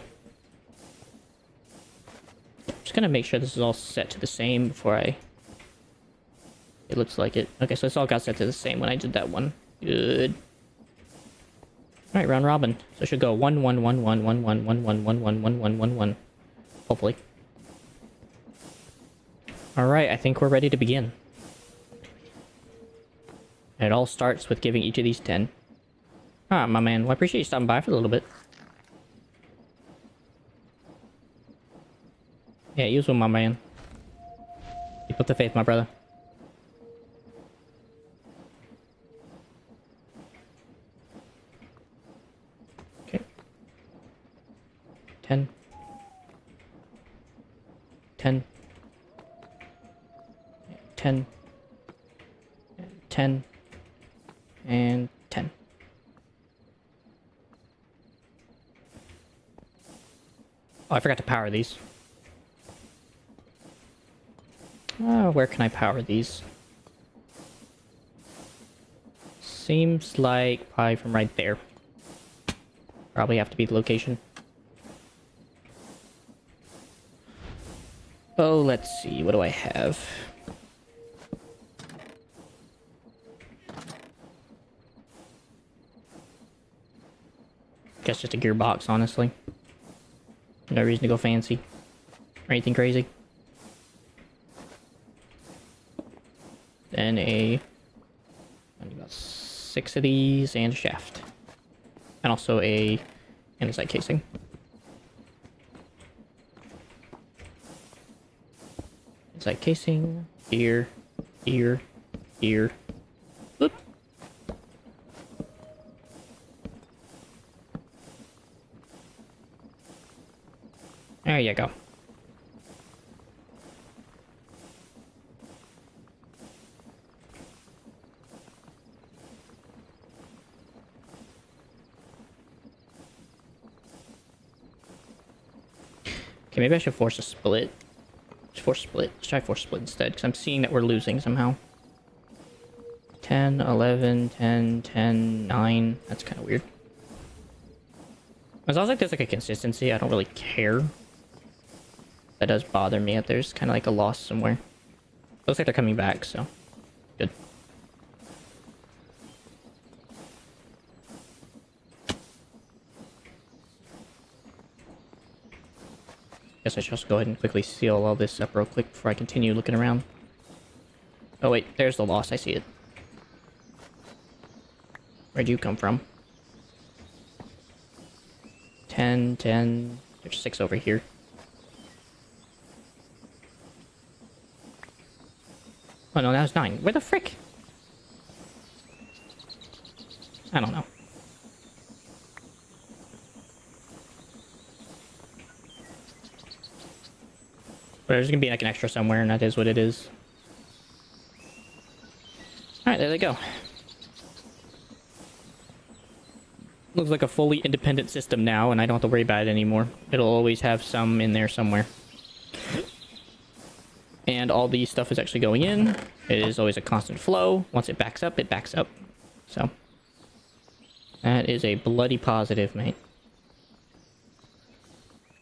A: Just gonna make sure this is all set to the same before I... It looks like it. Okay, so this all got set to the same when I did that one. Good. Alright, round robin. So it should go 1 1 1 1 1 1 1 1 1 1 1 1 1 1. Hopefully. Alright, I think we're ready to begin. And it all starts with giving each of these 10. Ah, my man. Well, I appreciate you stopping by for a little bit. Yeah, use one, my man. Keep up the faith, my brother. Okay. 10. 10. 10. 10. And 10. Oh, I forgot to power these. Where can I power these? Seems like probably from right there. Probably have to be the location. Oh, let's see. What do I have? Guess just a gearbox, honestly. No reason to go fancy. Or anything crazy. Then I need about 6 of these and a shaft. And also a andesite casing. Andesite casing. Here. Here. Here. Boop. There you go. Okay, maybe I should force a split. Let's force split. Let's try force split instead, because I'm seeing that we're losing somehow. 10, 11, 10, 10, 9. That's kind of weird. As long as like there's like a consistency, I don't really care. That does bother me if there's kind of like a loss somewhere. Looks like they're coming back, so good. Guess I should just go ahead and quickly seal all this up real quick before I continue looking around. Oh wait, there's the loss. I see it. Where'd you come from? 10, 10. There's 6 over here. Oh no, that was 9. Where the frick? I don't know. But there's gonna be like an extra somewhere, and that is what it is. Alright, there they go. Looks like a fully independent system now, and I don't have to worry about it anymore. It'll always have some in there somewhere. And all the stuff is actually going in. It is always a constant flow. Once it backs up, it backs up. So that is a bloody positive, mate.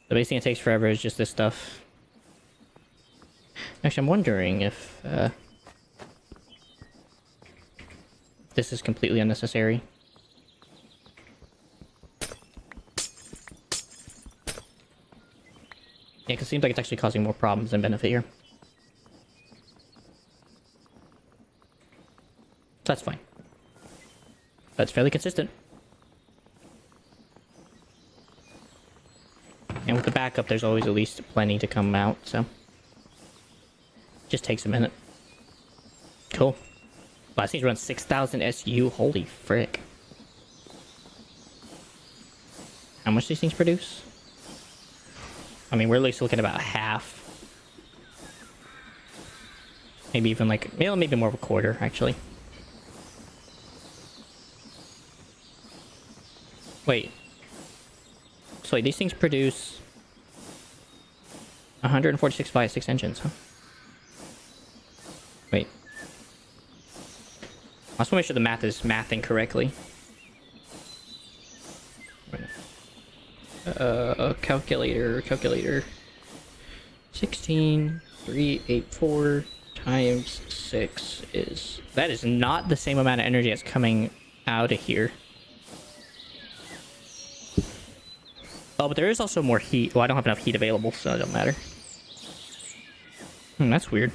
A: The basic thing it takes forever is just this stuff. Actually, I'm wondering if this is completely unnecessary. Yeah, because it seems like it's actually causing more problems than benefit here. That's fine. That's fairly consistent. And with the backup, there's always at least plenty to come out, so... just takes a minute. Cool. Wow, this thing's run 6,000 SU. Holy frick. How much these things produce? I mean, we're at least looking at about half. Maybe even like... maybe more of a quarter, actually. Wait. So wait, these things produce 146 by 6 engines, huh? Wait. I just want to make sure the math is mathing correctly. Calculator. 16,384 times 6 is... that is not the same amount of energy that's coming out of here. Oh, but there is also more heat. Well, I don't have enough heat available, so it don't matter. That's weird.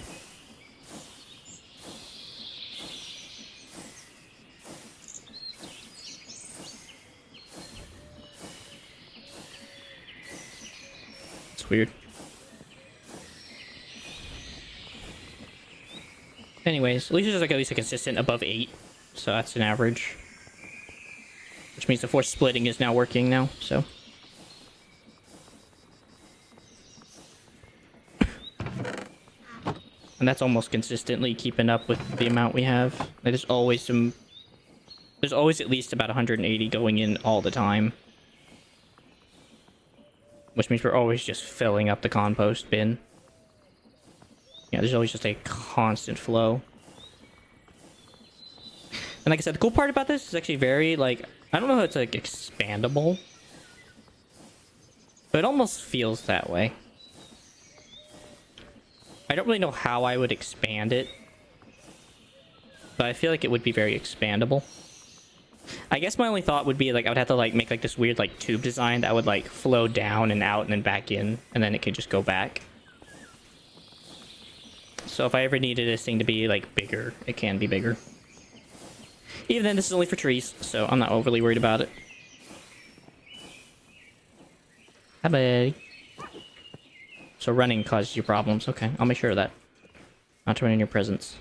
A: It's weird. Anyways, at least there's like at least a consistent above 8. So that's an average. Which means the force splitting is now working now, so... and that's almost consistently keeping up with the amount we have. There's always some... there's always at least about 180 going in all the time. Which means we're always just filling up the compost bin. Yeah, there's always just a constant flow. And like I said, the cool part about this is actually very, like... I don't know how it's, like, expandable. But it almost feels that way. I don't really know how I would expand it. But I feel like it would be very expandable. I guess my only thought would be, like, I would have to, like, make, like, this weird, like, tube design that would, like, flow down and out and then back in. And then it could just go back. So if I ever needed this thing to be, like, bigger, it can be bigger. Even then, this is only for trees, so I'm not overly worried about it. Hi, buddy. So running causes you problems. Okay, I'll make sure of that. Not to run in your presence.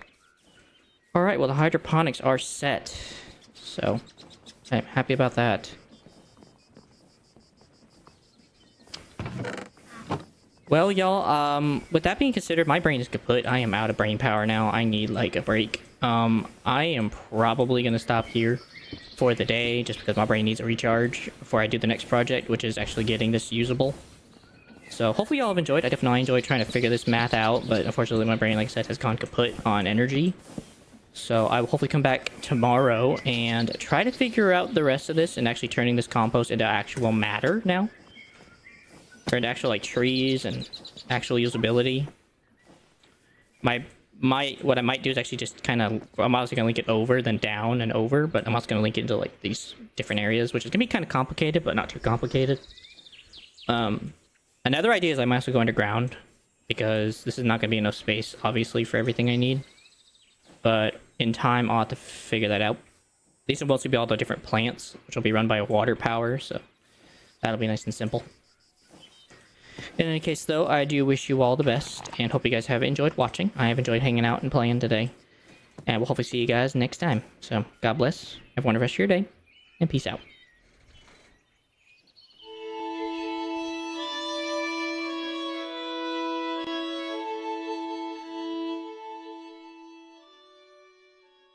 A: Alright, well, the hydroponics are set. So, I'm happy about that. Well, y'all, with that being considered, my brain is kaput. I am out of brain power now. I need, like, a break. I am probably going to stop here for the day, just because my brain needs a recharge before I do the next project, which is actually getting this usable. So hopefully y'all have enjoyed. I definitely enjoyed trying to figure this math out, but unfortunately my brain, like I said, has gone kaput on energy. So I will hopefully come back tomorrow and try to figure out the rest of this and actually turning this compost into actual matter now. Or into actual, like, trees and actual usability. What I might do is actually just kind of... I'm also going to link it over, then down and over, but I'm also going to link it into, like, these different areas, which is going to be kind of complicated, but not too complicated. Another idea is I might also go underground, because this is not going to be enough space, obviously, for everything I need. But in time, I'll have to figure that out. These will mostly be all the different plants, which will be run by water power, so that'll be nice and simple. In any case, though, I do wish you all the best, and hope you guys have enjoyed watching. I have enjoyed hanging out and playing today. And we'll hopefully see you guys next time. So, God bless, have a wonderful rest of your day, and peace out.